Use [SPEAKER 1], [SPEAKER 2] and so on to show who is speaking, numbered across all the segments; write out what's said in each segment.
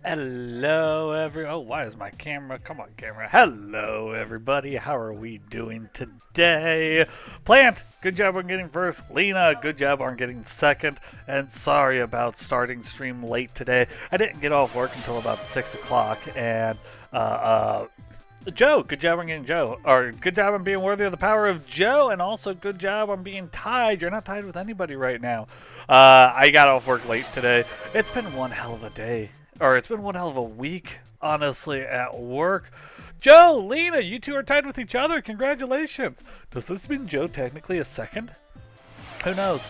[SPEAKER 1] Hello, oh, why is my camera? Come on, camera. Hello, everybody. How are we doing today? Plant, good job on getting first. Lena, good job on getting second. And sorry about starting stream late today. I didn't get off work until about 6 o'clock. And, Joe, good job on getting Joe. Or, good job on being worthy of the power of Joe. And also, good job on being tied. You're not tied with anybody right now. I got off work late today. It's been one hell of a day. Or it's been one hell of a week, honestly, at work. Joe, Lena, you two are tied with each other. Congratulations. Does this mean Joe technically is second? Who knows?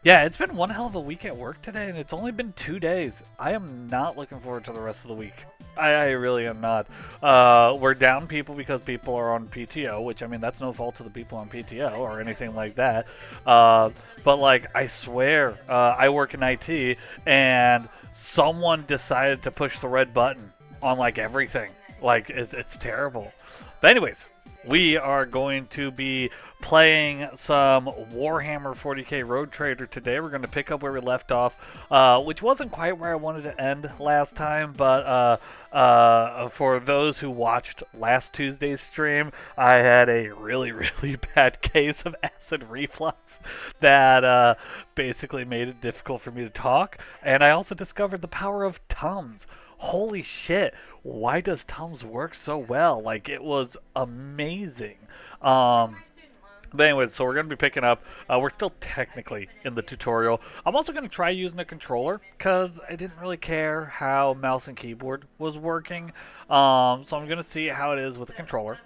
[SPEAKER 1] Yeah, it's been one hell of a week at work today, and it's only been 2 days. I am not looking forward to the rest of the week. I really am not. We're down people because people are on PTO, which, I mean, that's no fault to the people on PTO or anything like that. But, like, I swear, I work in IT, and someone decided to push the red button on, like, everything. Like, it's terrible. But anyways, we are going to be playing some Warhammer 40k Road Trader today. We're going to pick up where we left off, which wasn't quite where I wanted to end last time, but for those who watched last Tuesday's stream, I had a really, really bad case of acid reflux that basically made it difficult for me to talk, and I also discovered the power of Tums. Holy shit, why does Tums work so well? Like, it was amazing. But anyways, so we're going to be picking up. We're still technically in the tutorial. I'm also going to try using a controller because I didn't really care how mouse and keyboard was working. So I'm going to see how it is with a controller.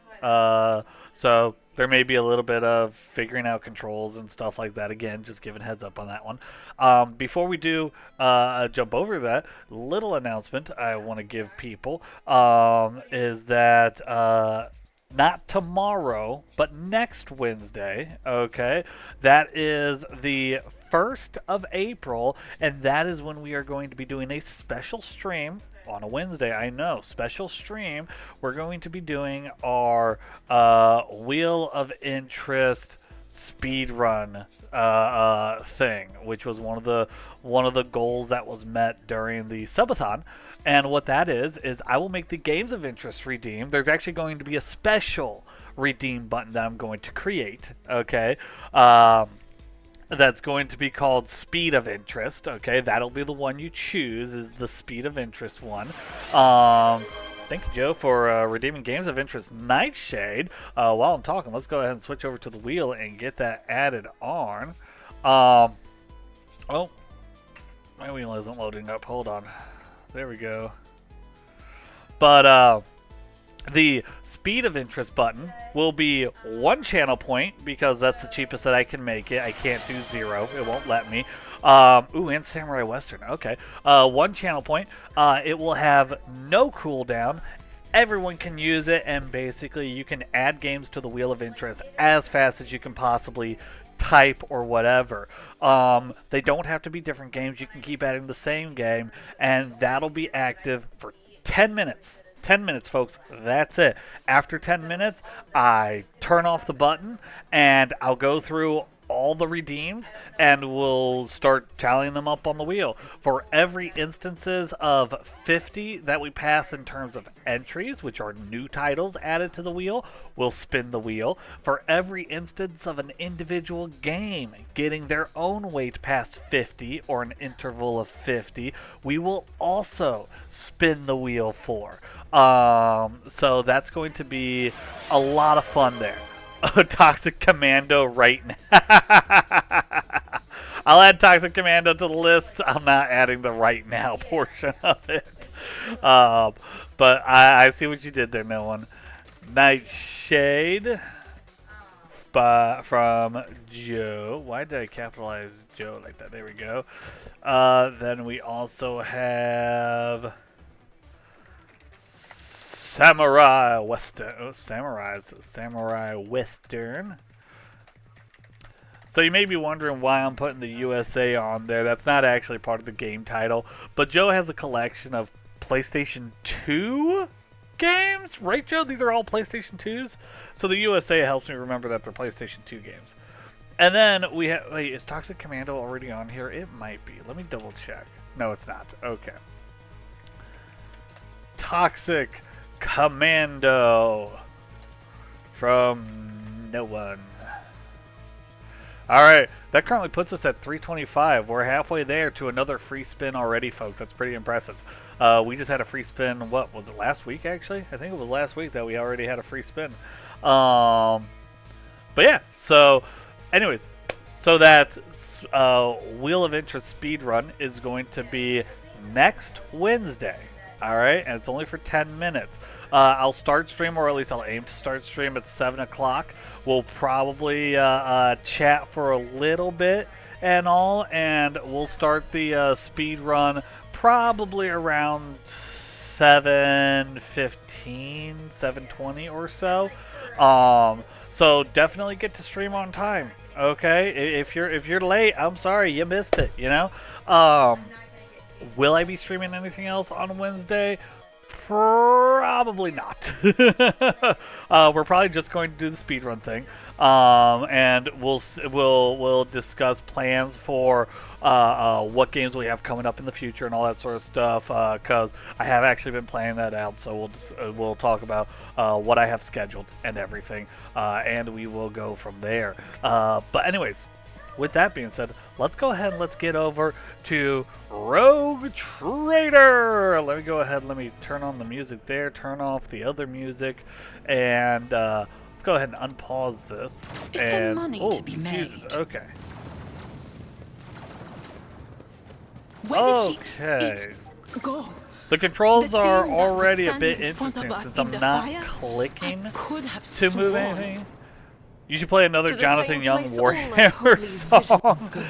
[SPEAKER 1] So there may be a little bit of figuring out controls and stuff like that. Again, just giving heads up on that one. Before we do jump over that, little announcement I want to give people is that not tomorrow, but next Wednesday, okay? That is the 1st of April, and that is when we are going to be doing a special stream on a Wednesday. I know, special stream. We're going to be doing our Wheel of Interest speed run thing, which was one of the goals that was met during the subathon. And what that is I will make the games of interest redeem. There's actually going to be a special redeem button that I'm going to create, okay? That's going to be called Speed of Interest, okay? That'll be the one you choose, is the Speed of Interest one. Thank you, Joe, for redeeming Games of Interest Nightshade. While I'm talking, let's go ahead and switch over to the wheel and get that added on. Oh, my wheel isn't loading up. Hold on. There we go. But the Speed of Interest button will be 1 channel point because that's the cheapest that I can make it. I can't do 0. It won't let me. Ooh, and Samurai Western. Okay. 1 channel point. It will have no cooldown. Everyone can use it, and basically you can add games to the Wheel of Interest as fast as you can possibly type or whatever. They don't have to be different games. You can keep adding the same game, and that'll be active for 10 minutes. 10 minutes, folks. That's it. After 10 minutes, I turn off the button, and I'll go through all the redeems, and we'll start tallying them up on the wheel. For every instances of 50 that we pass in terms of entries, which are new titles added to the wheel, we'll spin the wheel. For every instance of an individual game getting their own weight past 50 or an interval of 50, we will also spin the wheel for. So that's going to be a lot of fun there. Toxic Commando right now. I'll add Toxic Commando to the list. I'm not adding the right now portion of it. But I see what you did there, no one. Nightshade from Joe. Why did I capitalize Joe like that? There we go. Then we also have Samurai Western. Oh, Samurai Western. So you may be wondering why I'm putting the USA on there. That's not actually part of the game title. But Joe has a collection of PlayStation 2 games. Right, Joe? These are all PlayStation 2s? So the USA helps me remember that they're PlayStation 2 games. And then we have, wait, is Toxic Commando already on here? It might be. Let me double check. No, it's not. Okay. Toxic Commando from no one. Alright, that currently puts us at 325. We're halfway there to another free spin already, folks. That's pretty impressive. We just had a free spin, what, was it last week, actually? I think it was last week that we already had a free spin. But yeah, so, anyways, so that Wheel of Interest speed run is going to be next Wednesday. Alright, and it's only for 10 minutes. I'll start stream, or at least I'll aim to start stream at 7 o'clock. We'll probably chat for a little bit and all, and we'll start the speed run probably around 7:15, 7:20 or so. So definitely get to stream on time. Okay, if you're late, I'm sorry, you missed it. You know. Will I be streaming anything else on Wednesday? Probably not. We're probably just going to do the speedrun thing, and we'll discuss plans for what games we have coming up in the future and all that sort of stuff. Because I have actually been playing that out, so we'll talk about what I have scheduled and everything, and we will go from there. But anyways. With that being said, let's go ahead and let's get over to Rogue Trader. Let me go ahead, let me turn on the music there, turn off the other music, and let's go ahead and unpause this.
[SPEAKER 2] Is there money to be made?
[SPEAKER 1] Jesus, okay.
[SPEAKER 2] Where did
[SPEAKER 1] Okay.
[SPEAKER 2] go?
[SPEAKER 1] The controls
[SPEAKER 2] The
[SPEAKER 1] are
[SPEAKER 2] thing that was
[SPEAKER 1] already a
[SPEAKER 2] standing
[SPEAKER 1] bit
[SPEAKER 2] in front of
[SPEAKER 1] interesting
[SPEAKER 2] us
[SPEAKER 1] since
[SPEAKER 2] in
[SPEAKER 1] I'm
[SPEAKER 2] the
[SPEAKER 1] not
[SPEAKER 2] fire?
[SPEAKER 1] clicking
[SPEAKER 2] I could have
[SPEAKER 1] to move
[SPEAKER 2] sworn.
[SPEAKER 1] anything. You should play another
[SPEAKER 2] To the
[SPEAKER 1] Jonathan
[SPEAKER 2] same
[SPEAKER 1] Young
[SPEAKER 2] place all our
[SPEAKER 1] Warhammer
[SPEAKER 2] holy visions
[SPEAKER 1] song.
[SPEAKER 2] go.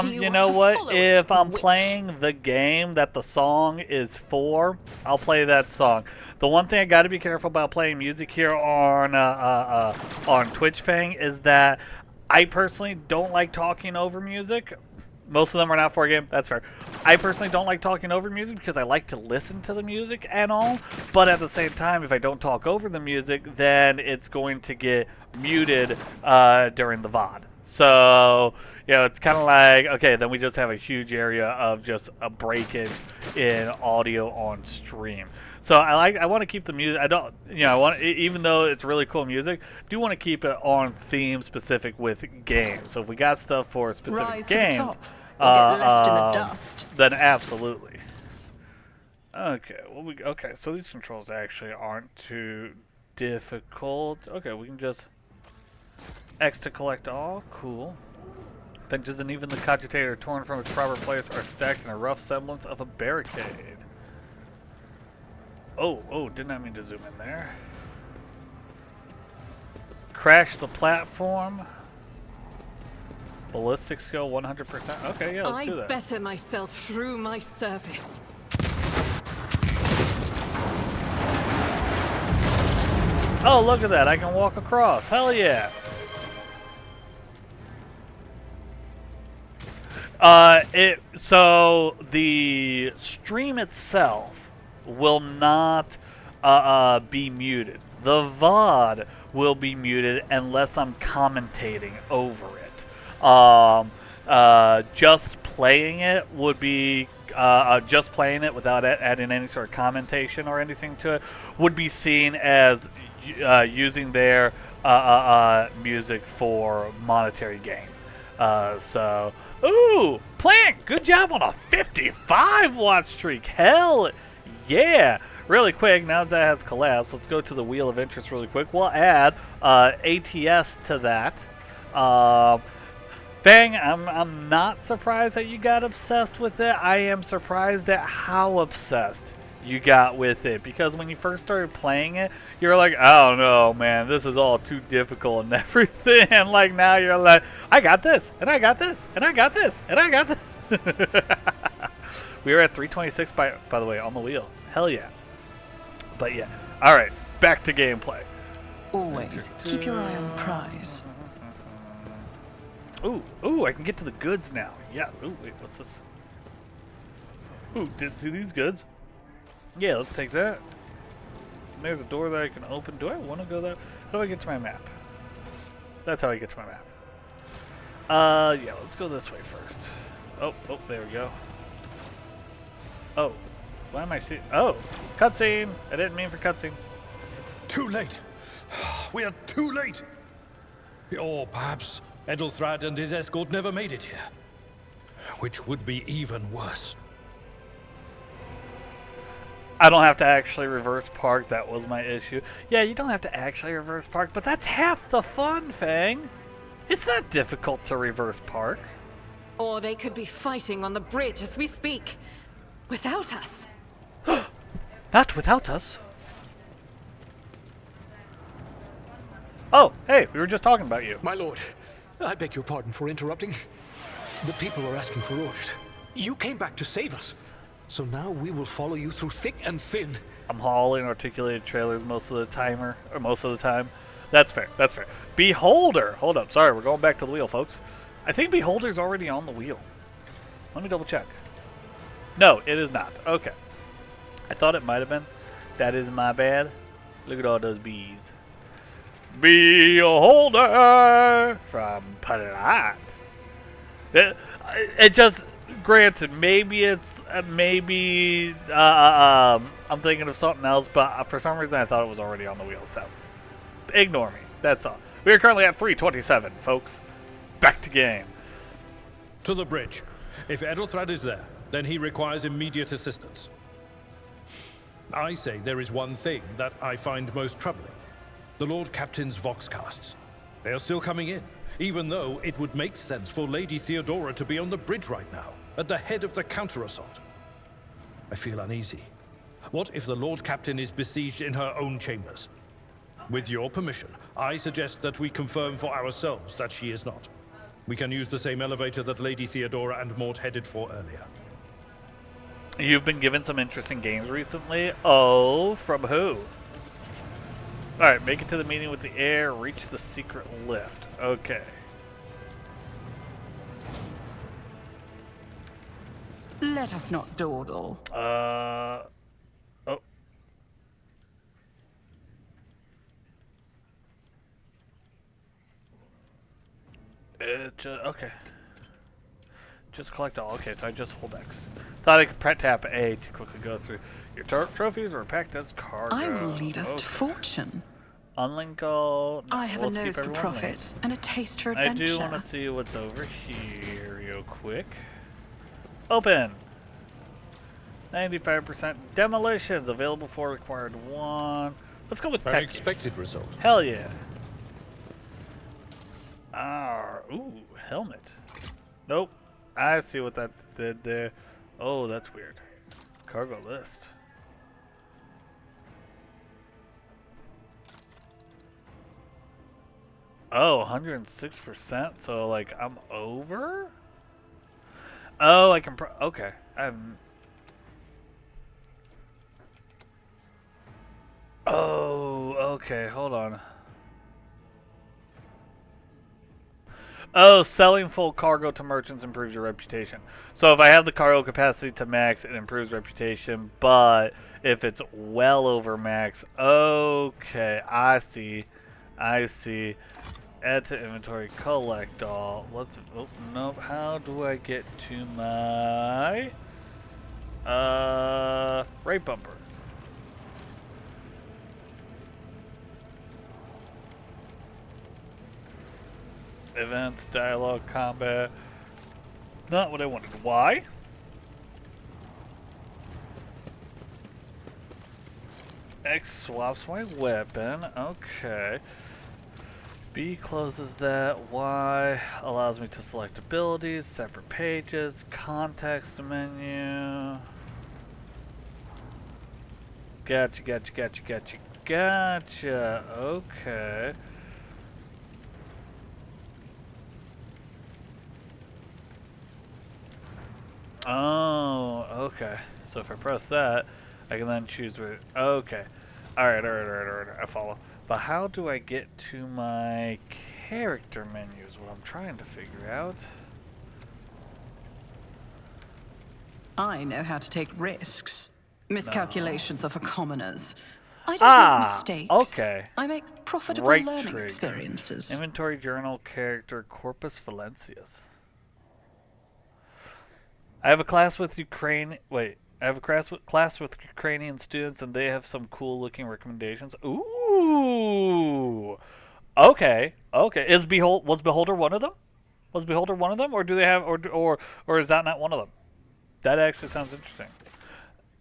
[SPEAKER 2] Do you
[SPEAKER 1] You
[SPEAKER 2] want
[SPEAKER 1] know
[SPEAKER 2] to
[SPEAKER 1] what?
[SPEAKER 2] follow it,
[SPEAKER 1] If I'm
[SPEAKER 2] witch?
[SPEAKER 1] playing the game that the song is for, I'll play that song. The one thing I got to be careful about playing music here on Twitch Fang is that I personally don't like talking over music. Most of them are not for a game. That's fair. I personally don't like talking over music because I like to listen to the music and all. But at the same time, if I don't talk over the music, then it's going to get muted during the VOD. So, you know, it's kind of like, okay, then we just have a huge area of just a breakage in audio on stream. So I want to keep the music. I don't, you know, I want, even though it's really cool music, do want to keep it on theme specific with games. So if we got stuff for specific
[SPEAKER 2] Rise
[SPEAKER 1] games,
[SPEAKER 2] to the top, or get left in the dust.
[SPEAKER 1] then absolutely. Okay, well okay, so these controls actually aren't too difficult. Okay, we can just X to collect all. Cool. Benches and even the cogitator torn from its proper place are stacked in a rough semblance of a barricade. Oh, didn't I mean to zoom in there. Crash the platform. Ballistic skill 100%. Okay, yeah, let's do that.
[SPEAKER 2] I better myself through my service.
[SPEAKER 1] Oh, look at that. I can walk across. Hell yeah. So the stream itself will not be muted. The VOD will be muted unless I'm commentating over it. Just playing it would be just playing it without adding any sort of commentation or anything to it would be seen as using their music for monetary gain. So, ooh, Plant, good job on a 55 watt streak. Hell yeah. Really quick, now that has collapsed, let's go to the Wheel of Interest really quick. We'll add ATS to that. Fang, I'm not surprised that you got obsessed with it. I am surprised at how obsessed you got with it, because when you first started playing it, you're like, I don't know, man, this is all too difficult and everything. And like now you're like, I got this, and I got this, and I got this, and I got this. We were at 326 by the way on the wheel. Hell yeah. But yeah. All right, back to gameplay.
[SPEAKER 3] Always keep your eye on prize.
[SPEAKER 1] Ooh, I can get to the goods now. Yeah. Ooh, wait, what's this? Ooh, didn't see these goods. Yeah, let's take that. There's a door that I can open. Do I want to go there? How do I get to my map? That's how I get to my map. Yeah, let's go this way first. Oh, there we go. Oh, why am I seeing? Oh, cutscene. I didn't mean for cutscene.
[SPEAKER 4] Too late. We are too late. Or perhaps Edelthrad and his escort never made it here. Which would be even worse.
[SPEAKER 1] I don't have to actually reverse park. That was my issue. Yeah, you don't have to actually reverse park, but that's half the fun, Fang. It's not difficult to reverse park.
[SPEAKER 2] Or they could be fighting on the bridge as we speak. Without us.
[SPEAKER 1] Not without us. Oh, hey, we were just talking about you.
[SPEAKER 5] My lord, I beg your pardon for interrupting. The people are asking for orders. You came back to save us. So now we will follow you through thick and thin.
[SPEAKER 1] I'm hauling articulated trailers most of the time. That's fair. That's fair. Beholder. Hold up. Sorry, we're going back to the wheel, folks. I think Beholder's already on the wheel. Let me double check. No, it is not. Okay. I thought it might have been. That is my bad. Look at all those bees. Beholder from Palat. It just, granted, maybe it's, I'm thinking of something else, but for some reason I thought it was already on the wheel, so ignore me. That's all. We are currently at 3:27, folks. Back to game.
[SPEAKER 4] To the bridge. If Edelthrad is there, then he requires immediate assistance. I say there is one thing that I find most troubling. The Lord Captain's voxcasts. They are still coming in, even though it would make sense for Lady Theodora to be on the bridge right now, at the head of the counter-assault. I feel uneasy. What if the Lord Captain is besieged in her own chambers? With your permission, I suggest that we confirm for ourselves that she is not. We can use the same elevator that Lady Theodora and Mort headed for earlier.
[SPEAKER 1] You've been given some interesting games recently. Oh, from who? Alright, make it to the meeting with the heir, reach the secret lift. Okay.
[SPEAKER 3] Let us not dawdle.
[SPEAKER 1] Oh. Okay. Just collect all. Okay, so I just hold X. Thought I could tap A to quickly go through. Your trophies are packed as cargo.
[SPEAKER 3] I will lead us to fortune.
[SPEAKER 1] Unlink all.
[SPEAKER 3] I have a nose for profit and a taste for adventure.
[SPEAKER 1] I do want to see what's over here real quick. Open. 95% demolitions available for required 1. Let's go with tech.
[SPEAKER 4] Unexpected result.
[SPEAKER 1] Hell yeah. Ooh, helmet. Nope. I see what that did there. Oh, that's weird. Cargo list. Oh, 106%. So, like, I'm over? Oh, I can okay. Oh, okay. Hold on. Oh, selling full cargo to merchants improves your reputation. So if I have the cargo capacity to max, it improves reputation. But if it's well over max, okay, I see. Add to inventory, collect all. Let's. Oh nope. How do I get to my rate bumper? Events, dialogue, combat. Not what I wanted. Why? X swaps my weapon. Okay. B closes that. Y allows me to select abilities, separate pages, context menu. Gotcha. Okay. Oh, okay. So if I press that, I can then choose where. Okay. Alright. I follow. But how do I get to my character menu is what I'm trying to figure out.
[SPEAKER 3] I know how to take risks. Miscalculations are for commoners. I don't make mistakes.
[SPEAKER 1] Okay.
[SPEAKER 3] I make profitable
[SPEAKER 1] Right
[SPEAKER 3] learning
[SPEAKER 1] trigger.
[SPEAKER 3] experiences.
[SPEAKER 1] Inventory, journal, character, corpus valencius. I have a class with Ukraine. Wait, I have a class with Ukrainian students, and they have some cool-looking recommendations. Ooh. Okay. Okay. Was Beholder one of them? Was Beholder one of them, or do they have, or is that not one of them? That actually sounds interesting.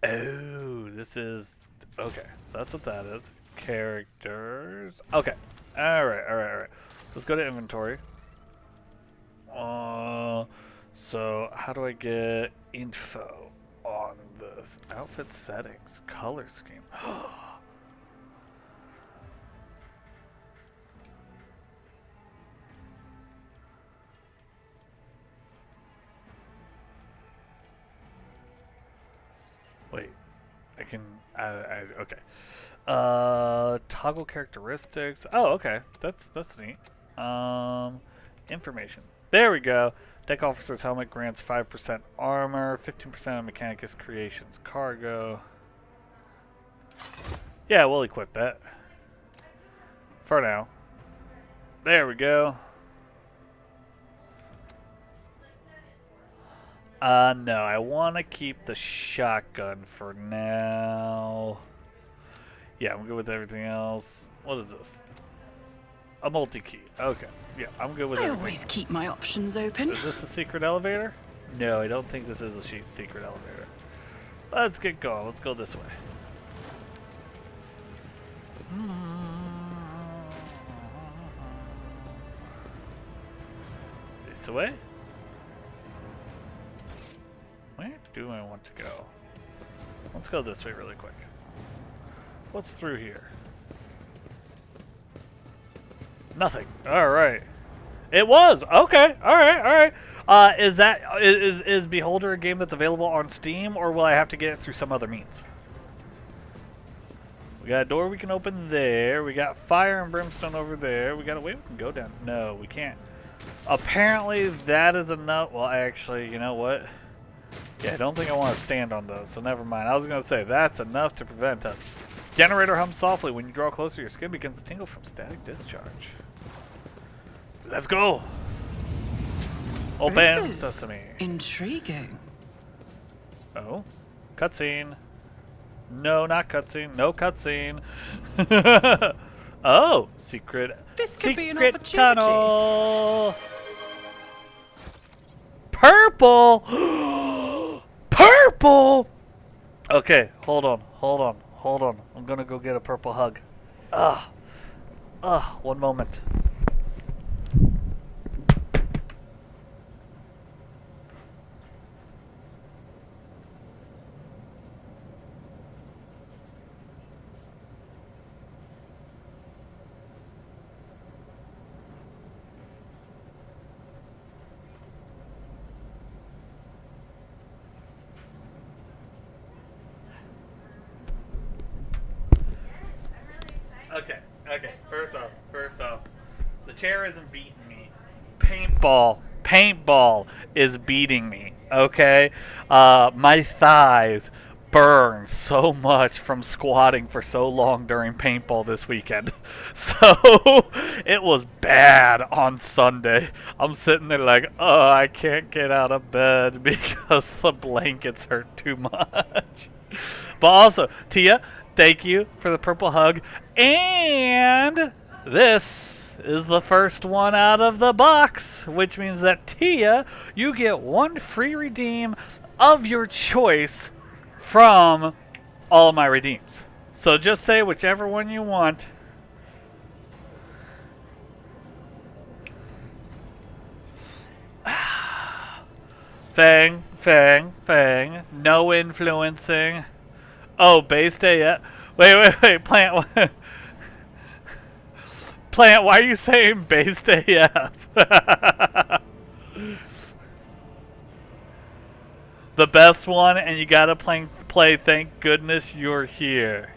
[SPEAKER 1] Oh, this is okay. So that's what that is. Characters. Okay. All right. All right. All right. Let's go to inventory. So how do I get info on this? Outfit settings, color scheme. Wait, I can. Okay. Toggle characteristics. Oh, okay. That's neat. Information. There we go. Deck officer's helmet grants 5% armor, 15% of Mechanicus creations cargo. Yeah, we'll equip that. For now. There we go. No, I want to keep the shotgun for now. Yeah, I'm good with everything else. What is this? A multi-key. Okay. Yeah, I'm good with
[SPEAKER 3] I
[SPEAKER 1] everything.
[SPEAKER 3] always keep my options open.
[SPEAKER 1] Is this a secret elevator? No, I don't think this is a secret elevator. Let's get going. Let's go this way. This way? Where do I want to go? Let's go this way really quick. What's through here? Nothing. Alright. It was! Okay. Alright, alright. Is Beholder a game that's available on Steam, or will I have to get it through some other means? We got a door we can open there. We got fire and brimstone over there. We got a way we can go down. No, we can't. Apparently that is enough. Well, actually, you know what? Yeah, I don't think I want to stand on those, so never mind. I was going to say, that's enough to prevent us. Generator hums softly. When you draw closer, your skin begins to tingle from static discharge. Let's go! Open
[SPEAKER 3] This is
[SPEAKER 1] sesame.
[SPEAKER 3] intriguing.
[SPEAKER 1] Oh. Cutscene. No, not cutscene. No cutscene. Oh! Secret.
[SPEAKER 3] This could be an
[SPEAKER 1] secret
[SPEAKER 3] opportunity.
[SPEAKER 1] tunnel! Purple! Purple! Okay, hold on. I'm gonna go get a purple hug. One moment. Okay. First off, the chair isn't beating me. Paintball is beating me. Okay, my thighs burn so much from squatting for so long during paintball this weekend. So it was bad on Sunday. I'm sitting there like, oh, I can't get out of bed because the blankets hurt too much. But also, Tia, thank you for the purple hug. And this is the first one out of the box, which means that Tia, you get one free redeem of your choice from all of my redeems. So just say whichever one you want. Fang. No influencing. Oh, base day, yeah. Wait, Plant. Plant, why are you saying base AF? The best one, and you gotta play thank goodness you're here.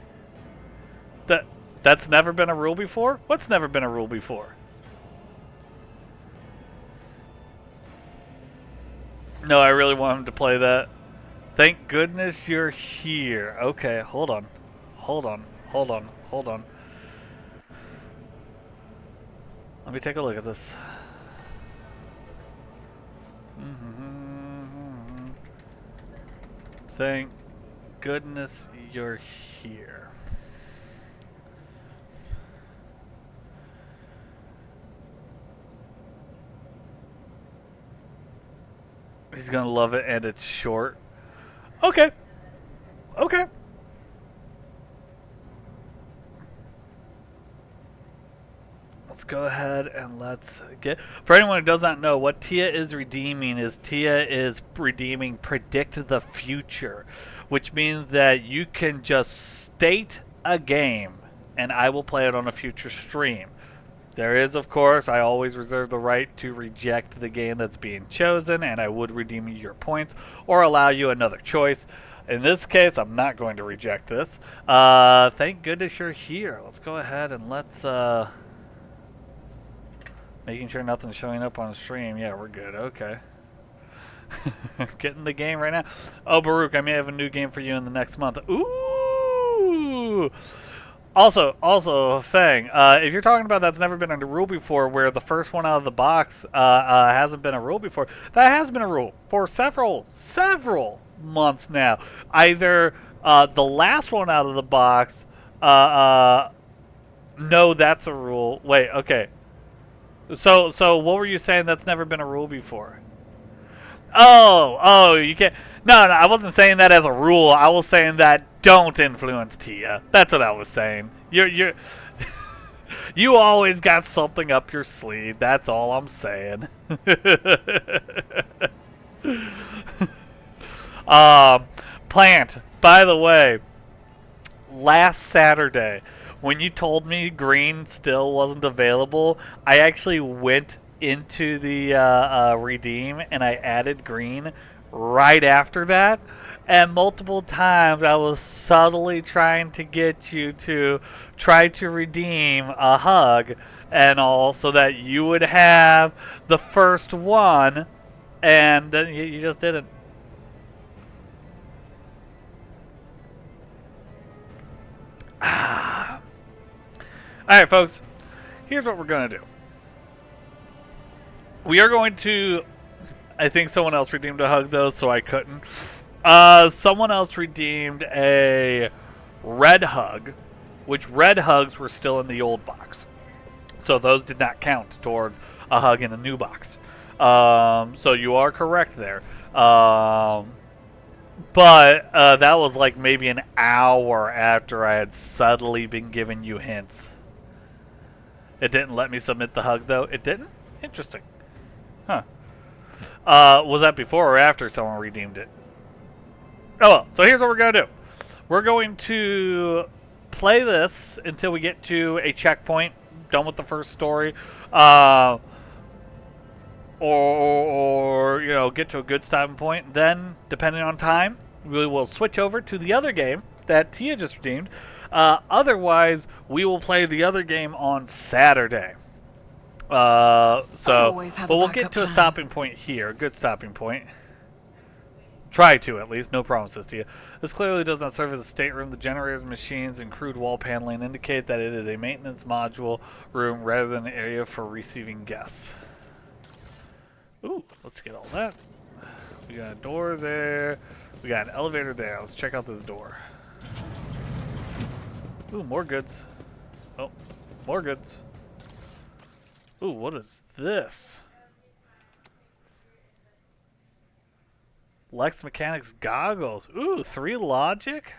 [SPEAKER 1] That's never been a rule before? What's never been a rule before? No, I really want him to play that. Thank goodness you're here. Okay, hold on. Hold on. Hold on. Let me take a look at this. Thank goodness you're here. He's gonna love it, and it's short. Okay. Okay. Let's go ahead and let's get... For anyone who does not know, what Tia is redeeming is Tia is redeeming Predict the Future, which means that you can just state a game, and I will play it on a future stream. There is, of course, I always reserve the right to reject the game that's being chosen, and I would redeem your points or allow you another choice. In this case, I'm not going to reject this. Thank goodness you're here. Let's go ahead and let's... Making sure nothing's showing up on the stream. Yeah, we're good. Okay. Getting the game right now. Oh, Baruch, I may have a new game for you in the next month. Ooh! Also, Fang, if you're talking about that's never been a rule before, where the first one out of the box hasn't been a rule before, that has been a rule for several months now. Either the last one out of the box, no, that's a rule. Wait, okay. So what were you saying that's never been a rule before? Oh, you can't. No, I wasn't saying that as a rule. I was saying that don't influence Tia. That's what I was saying. You always got something up your sleeve. That's all I'm saying. Plant. By the way, last Saturday, when you told me green still wasn't available, I actually went into the redeem and I added green right after that. And multiple times I was subtly trying to get you to try to redeem a hug and all so that you would have the first one, and then you just didn't. Alright, folks. Here's what we're going to do. We are going to... I think someone else redeemed a hug, though, so I couldn't. Someone else redeemed a red hug, which red hugs were still in the old box. So those did not count towards a hug in a new box. So you are correct there. But that was like maybe an hour after I had subtly been giving you hints. It didn't let me submit the hug, though. It didn't? Interesting. Huh. Was that before or after someone redeemed it? Oh, well. So here's what we're going to do. We're going to play this until we get to a checkpoint, done with the first story, or you know, get to a good stopping point. Then, depending on time, we will switch over to the other game that Tia just redeemed. Otherwise, we will play the other game on Saturday. But we'll get to a stopping point here, a good stopping point. Try to, at least. No promises to you. This clearly does not serve as a stateroom. The generators, machines, and crude wall paneling indicate that it is a maintenance module room rather than an area for receiving guests. Ooh, let's get all that. We got a door there. We got an elevator there. Let's check out this door. Ooh, more goods. Oh, more goods. Ooh, what is this? Lex Mechanics goggles. Ooh, 3 logic.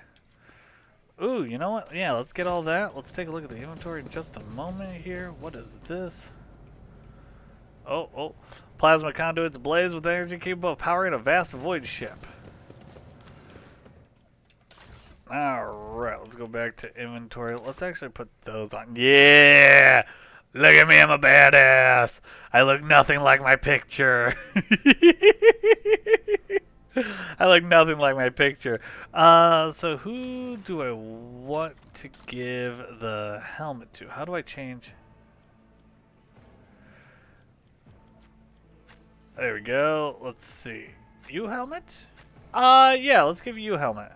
[SPEAKER 1] Ooh, you know what? Yeah, let's get all that. Let's take a look at the inventory in just a moment here. What is this? Oh. Plasma conduits ablaze with energy capable of powering a vast void ship. Alright, let's go back to inventory. Let's actually put those on. Yeah! Look at me, I'm a badass! I look nothing like my picture. I look nothing like my picture. So who do I want to give the helmet to? How do I change? There we go. Let's see. You helmet? Yeah, let's give you helmet.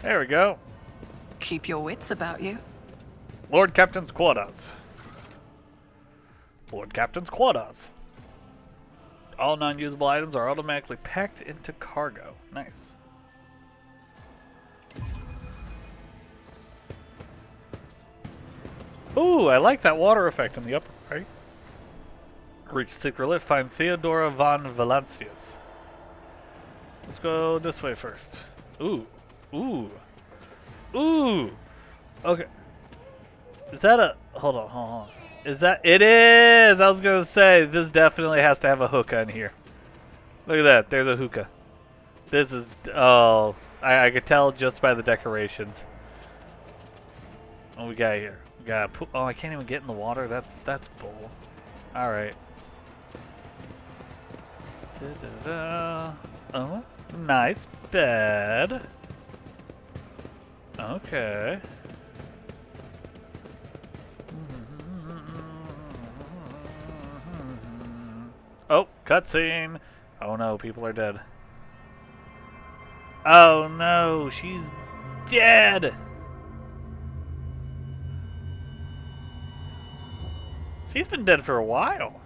[SPEAKER 1] There we go.
[SPEAKER 3] Keep your wits about you.
[SPEAKER 1] Lord Captain's quarters. Lord Captain's quarters. All non-usable items are automatically packed into cargo. Nice. Ooh, I like that water effect in the upper right. Reach secret lift. Find Theodora von Valancius. Let's go this way first. Ooh. Ooh. Ooh. Okay. Is that a... Hold on. Is that... It is! I was going to say, this definitely has to have a hookah in here. Look at that. There's a hookah. This is... Oh. I could tell just by the decorations. What we got here? We got... Oh, I can't even get in the water? That's bull. Alright. Oh. Nice bed. Okay. Oh, cutscene. Oh no, people are dead. Oh no, she's dead. She's been dead for a while.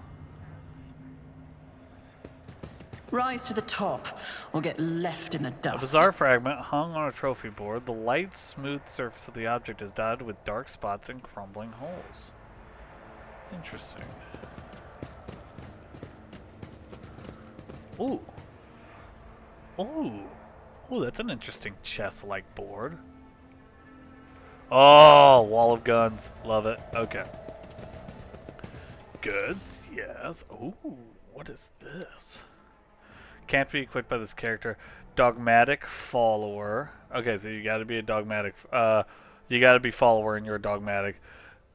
[SPEAKER 3] Rise to the top, or get left in the
[SPEAKER 1] A
[SPEAKER 3] dust.
[SPEAKER 1] bizarre fragment hung on a trophy board. The light, smooth surface of the object is dotted with dark spots and crumbling holes. Interesting. Ooh. Ooh. Ooh, that's an interesting chest-like board. Oh, wall of guns. Love it. Okay. Goods. Yes. Ooh, what is this? Can't be equipped by this character. Dogmatic follower. Okay, so you gotta be a dogmatic. You gotta be follower and you're a dogmatic.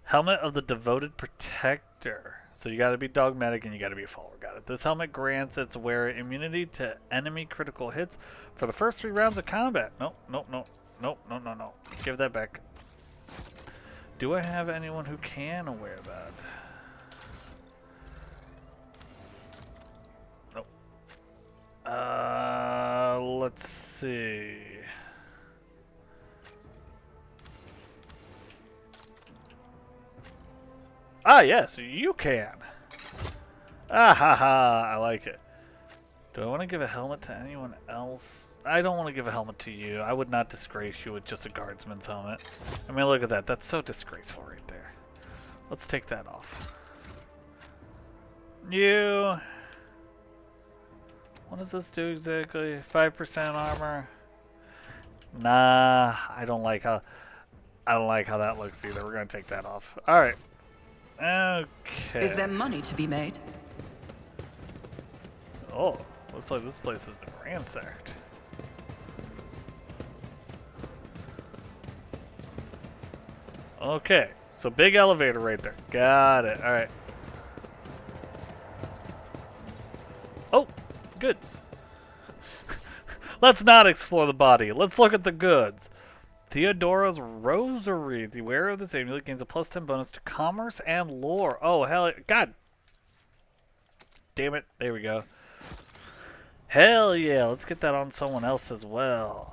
[SPEAKER 1] Helmet of the devoted protector. So you gotta be dogmatic and you gotta be a follower. Got it. This helmet grants its wearer immunity to enemy critical hits for the first 3 rounds of combat. Nope. Give that back. Do I have anyone who can wear that? Let's see. Ah, yes, you can. Ah ha ha, I like it. Do I want to give a helmet to anyone else? I don't want to give a helmet to you. I would not disgrace you with just a guardsman's helmet. I mean, look at that. That's so disgraceful right there. Let's take that off. You... What does this do exactly? 5% armor. Nah, I don't like how that looks either. We're gonna take that off. All right. Okay.
[SPEAKER 3] Is there money to be made?
[SPEAKER 1] Oh, looks like this place has been ransacked. Okay, so big elevator right there. Got it. All right. Oh. Goods. Let's not explore the body. Let's look at the goods. Theodora's Rosary. The wearer of this amulet gains a +10 bonus to commerce and lore. Oh, hell. God. Damn it. There we go. Hell yeah. Let's get that on someone else as well.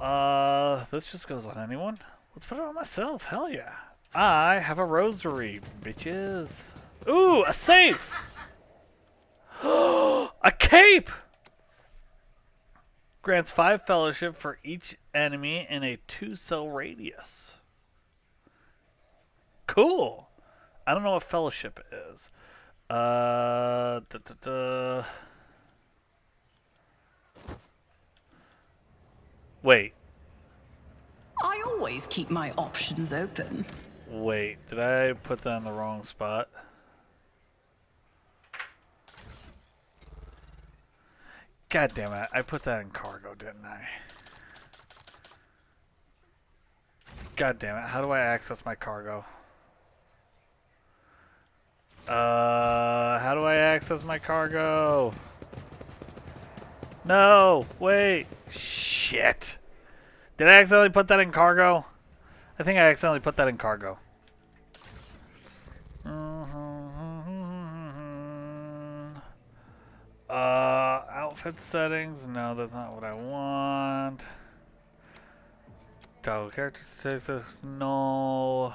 [SPEAKER 1] This just goes on anyone. Let's put it on myself. Hell yeah. I have a rosary, bitches. Ooh, a safe. A cape. Grants 5 fellowship for each enemy in a 2-cell radius. Cool. I don't know what fellowship is. Wait.
[SPEAKER 3] I always keep my options open.
[SPEAKER 1] Wait. Did I put that in the wrong spot? God damn it, I put that in cargo, didn't I? God damn it, how do I access my cargo? How do I access my cargo? No, wait, shit. Did I accidentally put that in cargo? I think I accidentally put that in cargo. Outfit settings. No, that's not what I want. Toggle character statistics. No.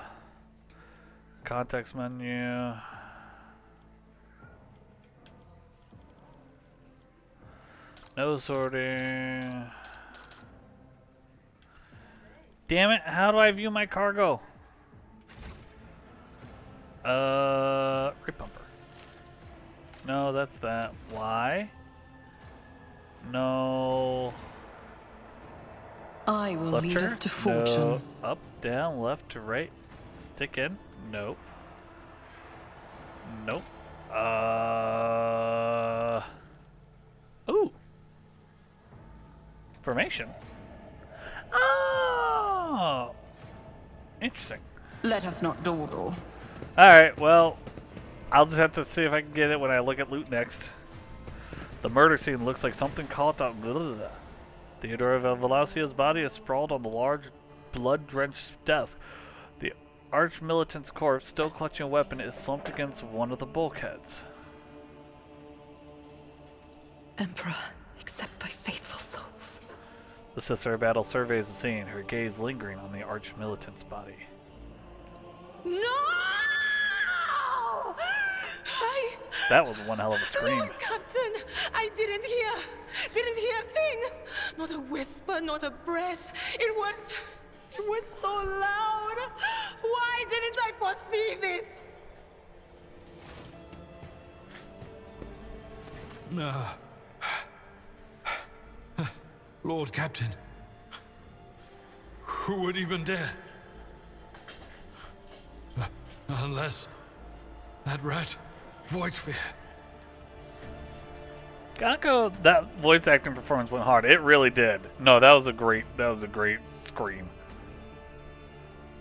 [SPEAKER 1] Context menu. No sorting. Damn it, how do I view my cargo? Rip bumper. No, that's that. Why? No.
[SPEAKER 3] I will
[SPEAKER 1] Left
[SPEAKER 3] lead
[SPEAKER 1] trigger?
[SPEAKER 3] us to fortune.
[SPEAKER 1] No. Up, down, left to right. Stick in. Nope. Nope. Ooh. Formation. Oh. Interesting.
[SPEAKER 3] Let us not dawdle.
[SPEAKER 1] Alright, well, I'll just have to see if I can get it when I look at loot next. The murder scene looks like something caught up. Theodora Valasia's body is sprawled on the large, blood-drenched desk. The arch-militant's corpse, still clutching a weapon, is slumped against one of the bulkheads.
[SPEAKER 2] Emperor, accept thy faithful souls.
[SPEAKER 1] The Sister of Battle surveys the scene, her gaze lingering on the arch-militant's body.
[SPEAKER 2] No!
[SPEAKER 1] That was one hell of a scream.
[SPEAKER 2] Lord Captain, I didn't hear a thing. Not a whisper, not a breath. It was so loud. Why didn't I foresee this?
[SPEAKER 4] Lord Captain. Who would even dare? Unless that rat, Voidsphere.
[SPEAKER 1] Gakko, that voice acting performance went hard. It really did. No, that was a great scream.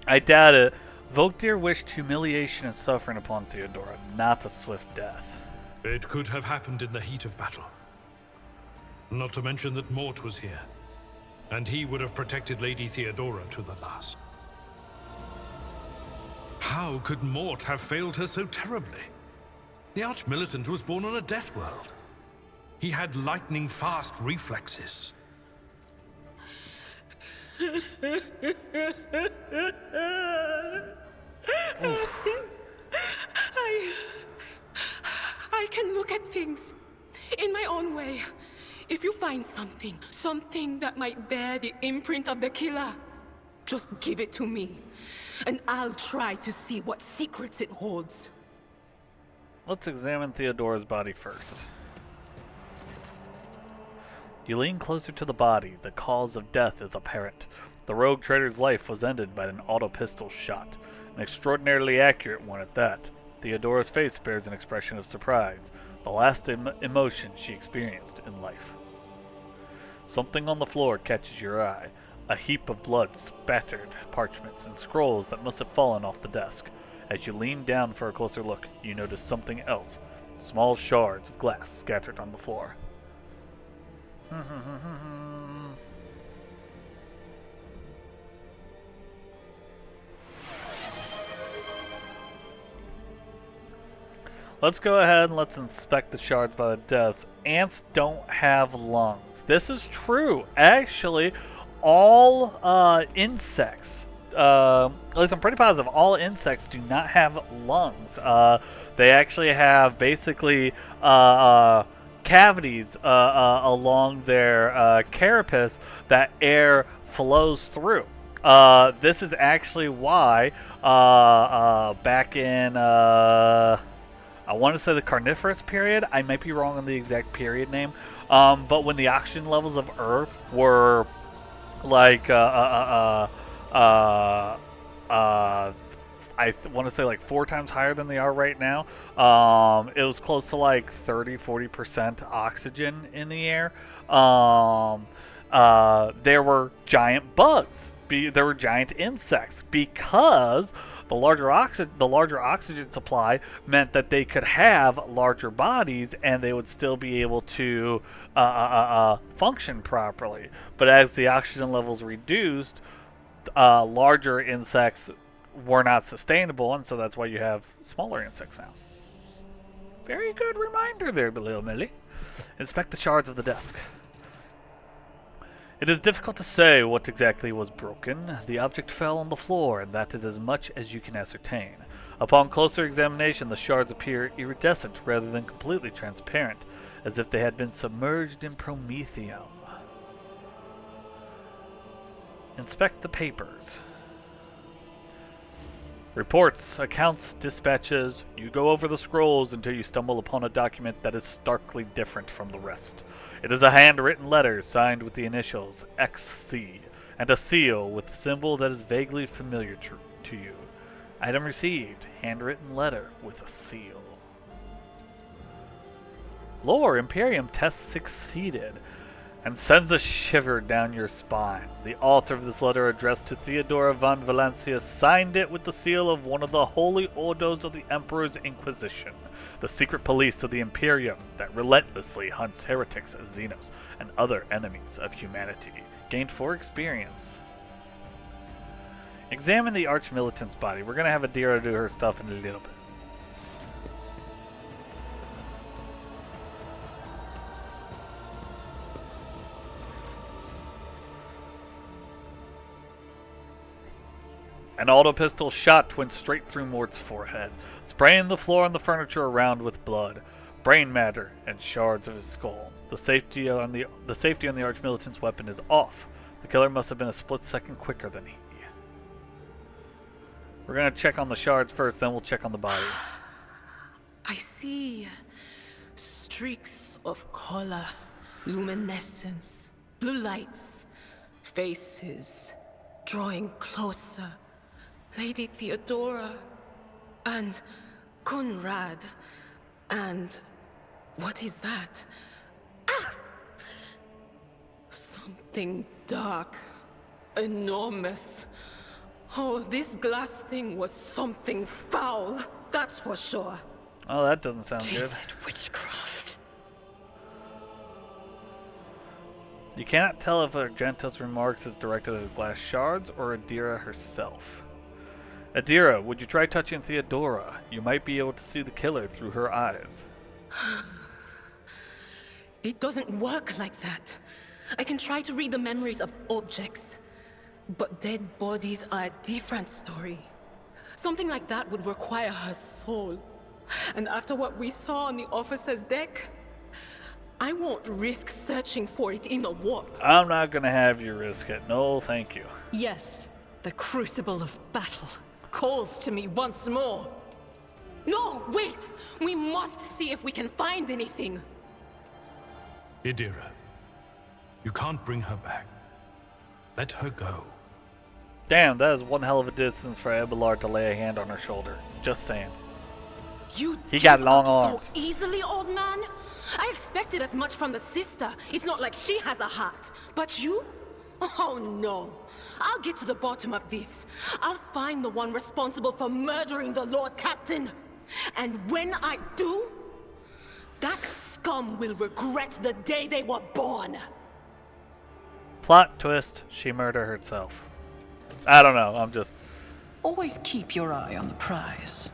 [SPEAKER 1] I doubt it. Vogtir wished humiliation and suffering upon Theodora, not a swift death.
[SPEAKER 4] It could have happened in the heat of battle. Not to mention that Mort was here, and he would have protected Lady Theodora to the last. How could Mort have failed her so terribly? The Arch-Militant was born on a death world. He had lightning-fast reflexes.
[SPEAKER 2] I can look at things in my own way. If you find something that might bear the imprint of the killer, just give it to me, and I'll try to see what secrets it holds.
[SPEAKER 1] Let's examine Theodora's body first. You lean closer to the body. The cause of death is apparent. The rogue trader's life was ended by an auto-pistol shot. An extraordinarily accurate one at that. Theodora's face bears an expression of surprise, the last emotion she experienced in life. Something on the floor catches your eye. A heap of blood, spattered parchments, and scrolls that must have fallen off the desk. As you lean down for a closer look, you notice something else. Small shards of glass scattered on the floor. Let's go ahead and let's inspect the shards by the desk. Ants don't have lungs. This is true. Actually, all insects, at least I'm pretty positive, all insects do not have lungs. They actually have basically cavities along their carapace that air flows through. This is actually why back in I want to say the Carnivorous period. I might be wrong on the exact period name. But when the oxygen levels of Earth were like I want to say like 4 times higher than they are right now. It was close to like 30-40% oxygen in the air. There were giant bugs. There were giant insects because the larger oxygen supply meant that they could have larger bodies and they would still be able to function properly. But as the oxygen levels reduced, larger insects were not sustainable, and so that's why you have smaller insects now. Very good reminder there, little Millie. Inspect the shards of the desk. It is difficult to say what exactly was broken. The object fell on the floor, and that is as much as you can ascertain. Upon closer examination, the shards appear iridescent rather than completely transparent, as if they had been submerged in promethium. Inspect the papers. Reports, accounts, dispatches. You go over the scrolls until you stumble upon a document that is starkly different from the rest. It is a handwritten letter signed with the initials XC and a seal with a symbol that is vaguely familiar to you. Item received, handwritten letter with a seal. Lore, Imperium test succeeded, and sends a shiver down your spine. The author of this letter, addressed to Theodora von Valencia, signed it with the seal of one of the holy ordos of the Emperor's Inquisition, the secret police of the Imperium that relentlessly hunts heretics, Xenos, and other enemies of humanity. Gained 4 experience. Examine the Arch-Militant's body. We're going to have Adira do her stuff in a little bit. An auto-pistol shot went straight through Mort's forehead, spraying the floor and the furniture around with blood, brain matter, and shards of his skull. The safety on the Arch-Militant's weapon is off. The killer must have been a split second quicker than he. We're gonna check on the shards first, then we'll check on the body.
[SPEAKER 2] I see streaks of color, luminescence, blue lights, faces drawing closer. Lady Theodora and Conrad and what is that? Ah! Something dark, enormous. Oh, this glass thing was something foul, that's for sure.
[SPEAKER 1] Oh, that doesn't sound good.
[SPEAKER 3] Tainted witchcraft.
[SPEAKER 1] You cannot tell if Argento's remarks is directed at the glass shards or Adira herself. Adira, would you try touching Theodora? You might be able to see the killer through her eyes.
[SPEAKER 2] It doesn't work like that. I can try to read the memories of objects, but dead bodies are a different story. Something like that would require her soul. And after what we saw on the officer's deck, I won't risk searching for it in the warp.
[SPEAKER 1] I'm not gonna have you risk it. No, thank you.
[SPEAKER 3] Yes, the crucible of battle calls to me once more.
[SPEAKER 2] No, wait! We must see if we can find anything.
[SPEAKER 4] Idira, you can't bring her back. Let her go.
[SPEAKER 1] Damn, that is one hell of a distance for Abelard to lay a hand on her shoulder. Just saying. He got long arms.
[SPEAKER 2] So easily, old man? I expected as much from the sister. It's not like she has a heart. But you? Oh no. I'll get to the bottom of this. I'll find the one responsible for murdering the Lord Captain. And when I do, that scum will regret the day they were born.
[SPEAKER 1] Plot twist, she murdered herself. I don't know, I'm just...
[SPEAKER 3] Always keep your eye on the prize.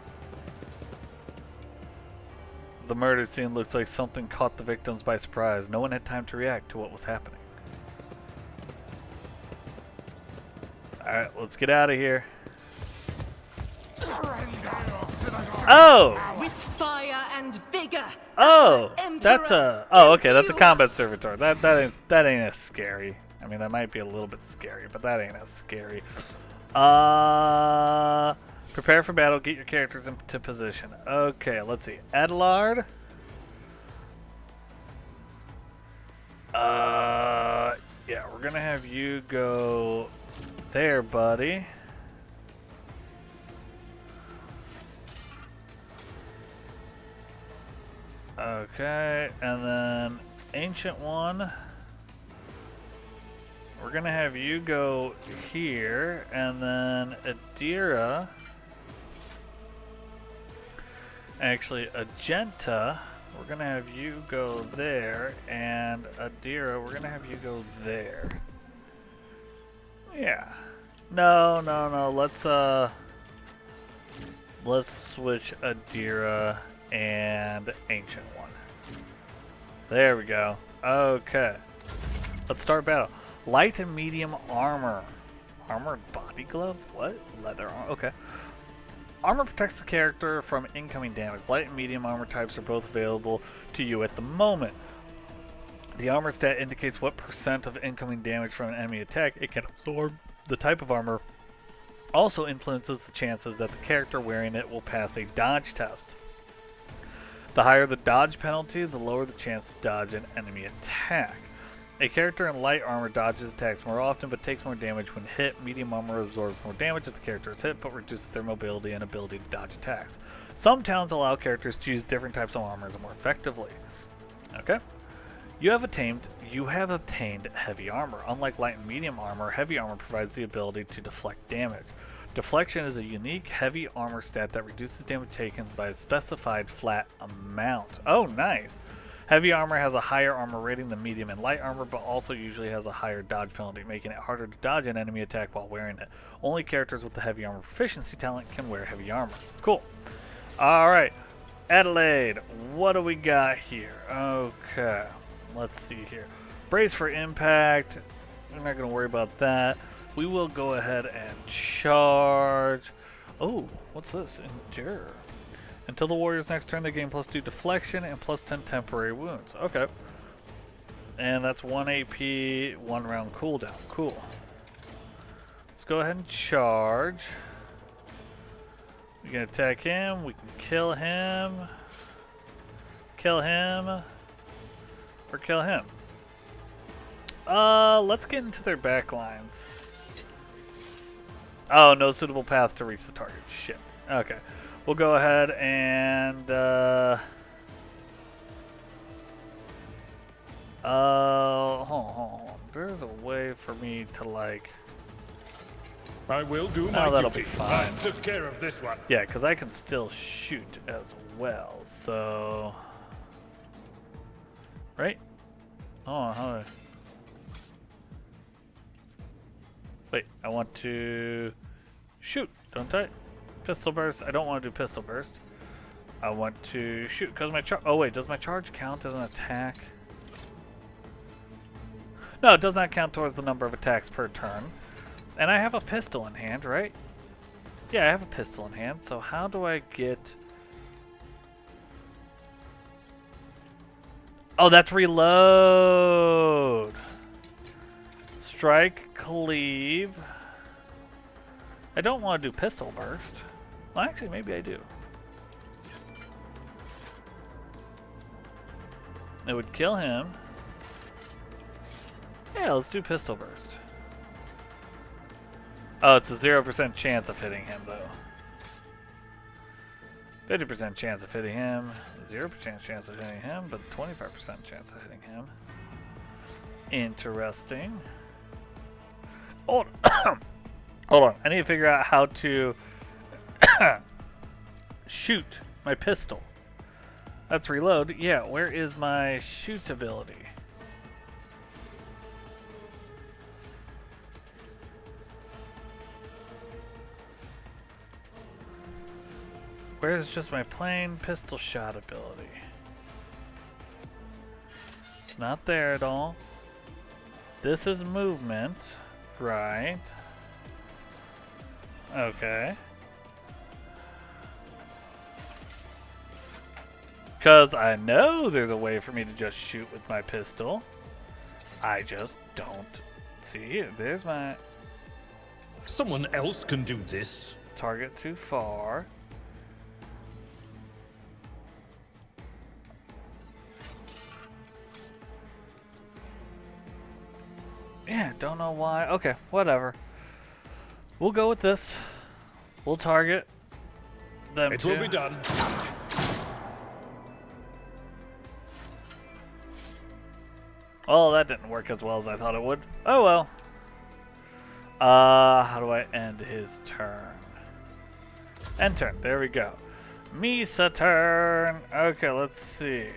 [SPEAKER 1] The murder scene looks like something caught the victims by surprise. No one had time to react to what was happening. Alright, let's get out of here. Oh!
[SPEAKER 3] With fire and vigor.
[SPEAKER 1] Oh!
[SPEAKER 3] Emperor
[SPEAKER 1] That's a... Oh, okay, that's a combat
[SPEAKER 3] Impious.
[SPEAKER 1] servitor. That ain't as scary. I mean, that might be a little bit scary, but that ain't as scary. Prepare for battle. Get your characters into position. Okay, let's see. Adelard. Yeah, we're gonna have you go there, buddy. Okay, and then Ancient One. We're gonna have you go here, and then Adira. Actually, Agenta, we're gonna have you go there, and Adira, we're gonna have you go there. Yeah. No. Let's switch Adira and Ancient One. There we go. Okay. Let's start battle. Light and medium armor. Armored body glove? What? Leather armor. Okay. Armor protects the character from incoming damage. Light and medium armor types are both available to you at the moment. The armor stat indicates what percent of incoming damage from an enemy attack it can absorb. The type of armor also influences the chances that the character wearing it will pass a dodge test. The higher the dodge penalty, the lower the chance to dodge an enemy attack. A character in light armor dodges attacks more often but takes more damage when hit. Medium armor absorbs more damage if the character is hit but reduces their mobility and ability to dodge attacks. Some towns allow characters to use different types of armors more effectively. Okay. You have obtained heavy armor. Unlike light and medium armor, heavy armor provides the ability to deflect damage. Deflection is a unique heavy armor stat that reduces damage taken by a specified flat amount. Oh, nice! Heavy armor has a higher armor rating than medium and light armor, but also usually has a higher dodge penalty, making it harder to dodge an enemy attack while wearing it. Only characters with the heavy armor proficiency talent can wear heavy armor. Cool. Alright. Adelaide, what do we got here? Okay. Let's see here. Brace for impact. We're not going to worry about that. We will go ahead and charge. Oh, what's this? Endure. Until the warrior's next turn, they gain +2 deflection and +10 temporary wounds. Okay. And that's 1 AP, 1 round cooldown. Cool. Let's go ahead and charge. We can attack him. We can kill him. Kill him. Or kill him. Let's get into their back lines. Oh, no suitable path to reach the target. Shit. Okay. We'll go ahead and, hold on. There's a way for me to, like...
[SPEAKER 4] I will do my
[SPEAKER 1] that'll
[SPEAKER 4] duty.
[SPEAKER 1] be fine.
[SPEAKER 4] I took care of this one.
[SPEAKER 1] Yeah, because I can still shoot as well, so... Right? Oh, how do I... Wait, I want to shoot, don't I? Pistol burst. I don't want to do pistol burst. I want to shoot because my charge. Oh wait, does my charge count as an attack? No, it does not count towards the number of attacks per turn. And I have a pistol in hand, right? Yeah, I have a pistol in hand. So how do I get? Oh, that's reload. Strike, cleave. I don't want to do pistol burst. Well, actually, maybe I do. It would kill him. Yeah, let's do pistol burst. Oh, it's a 0% chance of hitting him, though. 50% chance of hitting him. 0% chance of hitting him, but 25% chance of hitting him. Interesting. Hold on. Hold on. I need to figure out how to shoot my pistol. That's reload. Yeah, where is my shoot ability? Where's just my plain pistol shot ability? It's not there at all. This is movement, right? Okay. Because I know there's a way for me to just shoot with my pistol. I just don't see it. There's my...
[SPEAKER 4] Someone else can do this.
[SPEAKER 1] Target too far. Yeah, don't know why. Okay, whatever. We'll go with this. We'll target them.
[SPEAKER 4] It will be done.
[SPEAKER 1] Oh, that didn't work as well as I thought it would. Oh well. How do I end his turn? End turn. There we go. Misa turn. Okay, let's see.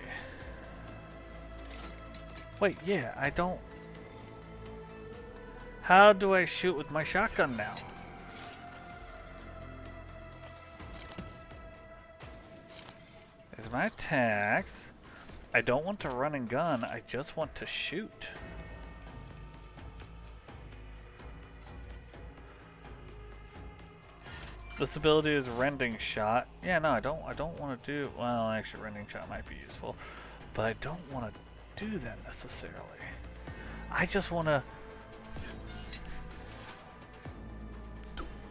[SPEAKER 1] Wait, yeah, I don't... How do I shoot with my shotgun now? There's my attacks. I don't want to run and gun, I just want to shoot. This ability is rending shot. Yeah, no, I don't want to do. Well, actually, rending shot might be useful, but I don't want to do that necessarily. I just want to.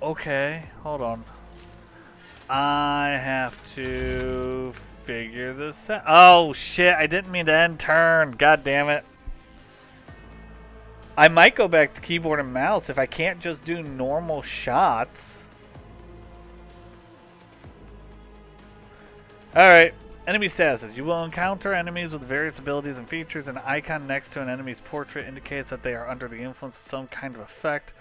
[SPEAKER 1] Okay, hold on. I have to figure this out. Oh shit! I didn't mean to end turn. God damn it. I might go back to keyboard and mouse if I can't just do normal shots. Alright, enemy statuses. You will encounter enemies with various abilities and features. An icon next to an enemy's portrait indicates that they are under the influence of some kind of effect.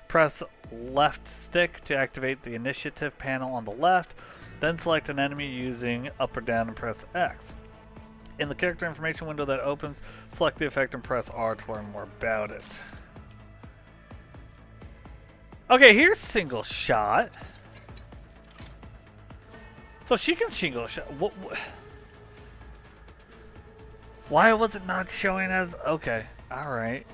[SPEAKER 1] Press left stick to activate the initiative panel on the left. Then select an enemy using up or down and press X. In the character information window that opens, select the effect and press R to learn more about it. Okay, here's single shot. So she can single shot. Why was it not showing as... Okay, alright.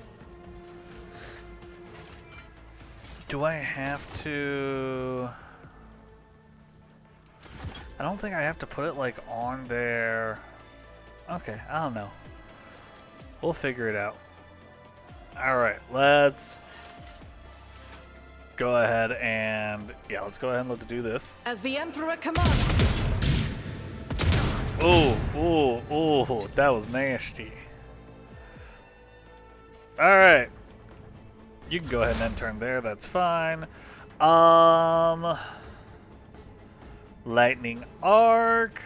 [SPEAKER 1] Do I have to... I don't think I have to put it like on there. Okay, I don't know. We'll figure it out. Alright, let's go ahead and... Yeah, let's go ahead and let's do this.
[SPEAKER 3] As the Emperor commands.
[SPEAKER 1] Ooh, that was nasty. Alright. You can go ahead and end turn there, that's fine. Lightning Arc.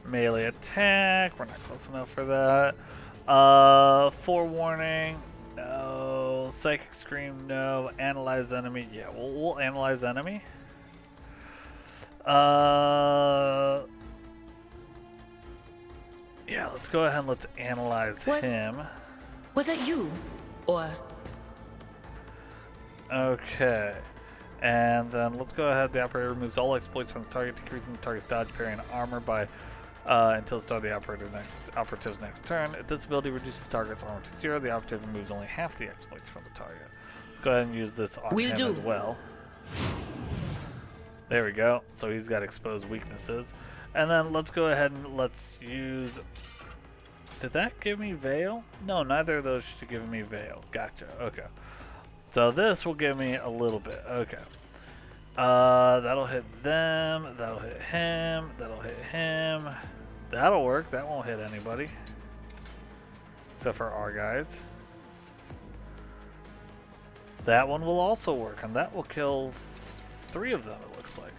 [SPEAKER 1] Melee attack. We're not close enough for that. Forewarning. No. Psychic Scream, no. Analyze enemy. Yeah, we'll analyze enemy. Yeah, let's go ahead and let's analyze him.
[SPEAKER 2] Was that you? Or...
[SPEAKER 1] Okay. And then let's go ahead. The operator removes all exploits from the target, decreasing the target's dodge, parry, and armor by until the start of the operative's next turn. If this ability reduces the target's armor to 0, the operative removes only half the exploits from the target. Let's go ahead and use this on him as well. There we go. So he's got exposed weaknesses. And then let's go ahead and let's use... Did that give me Veil? No, neither of those should give me Veil. Gotcha. Okay. So this will give me a little bit. Okay. That'll hit them. That'll hit him. That'll hit him. That'll work. That won't hit anybody. Except for our guys. That one will also work. And that will kill 3 of them, it looks like.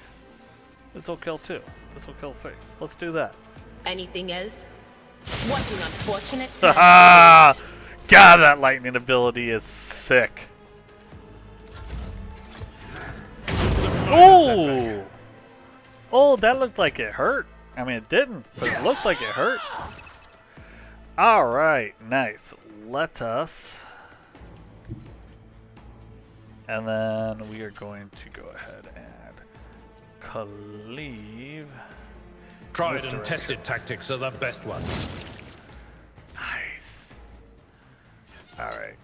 [SPEAKER 1] This will kill 2. This will kill 3. Let's do that.
[SPEAKER 2] anything else? What an unfortunate
[SPEAKER 1] Ah! God, that lightning ability is sick. Oh! Oh, that looked like it hurt. I mean, it didn't, but it looked like it hurt. Alright, nice. Let us... And then we are going to go ahead and cleave.
[SPEAKER 4] Tried and tested tactics are the best ones.
[SPEAKER 1] Nice. Alright.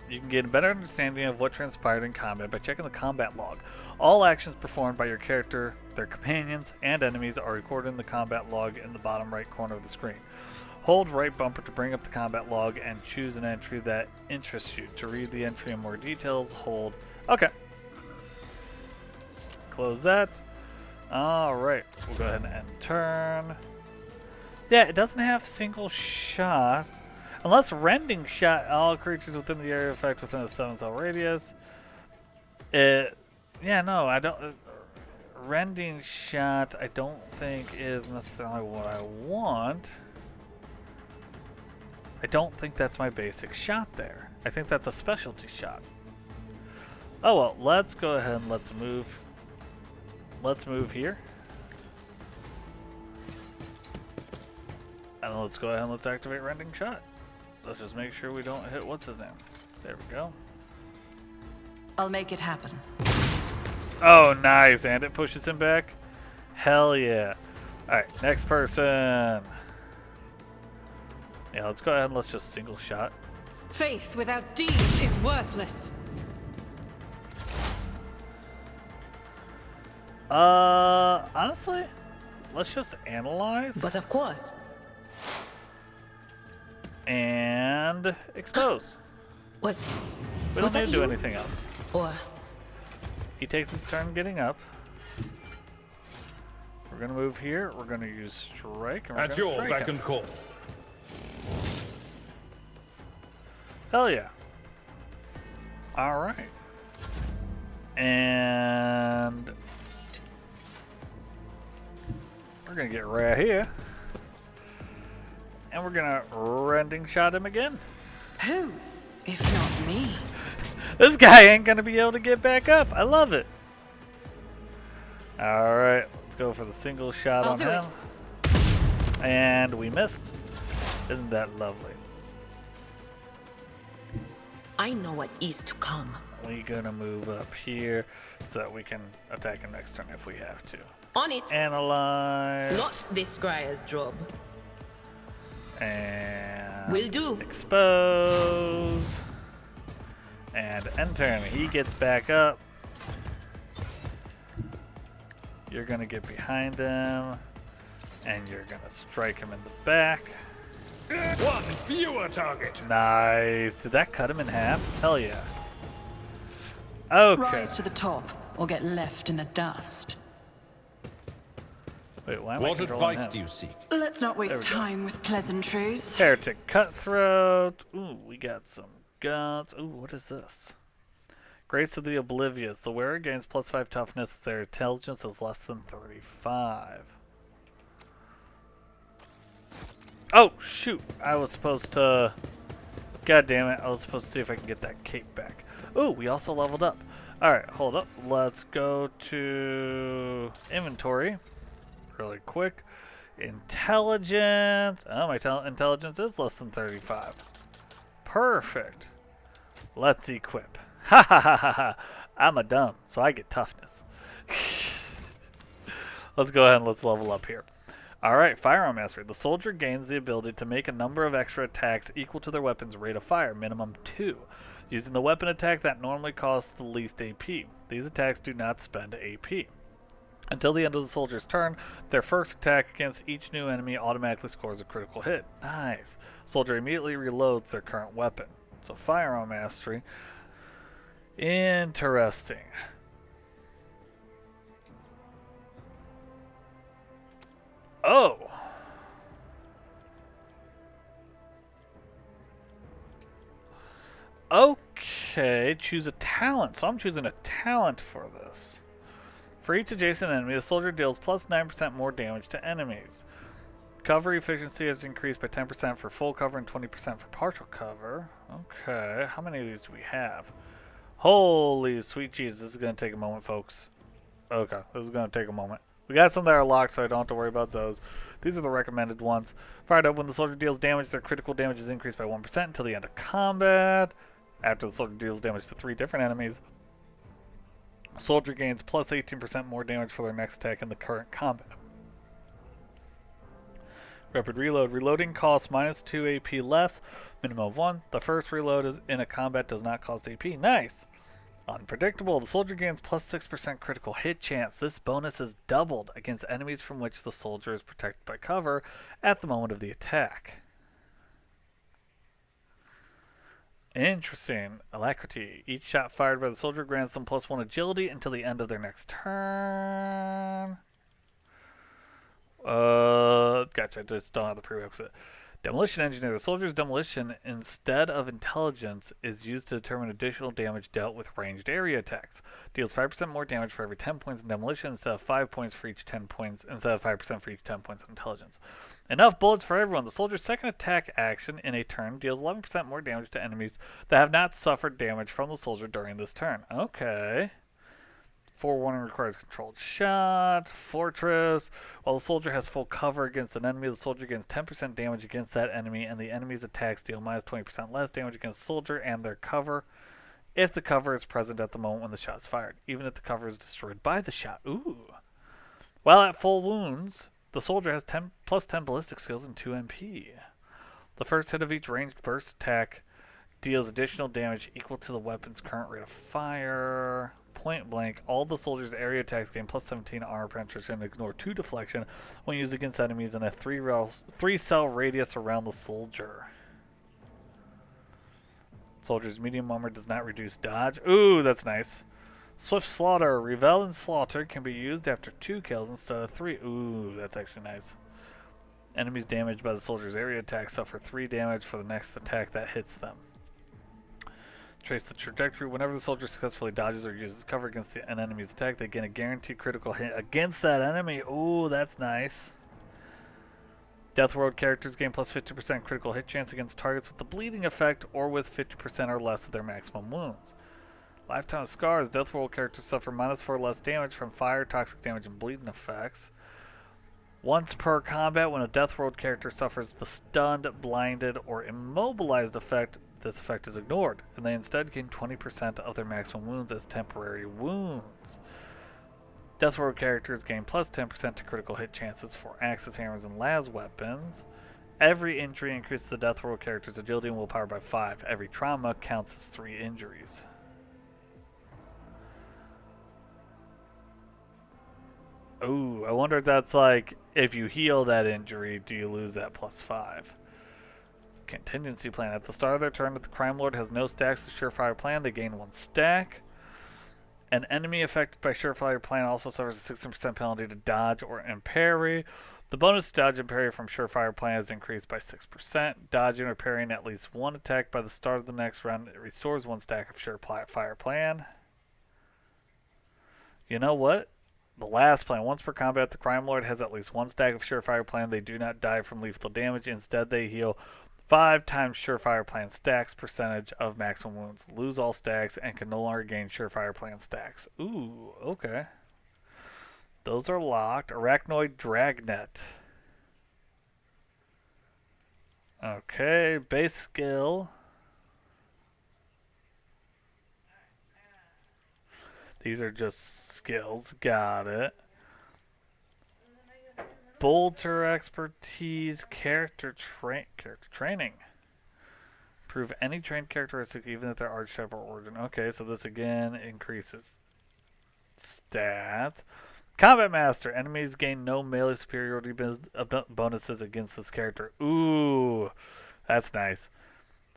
[SPEAKER 1] You can get a better understanding of what transpired in combat by checking the combat log. All actions performed by your character, their companions, and enemies are recorded in the combat log in the bottom right corner of the screen. Hold right bumper to bring up the combat log and choose an entry that interests you. To read the entry in more details, hold... Okay. Close that. Alright, we'll go ahead and end turn. Yeah, it doesn't have single shot. Unless rending shot all creatures within the area effect within a 7-cell radius. Yeah, no, I don't... rending shot, I don't think is necessarily what I want. I don't think that's my basic shot there. I think that's a specialty shot. Oh well, let's go ahead and let's move. Let's move here. And let's go ahead and let's activate rending shot. Let's just make sure we don't hit what's his name. There we go.
[SPEAKER 3] I'll make it happen.
[SPEAKER 1] Oh, nice. And it pushes him back. Hell yeah. Alright, next person. Yeah, let's go ahead and let's just single shot.
[SPEAKER 3] Faith without deeds is worthless.
[SPEAKER 1] Honestly, let's just analyze
[SPEAKER 3] But of course.
[SPEAKER 1] and expose.
[SPEAKER 3] Was
[SPEAKER 1] We
[SPEAKER 3] Was
[SPEAKER 1] don't need
[SPEAKER 3] that
[SPEAKER 1] to do
[SPEAKER 3] you?
[SPEAKER 1] anything else.
[SPEAKER 3] or
[SPEAKER 1] He takes his turn getting up. We're gonna move here. We're gonna use strike, and we're
[SPEAKER 4] At
[SPEAKER 1] gonna
[SPEAKER 4] your
[SPEAKER 1] strike
[SPEAKER 4] beck
[SPEAKER 1] him.
[SPEAKER 4] and call.
[SPEAKER 1] Hell yeah! All right, and we're gonna get right here, and we're gonna rending shot him again.
[SPEAKER 3] who, if not me?
[SPEAKER 1] This guy ain't gonna be able to get back up. I love it. All right, let's go for the single shot
[SPEAKER 3] I'll
[SPEAKER 1] on
[SPEAKER 3] do
[SPEAKER 1] him. And we missed. Isn't that lovely?
[SPEAKER 3] I know what is to come.
[SPEAKER 1] We're gonna move up here so that we can attack him next turn if we have to.
[SPEAKER 3] On it.
[SPEAKER 1] Analyze.
[SPEAKER 3] Not this Scryer's job.
[SPEAKER 1] And
[SPEAKER 3] Will do.
[SPEAKER 1] expose. And enter him. He gets back up. You're gonna get behind him. And you're gonna strike him in the back.
[SPEAKER 4] One fewer target.
[SPEAKER 1] Nice. Did that cut him in half? Hell yeah. Okay.
[SPEAKER 6] Rise to the top, or get left in the dust.
[SPEAKER 1] Wait, why am I
[SPEAKER 4] What
[SPEAKER 1] controlling
[SPEAKER 4] advice
[SPEAKER 1] him?
[SPEAKER 4] do you seek?
[SPEAKER 6] Let's not
[SPEAKER 1] There
[SPEAKER 6] waste
[SPEAKER 1] we go.
[SPEAKER 6] time with pleasantries.
[SPEAKER 1] Heretic Cutthroat. Ooh, we got some guns. Ooh, what is this? Grace of the Oblivious. The wearer gains +5 toughness. Their intelligence is less than 35. Oh, shoot. I was supposed to... God damn it. I was supposed to see if I can get that cape back. Ooh, we also leveled up. Alright, hold up. Let's go to inventory. Really quick. Intelligence. Oh, my intelligence is less than 35. Perfect. Let's equip. Ha ha ha ha ha. I'm a dumb, so I get toughness. Let's go ahead and let's level up here. Alright, Firearm Mastery. The soldier gains the ability to make a number of extra attacks equal to their weapon's rate of fire, minimum 2, using the weapon attack that normally costs the least AP. These attacks do not spend AP. Until the end of the soldier's turn, their first attack against each new enemy automatically scores a critical hit. Nice. Soldier immediately reloads their current weapon. So Firearm Mastery. Interesting. Oh. Okay, choose a talent. So I'm choosing a talent for this. For each adjacent enemy, the soldier deals +9% more damage to enemies. Cover efficiency is increased by 10% for full cover and 20% for partial cover. Okay, how many of these do we have? Holy sweet Jesus, this is going to take a moment, folks. Okay, this is going to take a moment. We got some that are locked, so I don't have to worry about those. These are the recommended ones. Fired up when the soldier deals damage, their critical damage is increased by 1% until the end of combat. After the soldier deals damage to 3 different enemies, soldier gains +18% more damage for their next attack in the current combat. Rapid reload. Reloading costs -2 AP less, minimum of 1. The first reload is in a combat does not cost AP. Nice. Unpredictable. The soldier gains +6% critical hit chance. This bonus is doubled against enemies from which the soldier is protected by cover at the moment of the attack. Interesting. Alacrity. Each shot fired by the soldier grants them +1 agility until the end of their next turn. Gotcha. I just don't have the prerequisite. Demolition Engineer. The soldier's demolition, instead of intelligence, is used to determine additional damage dealt with ranged area attacks. Deals 5% more damage for every 10 points in demolition instead of 5 points for each 10 points, instead of 5% for each 10 points in intelligence. Enough bullets for everyone. The soldier's second attack action in a turn deals 11% more damage to enemies that have not suffered damage from the soldier during this turn. Okay. Forewarning requires controlled shot. Fortress. While the soldier has full cover against an enemy, the soldier gains 10% damage against that enemy, and the enemy's attacks deal -20% less damage against the soldier and their cover if the cover is present at the moment when the shot is fired, even if the cover is destroyed by the shot. Ooh. While at full wounds, the soldier has +10 ballistic skills and 2 MP. The first hit of each ranged burst attack deals additional damage equal to the weapon's current rate of fire. point blank. All the soldiers' area attacks gain plus 17 armor penetration and ignore 2 deflection when used against enemies in a 3-cell radius around the soldier. Soldier's medium armor does not reduce dodge. Ooh, that's nice. Swift Slaughter. Revel and Slaughter can be used after 2 kills instead of 3. Ooh, that's actually nice. Enemies damaged by the soldier's area attack suffer 3 damage for the next attack that hits them. Trace the trajectory. Whenever the soldier successfully dodges or uses cover against an enemy's attack, they gain a guaranteed critical hit against that enemy. Ooh, that's nice. Death World characters gain plus 50% critical hit chance against targets with the bleeding effect or with 50% or less of their maximum wounds. Lifetime of Scars. Death World characters suffer -4 less damage from fire, toxic damage, and bleeding effects. Once per combat, when a Death World character suffers the stunned, blinded, or immobilized effect, this effect is ignored, and they instead gain 20% of their maximum wounds as temporary wounds. Death World characters gain plus 10% to critical hit chances for axes, hammers, and las weapons. Every injury increases the Death World character's agility and willpower by 5. Every trauma counts as 3 injuries. Ooh, I wonder if that's like, if you heal that injury, do you lose that plus 5? Contingency plan. At the start of their turn, if the Crime Lord has no stacks to Surefire Plan, they gain 1 stack. An enemy affected by Surefire Plan also suffers a 16% penalty to dodge or and parry. The bonus to dodge and parry from Surefire Plan is increased by 6%. Dodging or parrying at least 1 attack by the start of the next round, it restores 1 stack of Surefire Plan. You know what? The last plan. Once per combat, the Crime Lord has at least 1 stack of Surefire Plan. They do not die from lethal damage. Instead, they heal 5 times Surefire Plan stacks percentage of maximum wounds. Lose all stacks and can no longer gain Surefire Plan stacks. Ooh, okay. Those are locked. Arachnoid Dragnet. Okay, base skill. These are just skills. Got it. Bolter expertise, character training. Improve any trained characteristic even if they're archetype or origin. Okay, so this again increases stats. Combat Master. Enemies gain no melee superiority bonuses against this character. Ooh, that's nice.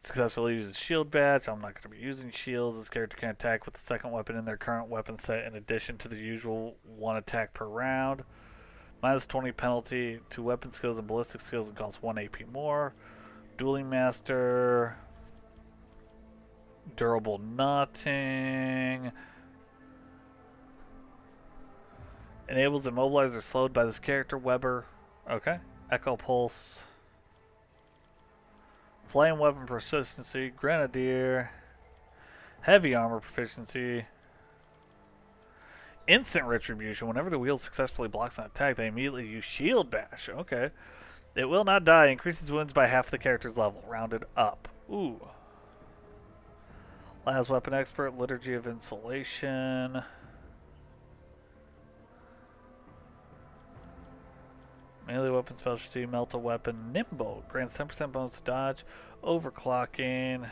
[SPEAKER 1] Successfully uses shield badge. I'm not going to be using shields. This character can attack with the second weapon in their current weapon set in addition to the usual 1 attack per round. -20 penalty to weapon skills and ballistic skills and costs 1 AP more. Dueling Master. Durable Knotting. Enables immobilized or slowed by this character. Weber. Okay. Echo Pulse. Flame Weapon Proficiency. Grenadier. Heavy Armor Proficiency. Instant Retribution. Whenever the wheel successfully blocks an attack, they immediately use Shield Bash. Okay. It will not die. Increases wounds by half the character's level. Rounded up. Ooh. Las Weapon Expert. Liturgy of Insulation. Melee Weapon Specialty. Melt a Weapon. Nimble. Grants 10% bonus to dodge. Overclocking.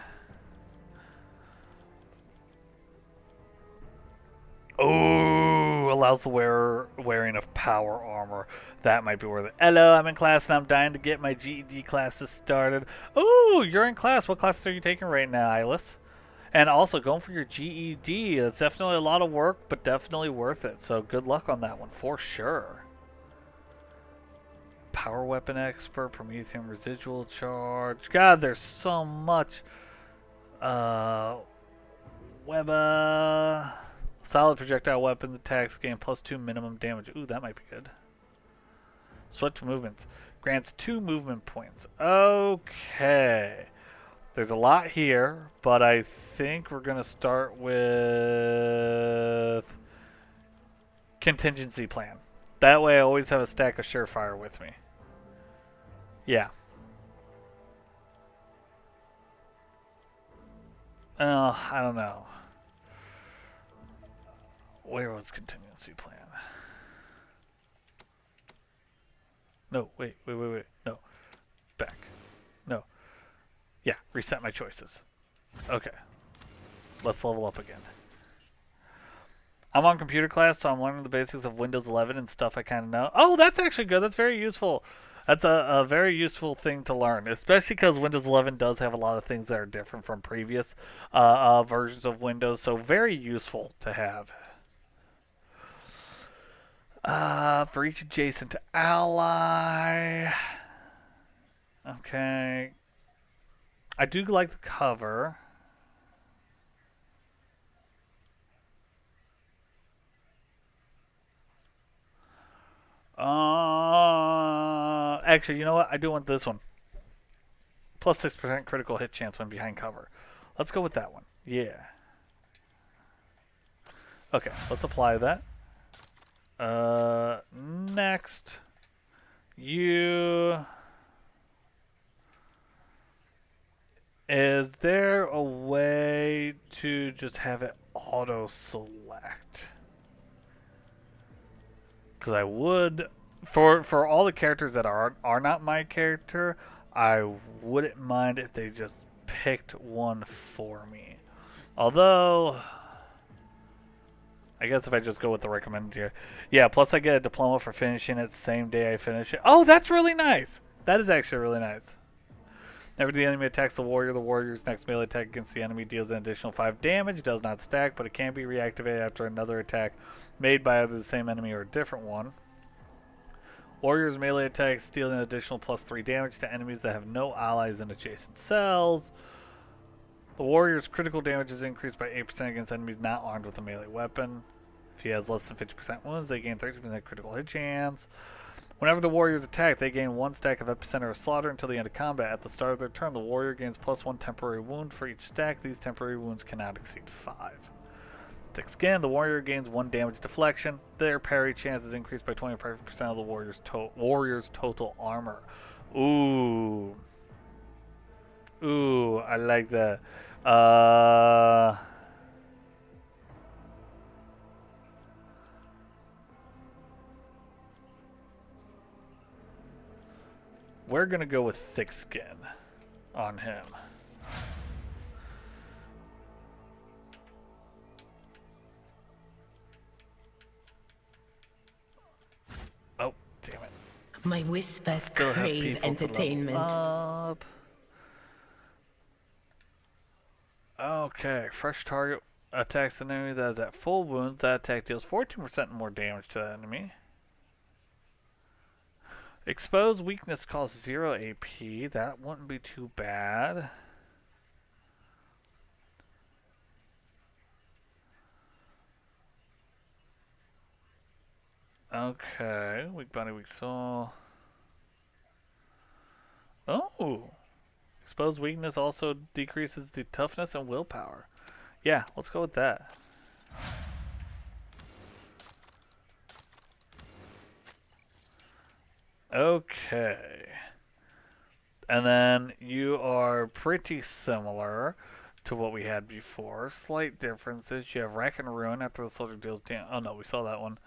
[SPEAKER 1] Oh, allows the wearing of power armor. That might be worth it. Hello, I'm in class and I'm dying to get my GED classes started. Oh, you're in class. What classes are you taking right now, Eyeless? And also, going for your GED. It's definitely a lot of work, but definitely worth it. So good luck on that one, for sure. Power Weapon Expert, Promethean Residual Charge. God, there's so much. Weba. Solid projectile weapons attacks gain +2 minimum damage. Ooh, that might be good. Swift movements. Grants 2 movement points. Okay. There's a lot here, but I think we're going to start with contingency plan. That way I always have a stack of Surefire with me. Yeah. I don't know. Where was contingency plan? No, wait. No. Back. No. Yeah, reset my choices. Okay. Let's level up again. I'm on computer class, so I'm learning the basics of Windows 11 and stuff I kind of know. Oh, that's actually good. That's very useful. That's a very useful thing to learn, especially because Windows 11 does have a lot of things that are different from previous versions of Windows, so very useful to have. For each adjacent ally. Okay. I do like the cover. Actually, you know what? I do want this one. Plus 6% critical hit chance when behind cover. Let's go with that one. Yeah. Okay, let's apply that. Next. Is there a way to just have it auto-select? Because I would, for all the characters that are not my character, I wouldn't mind if they just picked one for me. Although, I guess if I just go with the recommended here. Yeah, plus I get a diploma for finishing it the same day I finish it. Oh, that's really nice. That is actually really nice. Whenever the enemy attacks the warrior's next melee attack against the enemy deals an additional 5 damage. It does not stack, but it can be reactivated after another attack made by either the same enemy or a different one. Warrior's melee attacks deal an additional plus 3 damage to enemies that have no allies in adjacent cells. The warrior's critical damage is increased by 8% against enemies not armed with a melee weapon. If he has less than 50% wounds, they gain 30% critical hit chance. Whenever the warriors attack, they gain 1 stack of epicenter of slaughter until the end of combat. At the start of their turn, the warrior gains plus 1 temporary wound for each stack. These temporary wounds cannot exceed 5. Thick skin, the warrior gains 1 damage deflection. Their parry chance is increased by 25% of the warrior's total armor. Ooh. Ooh, I like that. We're going to go with thick skin on him. Oh, damn it.
[SPEAKER 3] My whispers
[SPEAKER 1] Still have
[SPEAKER 3] crave
[SPEAKER 1] people to
[SPEAKER 3] entertainment.
[SPEAKER 1] level up. Okay, fresh target attacks an enemy that is at full wounds. That attack deals 14% more damage to the enemy. Exposed weakness costs 0 AP. That wouldn't be too bad. Okay, weak body, weak soul. Oh! Exposed weakness also decreases the toughness and willpower. Yeah, let's go with that. Okay. And then you are pretty similar to what we had before. Slight differences. You have Rack and Ruin after the soldier deals damage. Oh no, we saw that one.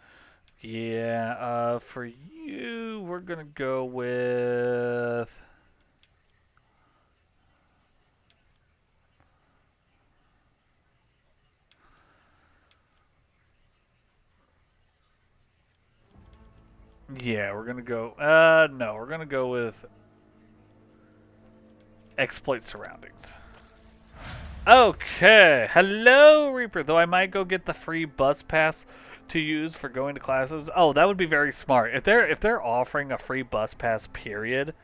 [SPEAKER 1] Yeah, for you, we're gonna go with... Yeah, we're gonna go... no, we're gonna go with... Exploit Surroundings. Okay, hello Reaper. Though I might go get the free bus pass to use for going to classes. Oh, that would be very smart. If they're offering a free bus pass, period,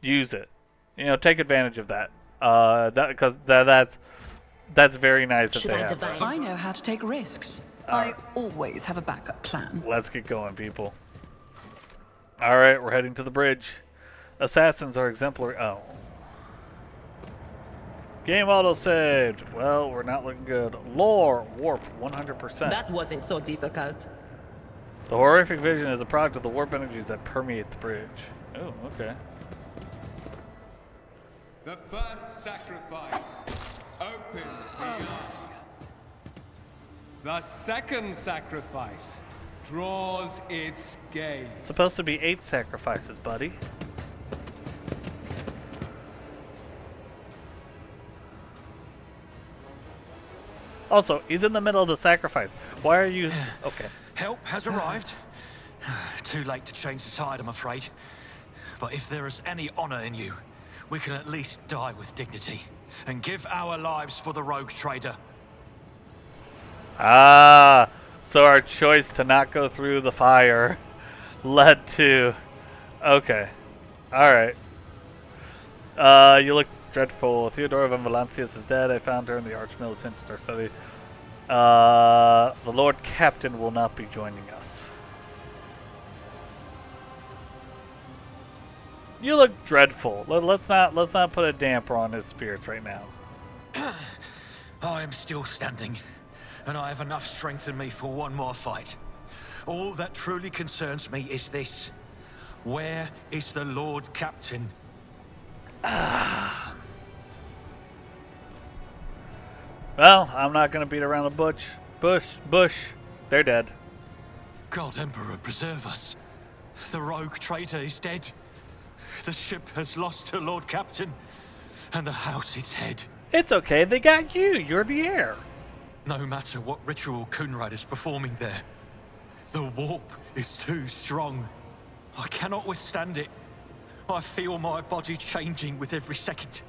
[SPEAKER 1] use it. You know, take advantage of that. Because that's very nice that they have that.
[SPEAKER 6] I know how to take risks. I always have a backup plan.
[SPEAKER 1] Let's get going, people. All right, we're heading to the bridge. Assassins are exemplary. Oh. Game auto saved. Well, we're not looking good. Lore warp 100%.
[SPEAKER 3] That wasn't so difficult.
[SPEAKER 1] The horrific vision is a product of the warp energies that permeate the bridge. Oh, okay.
[SPEAKER 7] The first sacrifice opens the eye. The second sacrifice draws its gaze.
[SPEAKER 1] It's supposed to be 8 sacrifices, buddy. Also, he's in the middle of the sacrifice. Why are you... Okay.
[SPEAKER 8] Help has arrived. Too late to change the tide, I'm afraid. But if there is any honor in you, we can at least die with dignity and give our lives for the rogue trader.
[SPEAKER 1] Ah, so our choice to not go through the fire led to... Okay. Alright. You look dreadful. Theodora von Valancius is dead. I found her in the Archmilitant in our study. The Lord Captain will not be joining us. You look dreadful. Let's not put a damper on his spirits right now.
[SPEAKER 8] I am still standing, and I have enough strength in me for one more fight. All that truly concerns me is this. Where is the Lord Captain?
[SPEAKER 1] Well, I'm not gonna beat around the bush. They're dead.
[SPEAKER 8] God Emperor preserve us. The rogue traitor is dead. The ship has lost her Lord Captain, and the house its head.
[SPEAKER 1] It's okay, they got you. You're the heir.
[SPEAKER 8] No matter what ritual Kunrad is performing there, the warp is too strong. I cannot withstand it. I feel my body changing with every second.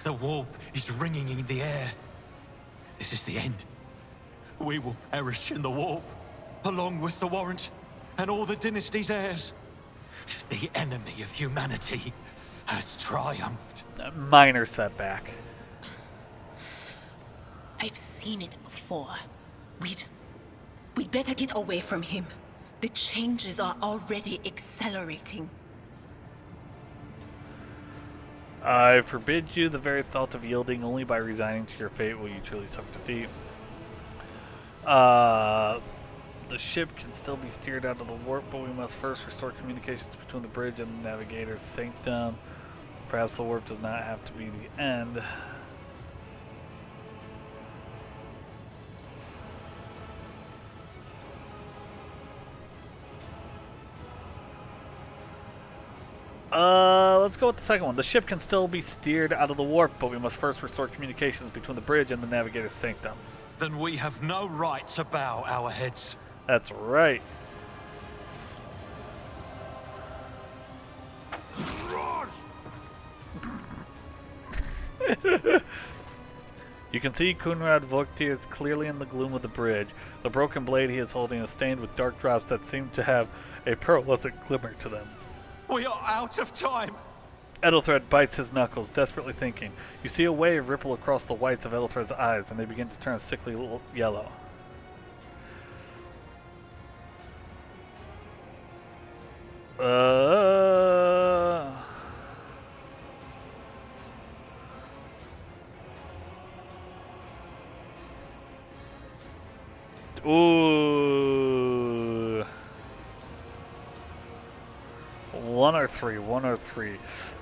[SPEAKER 8] The warp is ringing in the air. This is the end. We will perish in the warp, along with the warrant and all the dynasty's heirs. The enemy of humanity has triumphed.
[SPEAKER 1] A minor setback.
[SPEAKER 2] I've seen it before. We'd better get away from him. The changes are already accelerating.
[SPEAKER 1] I forbid you the very thought of yielding. Only by resigning to your fate will you truly suffer defeat. The ship can still be steered out of the warp, but we must first restore communications between the bridge and the navigator's sanctum. Perhaps the warp does not have to be the end. Let's go with the second one. The ship can still be steered out of the warp, but we must first restore communications between the bridge and the navigator's sanctum.
[SPEAKER 8] Then we have no right to bow our heads.
[SPEAKER 1] That's right. You can see Kunrad Vogtiers clearly in the gloom of the bridge. The broken blade he is holding is stained with dark drops that seem to have a pearlescent glimmer to them.
[SPEAKER 8] We are out of time.
[SPEAKER 1] Ethelthred bites his knuckles, desperately thinking. You see a wave ripple across the whites of Ethelthred's eyes, and they begin to turn a sickly yellow. Ooh. 103, 103.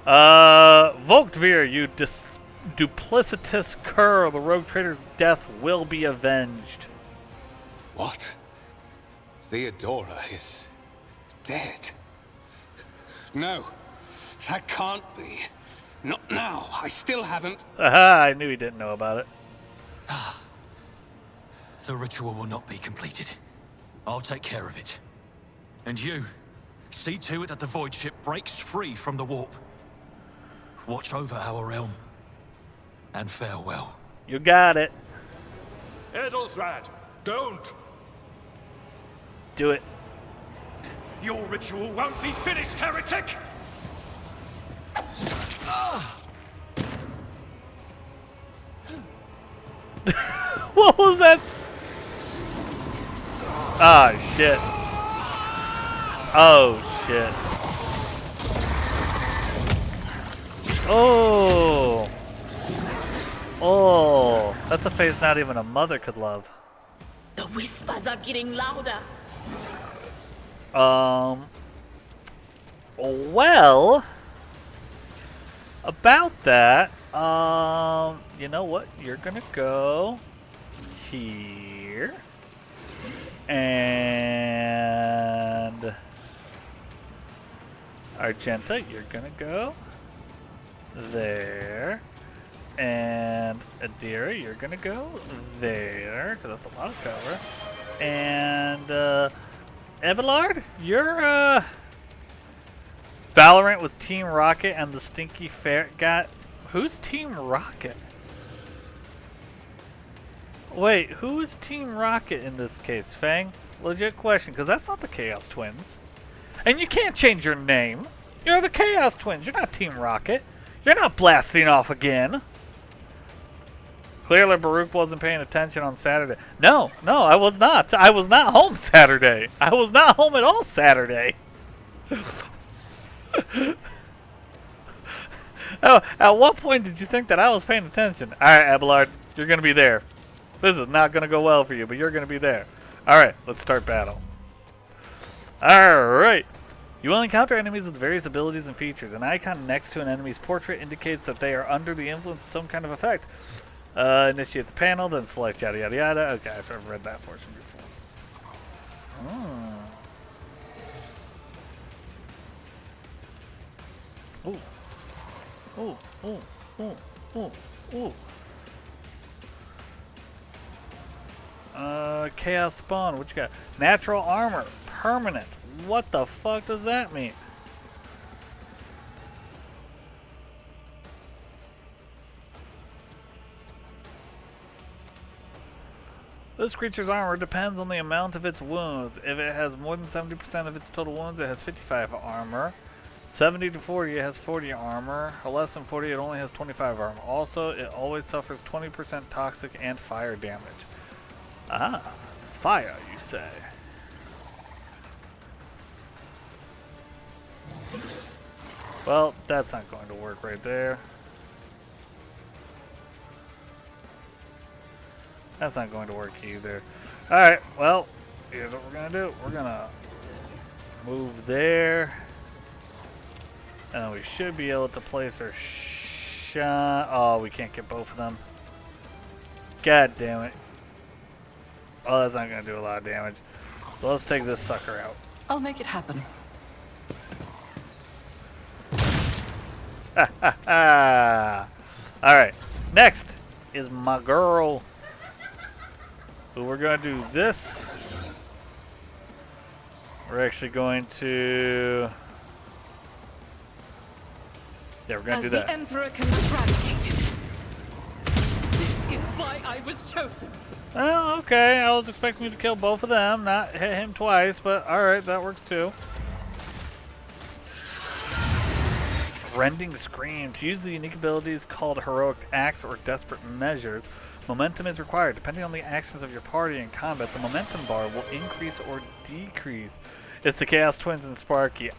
[SPEAKER 1] Volktvir, you duplicitous cur, the rogue trader's death will be avenged.
[SPEAKER 9] What? Theodora is dead? No, that can't be. Not now. I still haven't.
[SPEAKER 1] Aha, I knew he didn't know about it.
[SPEAKER 8] The ritual will not be completed. I'll take care of it. And you, see to it that the void ship breaks free from the warp. Watch over our realm. And farewell.
[SPEAKER 1] You got it.
[SPEAKER 4] Edelthrad, don't!
[SPEAKER 1] Do it.
[SPEAKER 8] Your ritual won't be finished, heretic!
[SPEAKER 1] What was that? Ah, shit. Oh, shit. Oh. Oh. That's a face not even a mother could love.
[SPEAKER 2] The whispers are getting louder.
[SPEAKER 1] Well, about that, you know what? You're gonna go here, and Argenta, you're gonna go there, and And Adira, you're gonna go there, because that's a lot of cover. And Abelard, you're Valorant with Team Rocket and the Stinky Ferret got. Who's Team Rocket? Wait, who is Team Rocket in this case, Fang? Legit question, because that's not the Chaos Twins. And you can't change your name. You're the Chaos Twins. You're not Team Rocket. You're not blasting off again. Clearly Baruch wasn't paying attention on Saturday. No, I was not. I was not home Saturday. I was not home at all Saturday. Oh, at what point did you think that I was paying attention? Alright, Abelard, you're going to be there. This is not going to go well for you, but you're going to be there. Alright, let's start battle. Alright. You will encounter enemies with various abilities and features. An icon next to an enemy's portrait indicates that they are under the influence of some kind of effect. Initiate the panel, then select yada yada yada. Okay, I've read that portion before. Ooh. Ooh, ooh, ooh, ooh, ooh. Chaos Spawn, what you got? Natural armor, permanent. What the fuck does that mean? This creature's armor depends on the amount of its wounds. If it has more than 70% of its total wounds, it has 55 armor. 70 to 40, it has 40 armor. Or less than 40, it only has 25 armor. Also, it always suffers 20% toxic and fire damage. Ah, fire, you say. Well, that's not going to work right there. That's not going to work either. Alright, well, here's what we're going to do. We're going to move there. And we should be able to place our shot. Oh, we can't get both of them. God damn it. Oh, that's not going to do a lot of damage. So let's take this sucker out.
[SPEAKER 6] I'll make it happen.
[SPEAKER 1] Ha ha ha! Alright, next is my girl. So we're going to do this. We're actually going to... Yeah, we're going to do that.
[SPEAKER 3] As the Emperor can eradicate it. This is why I was chosen.
[SPEAKER 1] Oh, okay. I was expecting you to kill both of them, not hit him twice, but alright, that works too. Rending Scream. To use the unique abilities called Heroic Acts or Desperate Measures, momentum is required. Depending on the actions of your party in combat, the momentum bar will increase or decrease. It's the Chaos Twins and Sparky.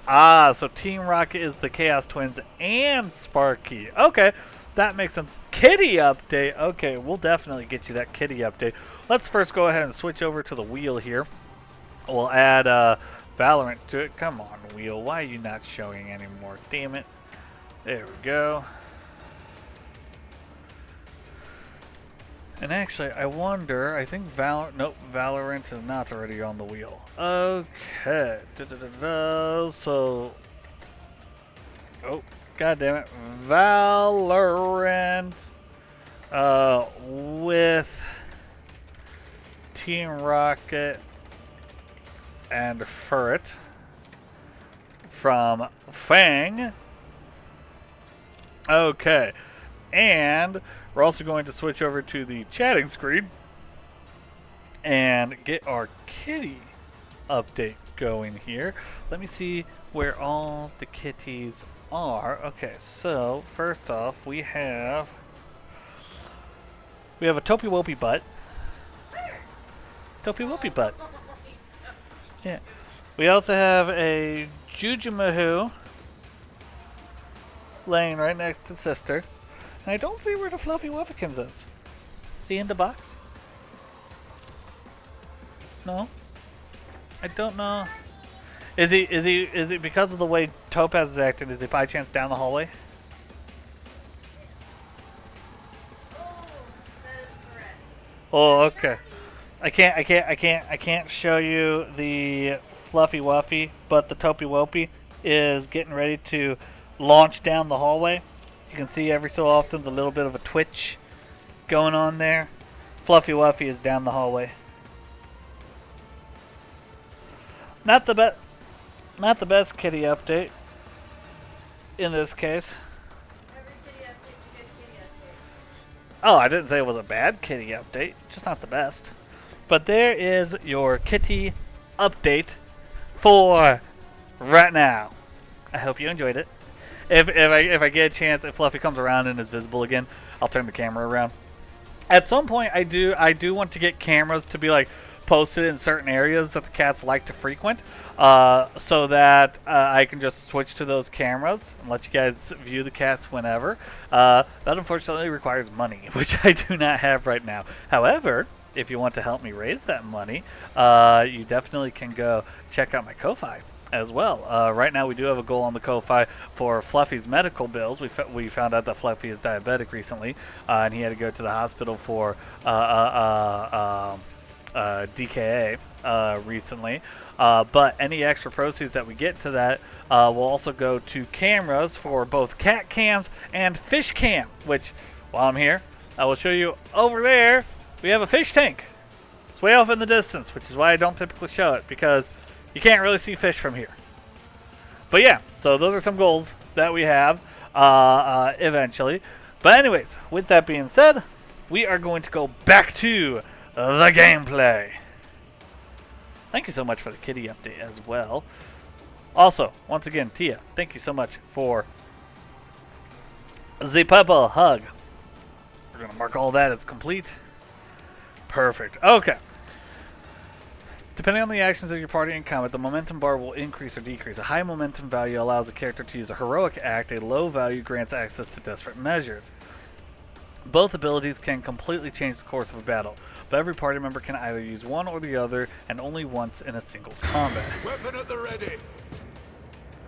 [SPEAKER 1] So Team Rocket is the Chaos Twins and Sparky. Okay, that makes sense. Kitty update. Okay, we'll definitely get you that kitty update. Let's first go ahead and switch over to the wheel here. We'll add Valorant to it. Come on, wheel. Why are you not showing anymore? Damn it. There we go. And actually, I wonder, I think nope, Valorant is not already on the wheel. Okay. So, oh, god damn it. Valorant with Team Rocket and Ferret from Fang. Okay. And we're also going to switch over to the chatting screen and get our kitty update going here. Let me see where all the kitties are. Okay, so first off, we have a Topi Wopie butt. Topi Wopie butt. Yeah. We also have a Jujumahoo laying right next to sister. And I don't see where the Fluffy Wuffykins is. Is he in the box? No? I don't know. Is he because of the way Topaz is acting, is he by chance down the hallway? Oh, okay. I can't show you the Fluffy Wuffy, but the Topi Wopie is getting ready to launch down the hallway. You can see every so often the little bit of a twitch going on there. Fluffy Wuffy is down the hallway. Not the best kitty update in this case. Oh, I didn't say it was a bad kitty update, just not the best. But there is your kitty update for right now. I hope you enjoyed it. If I get a chance, if Fluffy comes around and is visible again, I'll turn the camera around. At some point, I do want to get cameras to be like posted in certain areas that the cats like to frequent, so that I can just switch to those cameras and let you guys view the cats whenever. That unfortunately requires money, which I do not have right now. However, if you want to help me raise that money, you definitely can go check out my Ko-Fi as well. Right now we do have a goal on the Ko-Fi for Fluffy's medical bills. We found out that Fluffy is diabetic recently, and he had to go to the hospital for DKA recently. But any extra proceeds that we get to that will also go to cameras for both cat cams and fish cam, which, while I'm here, I will show you over there. We have a fish tank. It's way off in the distance, which is why I don't typically show it, because you can't really see fish from here. But yeah, so those are some goals that we have eventually. But anyways, with that being said, we are going to go back to the gameplay. Thank you so much for the kitty update as well. Also, once again, Tia, thank you so much for the purple hug. We're going to mark all that as complete. Perfect. Okay. Depending on the actions of your party in combat, the momentum bar will increase or decrease. A high momentum value allows a character to use a heroic act. A low value grants access to desperate measures. Both abilities can completely change the course of a battle, but every party member can either use one or the other, and only once in a single combat.
[SPEAKER 10] Weapon at the ready.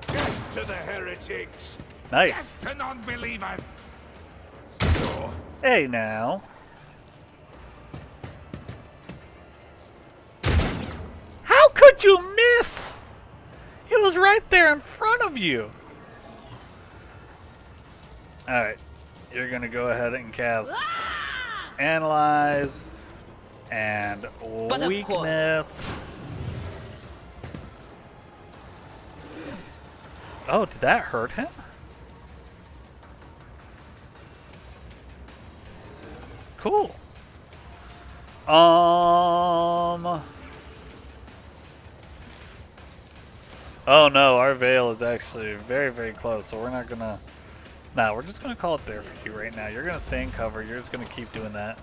[SPEAKER 10] Death to the heretics.
[SPEAKER 1] Nice.
[SPEAKER 10] Death to non-believers.
[SPEAKER 1] Hey now. How could you miss? He was right there in front of you. Alright. You're going to go ahead and cast Analyze and Weakness. Oh, did that hurt him? Cool. Oh no, our veil is actually very, very close, so we're not gonna... Nah, we're just gonna call it there for you right now. You're gonna stay in cover, you're just gonna keep doing that.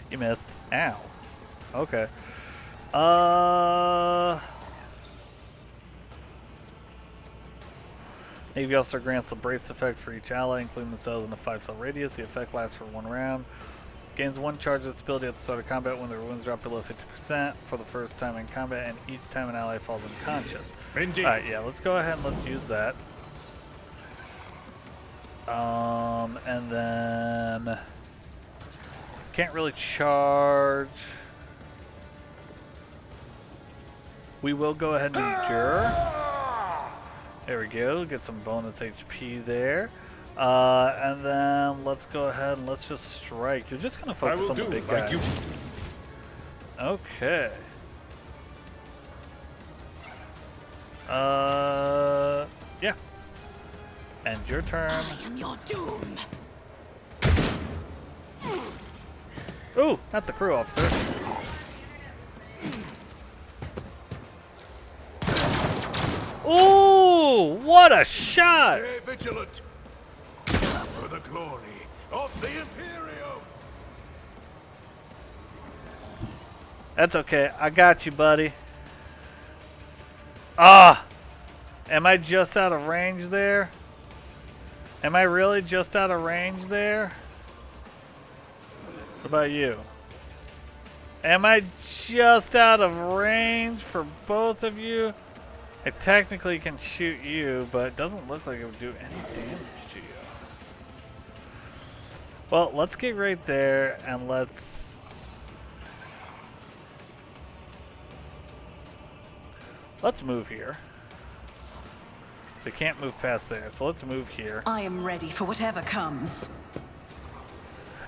[SPEAKER 1] You missed. Ow. Okay. Navy officer grants the brace effect for each ally, including themselves in a 5-cell radius. The effect lasts for 1 round. Gains 1 charge of its ability at the start of combat when their wounds drop below 50% for the first time in combat, and each time an ally falls unconscious. Alright, yeah, let's go ahead and let's use that. And then... Can't really charge. We will go ahead and endure. There we go, get some bonus HP there. And then let's go ahead and let's just strike. You're just gonna focus on the big guy. Okay. Yeah. End your turn.
[SPEAKER 2] I am your doom.
[SPEAKER 1] Ooh, not the crew officer. Ooh, what a shot!
[SPEAKER 10] Stay vigilant. For the glory of the Imperium.
[SPEAKER 1] That's okay. I got you, buddy. Ah! Am I just out of range there? Am I really just out of range there? What about you? Am I just out of range for both of you? I technically can shoot you, but it doesn't look like it would do any damage to you. Well, let's get right there and let's move here. They can't move past there, so let's move here.
[SPEAKER 6] I am ready for whatever comes.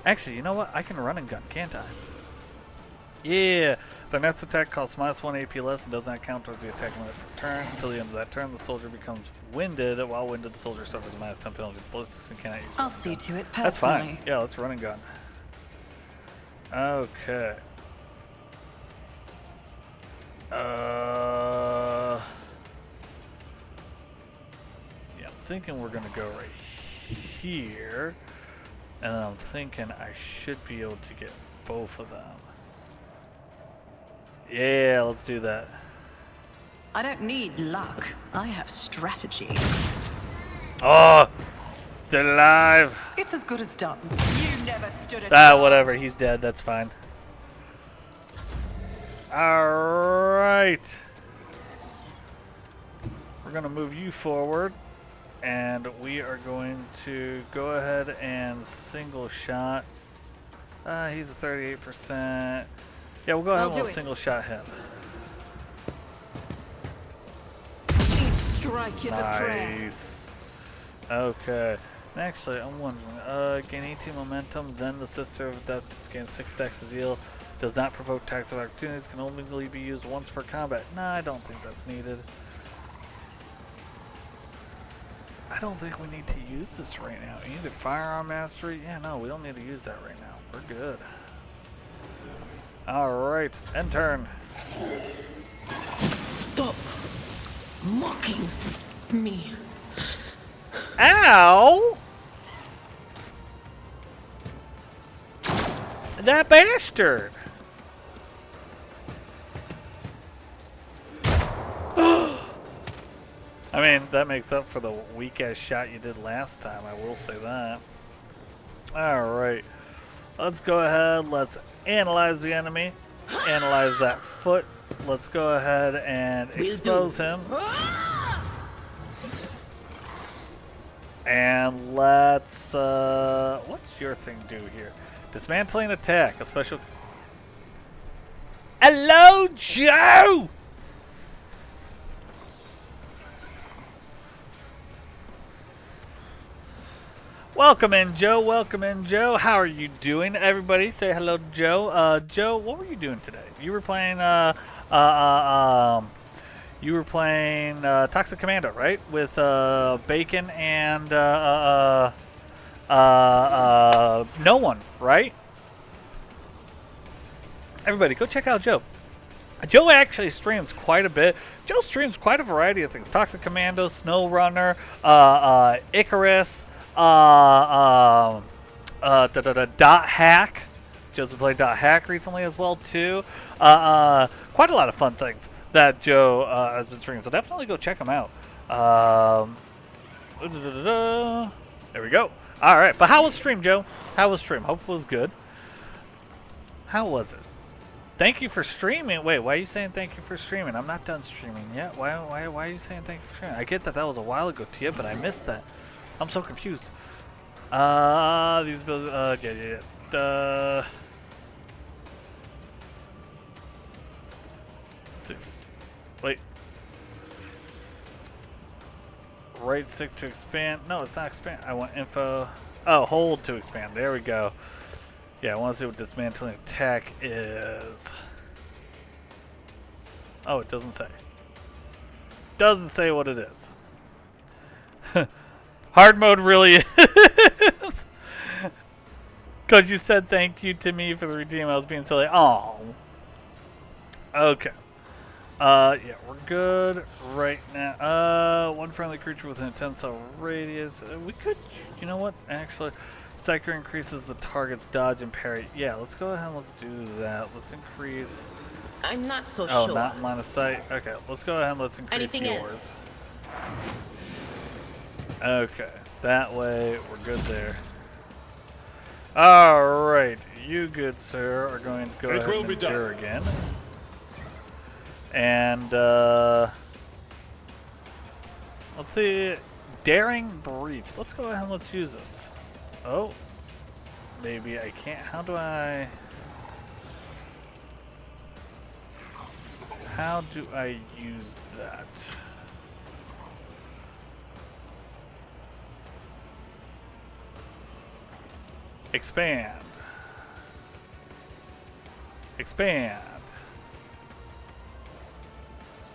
[SPEAKER 1] Actually, you know what? I can run and gun, can't I? Yeah! The next attack costs -1 AP less and does not count towards the attack limit per turn. Until the end of that turn, the soldier becomes winded. While winded, the soldier suffers a -10 penalty to ballistics and cannot use
[SPEAKER 6] I'll see to it personally.
[SPEAKER 1] That's fine. Yeah, let's run and gun. Okay. Yeah, I'm thinking we're gonna go right here. And then I'm thinking I should be able to get both of them. Yeah, let's do that.
[SPEAKER 6] I don't need luck. I have strategy.
[SPEAKER 1] Oh! Still alive!
[SPEAKER 6] It's as good as done. You never stood a
[SPEAKER 1] Ah, whatever. He's dead. That's fine. Alright. We're going to move you forward. And we are going to go ahead and single shot. He's a 38%. Yeah, we'll go ahead and we'll single shot him.
[SPEAKER 3] Each strike is a prayer.
[SPEAKER 1] Nice. Okay. And actually, I'm wondering, gain 18 momentum, then the Sister of Adeptus gains 6 stacks of zeal. Does not provoke attacks of opportunities, can only be used once per combat. Nah, I don't think that's needed. I don't think we need to use this right now. Either firearm mastery. Yeah, no, we don't need to use that right now. We're good. Alright, end turn.
[SPEAKER 2] Stop mocking me.
[SPEAKER 1] Ow! That bastard! I mean, that makes up for the weak-ass shot you did last time, I will say that. Alright. Let's go ahead, let's analyze the enemy. Analyze that foot. Let's go ahead and expose him. And let's, what's your thing do here? Dismantling attack, a special... Hello, Joe! Welcome in, Joe. Welcome in, Joe. How are you doing? Everybody say hello to Joe. Joe, what were you doing today? You were playing, Toxic Commando, right? With, Bacon and, no one, right? Everybody, go check out Joe. Joe actually streams quite a bit. Joe streams quite a variety of things. Toxic Commando, Snow Runner, Icarus, Dot Hack. Joe's been playing Dot Hack recently as well too. Quite a lot of fun things that Joe has been streaming. So definitely go check him out. There we go. All right, but how was stream, Joe? How was stream? Hope it was good. How was it? Thank you for streaming. Wait, why are you saying thank you for streaming? I'm not done streaming yet. Why are you saying thank you for streaming? I get that was a while ago to you, but I missed that. I'm so confused. These bills. Yeah. Wait. Right stick to expand. No, it's not expand. I want info. Oh, hold to expand. There we go. Yeah, I want to see what dismantling attack is. Oh, it doesn't say. Doesn't say what it is. Hard mode really is. Because you said thank you to me for the redeem. I was being silly. Oh. Okay. Yeah, we're good right now. One friendly creature within a 10-cell radius. We could, you know what? Actually, Psyker increases the target's dodge and parry. Yeah, let's go ahead and let's do that. Let's increase.
[SPEAKER 2] I'm not so
[SPEAKER 1] Oh,
[SPEAKER 2] sure.
[SPEAKER 1] not in line of sight. Okay, let's go ahead and let's increase
[SPEAKER 2] Anything
[SPEAKER 1] yours.
[SPEAKER 2] else?
[SPEAKER 1] Okay, that way we're good there. All right, you good sir are going to go ahead and endure again. And let's see, daring breach. Let's go ahead and let's use this. Oh, maybe I can't. How do I use that? Expand. Expand.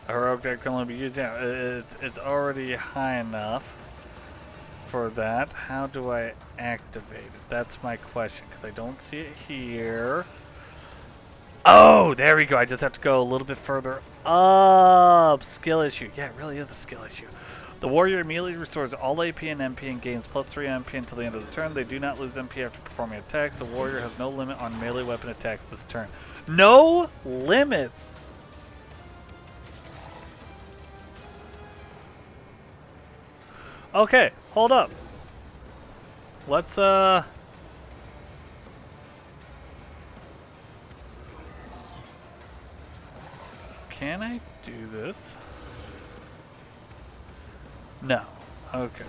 [SPEAKER 1] A heroic deck can only be used. Yeah, it's already high enough for that. How do I activate it? That's my question, because I don't see it here. Oh, there we go. I just have to go a little bit further up. Skill issue. Yeah, it really is a skill issue. The warrior immediately restores all AP and MP and gains plus 3 MP until the end of the turn. They do not lose MP after performing attacks. The warrior has no limit on melee weapon attacks this turn. No limits! Okay, hold up. Let's, can I do this? No. Okay.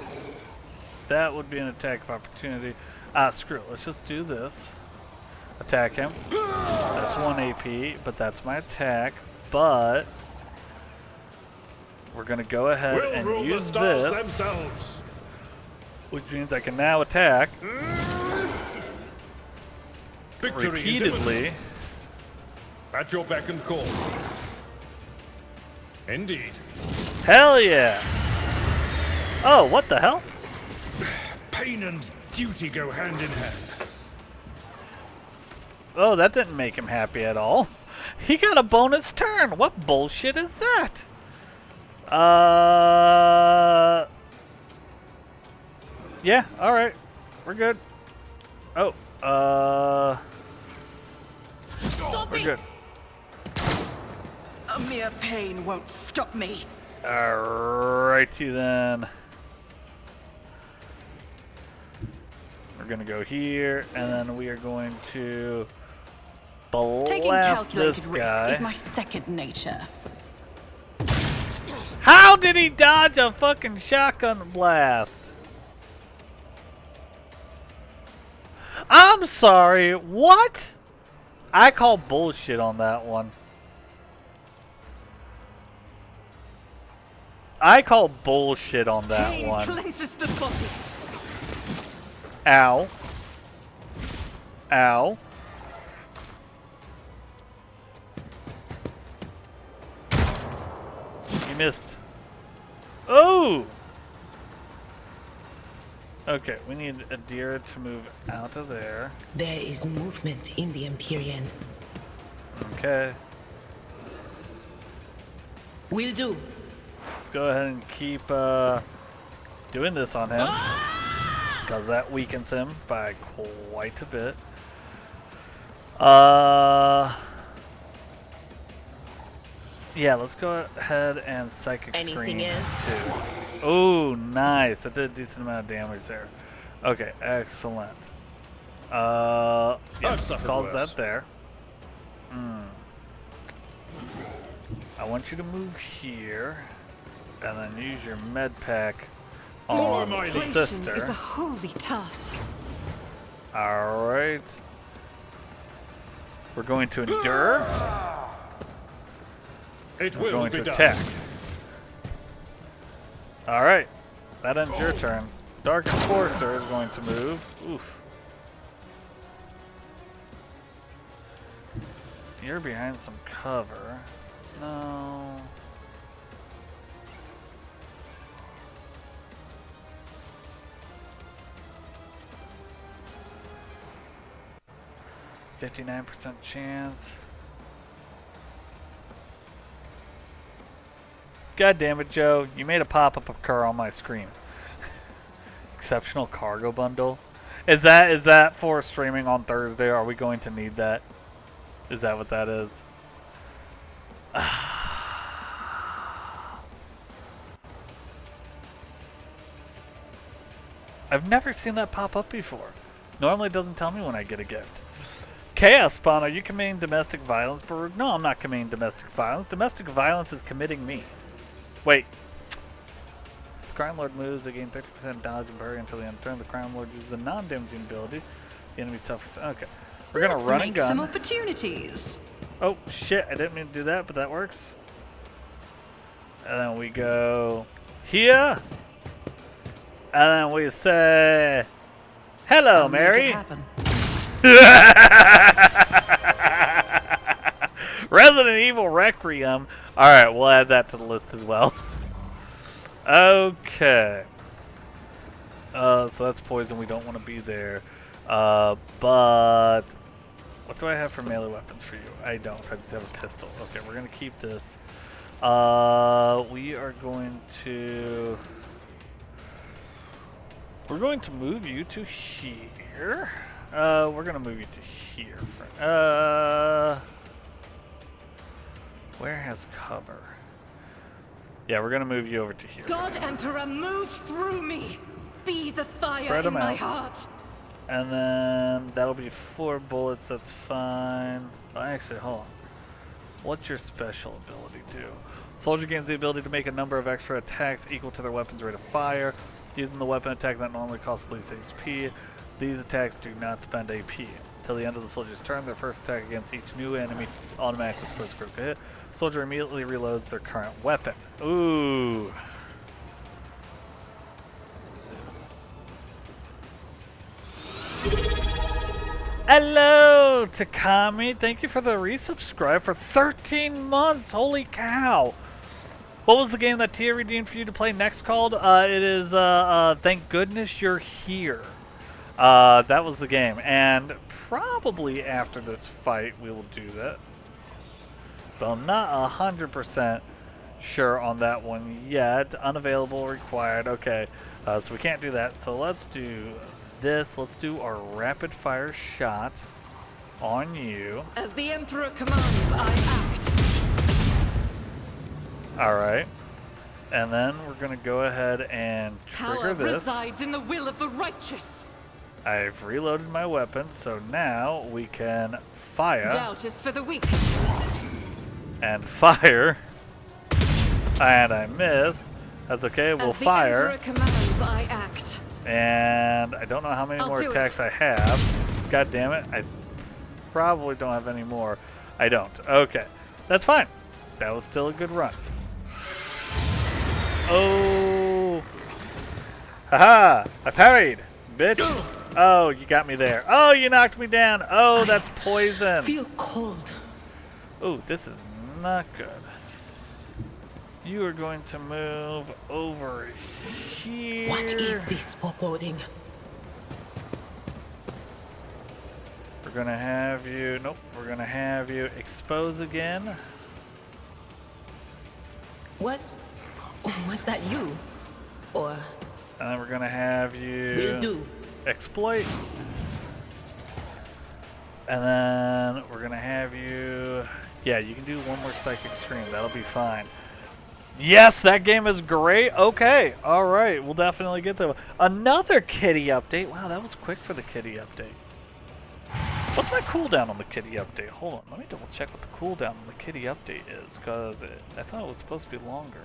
[SPEAKER 1] That would be an attack of opportunity. Screw it. Let's just do this. Attack him. That's 1 AP, but that's my attack. But we're going to go ahead and use this.
[SPEAKER 4] Themselves.
[SPEAKER 1] Which means I can now attack
[SPEAKER 4] Victory
[SPEAKER 1] repeatedly.
[SPEAKER 4] At your beck and call. Indeed.
[SPEAKER 1] Hell yeah! Oh, what the hell?
[SPEAKER 4] Pain and duty go hand in hand.
[SPEAKER 1] Oh, that didn't make him happy at all. He got a bonus turn. What bullshit is that? Yeah, alright. We're good. Oh, we're good.
[SPEAKER 6] A mere pain won't stop me.
[SPEAKER 1] Alrighty then. We're gonna go here, and then we are going to
[SPEAKER 6] Taking
[SPEAKER 1] blast this
[SPEAKER 6] calculated risk
[SPEAKER 1] guy.
[SPEAKER 6] is my second nature.
[SPEAKER 1] How did he dodge a fucking shotgun blast? I'm sorry, what? I call bullshit on that one. I call bullshit on that
[SPEAKER 3] Pain
[SPEAKER 1] one.
[SPEAKER 3] cleanses the body.
[SPEAKER 1] Ow. Ow. You missed. Oh! Okay, we need Adira to move out of there.
[SPEAKER 11] There is movement in the Empyrean.
[SPEAKER 1] Okay.
[SPEAKER 11] Will do.
[SPEAKER 1] Let's go ahead and keep doing this on him. Because that weakens him by quite a bit. Yeah, let's go ahead and Psychic
[SPEAKER 11] Anything
[SPEAKER 1] Screen
[SPEAKER 11] else?
[SPEAKER 1] too. Oh, nice. That did a decent amount of damage there. Okay, excellent. Yeah, let's cause that there. I want you to move here, and then use your med pack on the
[SPEAKER 3] Illustration
[SPEAKER 1] sister.
[SPEAKER 3] is a holy task.
[SPEAKER 1] Alright. We're going to endure.
[SPEAKER 4] It
[SPEAKER 1] We're
[SPEAKER 4] will
[SPEAKER 1] going
[SPEAKER 4] be
[SPEAKER 1] to
[SPEAKER 4] done.
[SPEAKER 1] attack. Alright. That ends your turn. Dark Enforcer is going to move. Oof. You're behind some cover. No. .59% chance. God damn it, Joe. You made a pop-up occur on my screen. Exceptional cargo bundle. Is that for streaming on Thursday? Are we going to need that? Is that what that is? I've never seen that pop up before. Normally it doesn't tell me when I get a gift. Chaos Spawn, are you committing domestic violence, Baruch? No, I'm not committing domestic violence. Domestic violence is committing me. Wait. The Crime Lord moves, they gain 30% dodge and parry until the end of the turn. The Crime Lord uses a non-damaging ability. The enemy suffers. Okay. We're gonna run and gun.
[SPEAKER 6] Some opportunities.
[SPEAKER 1] Oh shit, I didn't mean to do that, but that works. And then we go here. And then we say, hello,
[SPEAKER 6] I'll make it
[SPEAKER 1] Mary.
[SPEAKER 6] happen.
[SPEAKER 1] Resident Evil Requiem. Alright, we'll add that to the list as well. Okay. So that's poison. We don't want to be there. But what do I have for melee weapons for you? I don't. I just have a pistol. Okay, we're going to keep this. We are going to... We're going to move you to here. We're going to move you to here. Where has cover? Yeah, we're going to move you over to here.
[SPEAKER 3] God Emperor, move through me! Be the fire
[SPEAKER 1] Spread
[SPEAKER 3] in
[SPEAKER 1] 'em
[SPEAKER 3] my
[SPEAKER 1] out.
[SPEAKER 3] heart!
[SPEAKER 1] And then that'll be 4 bullets, that's fine. Oh, actually, hold on. What's your special ability do? Soldier gains the ability to make a number of extra attacks equal to their weapon's rate of fire, using the weapon attack that normally costs the least HP. These attacks do not spend AP. Until the end of the soldier's turn, their first attack against each new enemy automatically scores a critical hit. Soldier immediately reloads their current weapon. Ooh. Hello, Takami. Thank you for the resubscribe for 13 months. Holy cow. What was the game that Tia redeemed for you to play next called? It is Thank Goodness You're Here. That was the game. And probably after this fight we will do that. But I'm not 100% sure on that one yet. Unavailable, required. Okay, so we can't do that. So let's do this. Let's do our rapid fire shot on you.
[SPEAKER 3] As the Emperor commands, I act.
[SPEAKER 1] Alright. And then we're going to go ahead and trigger
[SPEAKER 3] Power
[SPEAKER 1] this.
[SPEAKER 3] resides in the will of the righteous.
[SPEAKER 1] I've reloaded my weapon, so now we can fire.
[SPEAKER 3] Doubt is for the weak.
[SPEAKER 1] And fire. And I missed. That's okay, we'll fire.
[SPEAKER 3] As the Emperor commands, I act.
[SPEAKER 1] And I don't know how many more attacks I have. God damn it. I probably don't have any more. I don't. Okay. That's fine. That was still a good run. Oh. Haha. I parried. Bitch. Oh, you got me there. Oh, you knocked me down. Oh, that's poison.
[SPEAKER 11] Feel cold.
[SPEAKER 1] Oh, this is not good. You are going to move over here.
[SPEAKER 11] What is this foreboding?
[SPEAKER 1] We're gonna have you. Nope. We're gonna have you expose again.
[SPEAKER 11] Was that you? Or
[SPEAKER 1] And then we're gonna have you
[SPEAKER 11] will do?
[SPEAKER 1] exploit. And then we're gonna have you. Yeah, you can do one more psychic stream. That'll be fine. Yes, that game is great. Okay, all right, we'll definitely get there. Another kitty update. Wow, that was quick for the kitty update. What's my cooldown on the kitty update? Hold on, let me double check what the cooldown on the kitty update is, because I thought it was supposed to be longer.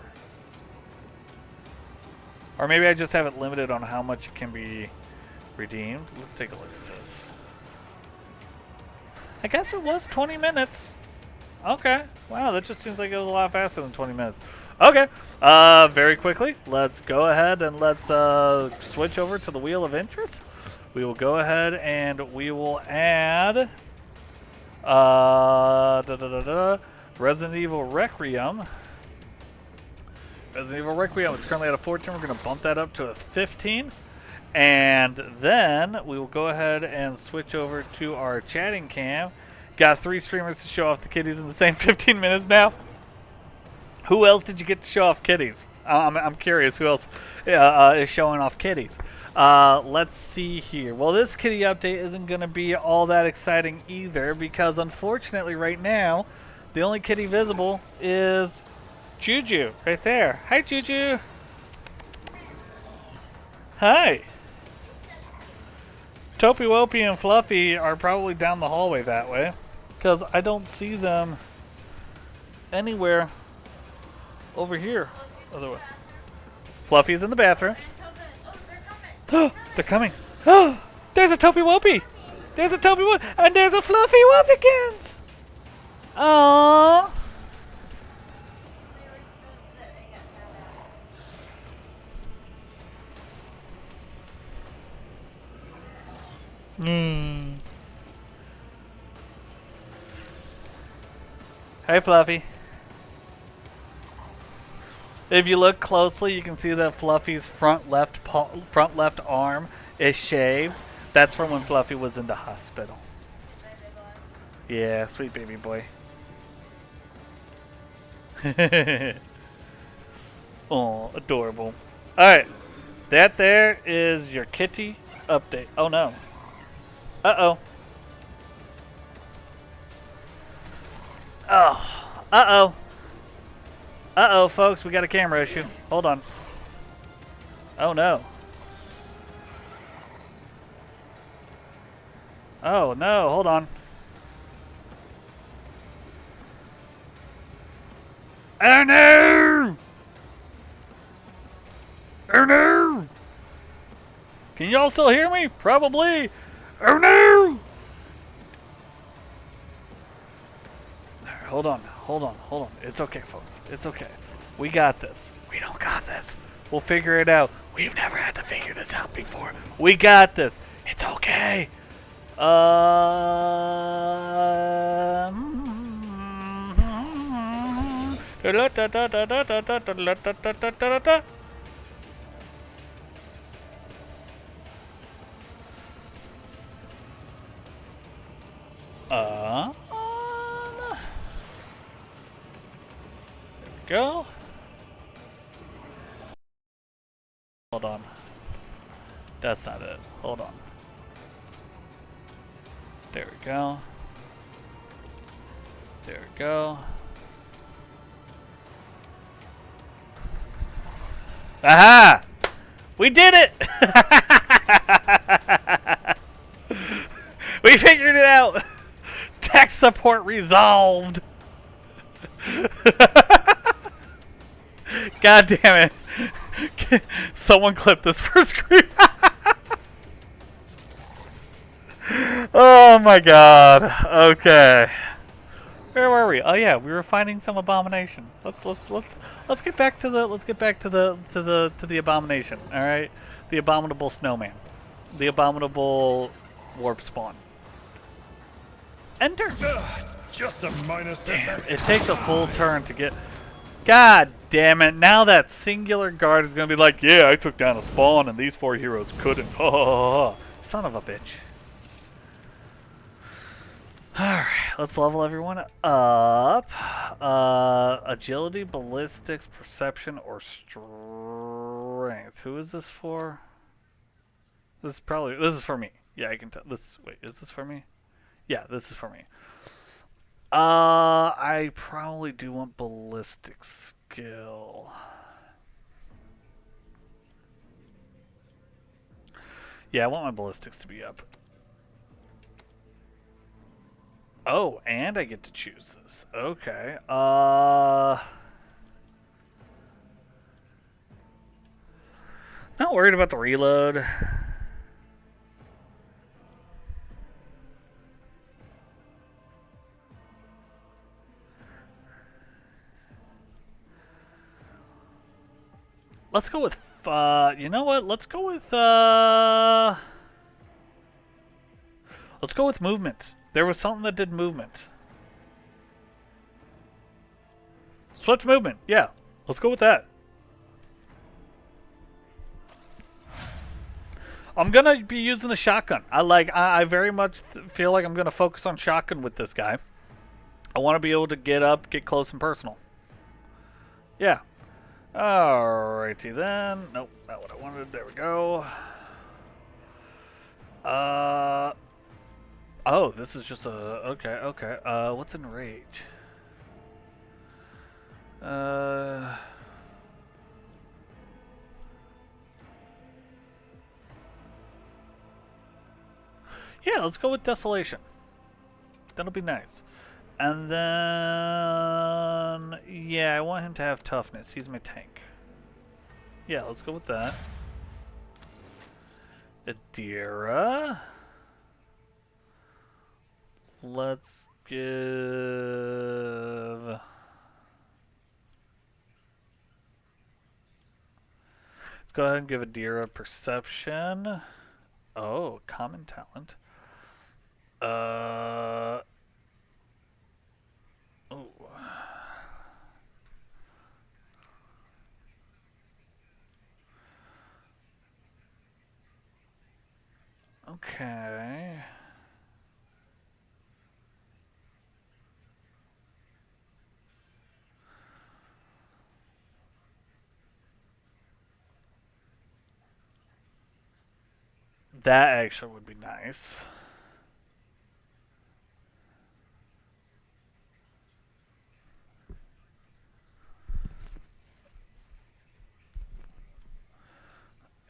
[SPEAKER 1] Or maybe I just have it limited on how much it can be redeemed. Let's take a look at this. I guess it was 20 minutes. Okay, wow, that just seems like it was a lot faster than 20 minutes. Okay, very quickly, let's go ahead and let's switch over to the Wheel of Interest. We will go ahead and we will add Resident Evil Requiem. Resident Evil Requiem, it's currently at a 14. We're going to bump that up to a 15. And then we will go ahead and switch over to our chatting cam. Got 3 streamers to show off the kitties in the same 15 minutes now. Who else did you get to show off kitties? I'm curious who else is showing off kitties. Let's see here. Well, this kitty update isn't going to be all that exciting either, because unfortunately right now, the only kitty visible is Juju right there. Hi, Juju. Hi. Topi Wopie and Fluffy are probably down the hallway that way, because I don't see them anywhere over here. Other way. Fluffy's in the bathroom. Oh, they're coming. Oh, there's a Topi Wopie. There's a Topi Wopie. And there's a Fluffy Wuffykins. Aww. Hey, Fluffy. If you look closely, you can see that Fluffy's front left arm is shaved. That's from when Fluffy was in the hospital. Yeah, sweet baby boy. Oh, adorable. Alright. That there is your kitty update. Oh no. Uh-oh. Oh. Uh-oh. Uh-oh, folks. We got a camera issue. Hold on. Oh no. Oh no, hold on. Oh no! Oh no! Can y'all still hear me? Probably. Oh no! Hold on, hold on, hold on. It's okay, folks. It's okay. We got this. We don't got this. We'll figure it out. We've never had to figure this out before. We got this. It's okay. Go. Hold on. That's not it. Hold on. There we go. There we go. Aha! We did it! We figured it out! Tech support resolved! God damn it. Someone clip this for screen. Oh my god. Okay. Where were we? Oh yeah, we were finding some abomination. Let's get back to the abomination, all right? The abominable snowman. The abominable warp spawn. Enter.
[SPEAKER 4] Just a minor setback.
[SPEAKER 1] It takes a full turn to get. God damn it! Now that singular guard is gonna be like, yeah, I took down a spawn and these 4 heroes couldn't. Son of a bitch. Alright, let's level everyone up. Agility, ballistics, perception, or strength. Who is this for? This is for me. Yeah, I can tell. Wait, is this for me? Yeah, this is for me. I probably do want ballistic skill. Yeah, I want my ballistics to be up. Oh, and I get to choose this. Okay. Not worried about the reload. Let's go with, you know what? Let's go with movement. There was something that did movement. Switch movement. Yeah. Let's go with that. I'm going to be using the shotgun. I very much feel like I'm going to focus on shotgun with this guy. I want to be able to get up, get close and personal. Yeah. Alrighty then. Nope, not what I wanted. There we go. Oh, this is just a... Okay. What's in rage? Yeah, let's go with Desolation. That'll be nice. And then... Yeah, I want him to have toughness. He's my tank. Yeah, let's go with that. Adira. Let's give... Let's go ahead and give Adira Perception. Oh, common talent. Oh. Okay. That actually would be nice.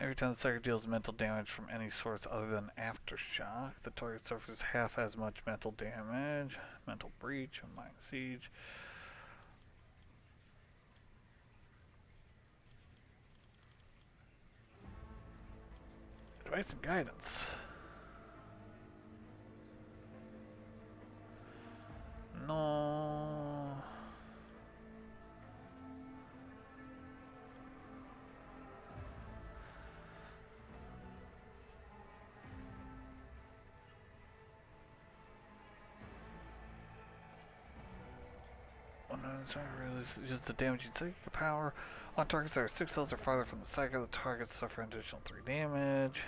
[SPEAKER 1] Every time the striker deals mental damage from any source other than aftershock, the target suffers half as much mental damage. Mental breach and mind siege. Advice and guidance. No. Just the damaging psychic power on targets that are 6 cells or farther from the cycle. The targets suffer an additional 3 damage.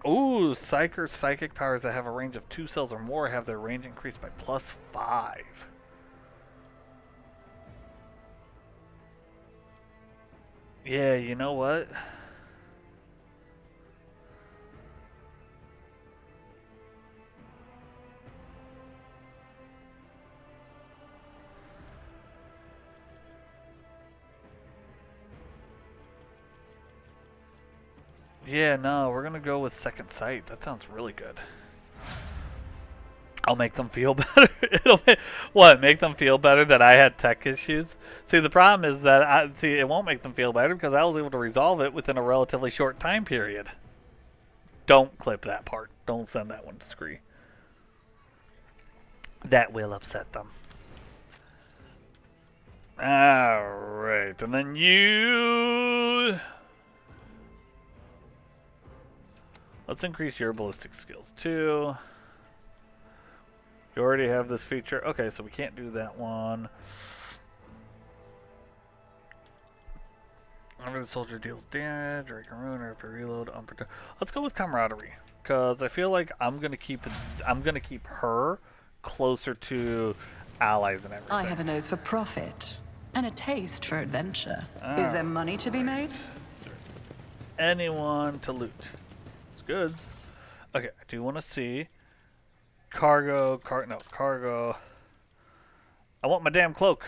[SPEAKER 1] Ooh, psychic powers that have a range of 2 cells or more have their range increased by +5. Yeah, you know what? Yeah, no, we're gonna go with second sight. That sounds really good. I'll make them feel better. Make them feel better that I had tech issues? See, the problem is that it won't make them feel better because I was able to resolve it within a relatively short time period. Don't clip that part. Don't send that one to Scree. That will upset them. Alright, and then you... Let's increase your ballistic skills too. You already have this feature. Okay, so we can't do that one. Whenever the soldier deals damage, or can ruin, or if you reload, let's go with camaraderie, because I feel like I'm gonna keep her closer to allies and everything.
[SPEAKER 6] I have a nose for profit and a taste for adventure. Is there money to be made?
[SPEAKER 1] Anyone to loot. It's goods. Okay, I do want to see cargo. I want my damn cloak.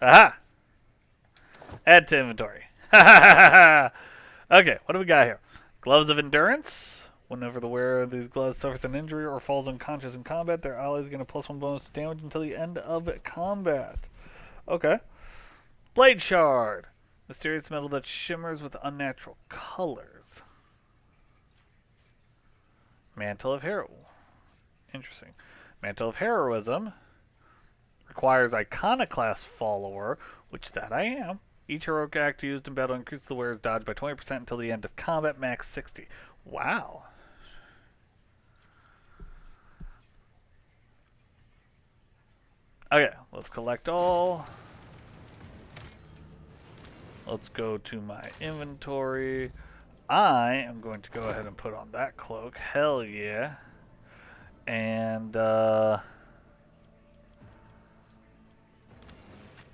[SPEAKER 1] Aha! Add to inventory. Okay, what do we got here? Gloves of endurance. Whenever the wearer of these gloves suffers an injury or falls unconscious in combat, their ally is going to +1 bonus to damage until the end of combat. Okay. Blade shard. Mysterious metal that shimmers with unnatural colors. Mantle of Hero. Interesting. Mantle of Heroism. Requires Iconoclast follower, which that I am. Each heroic act used in battle increases the wearer's dodge by 20% until the end of combat, max 60. Wow. Okay, let's collect all. Let's go to my inventory. I am going to go ahead and put on that cloak. Hell yeah. And,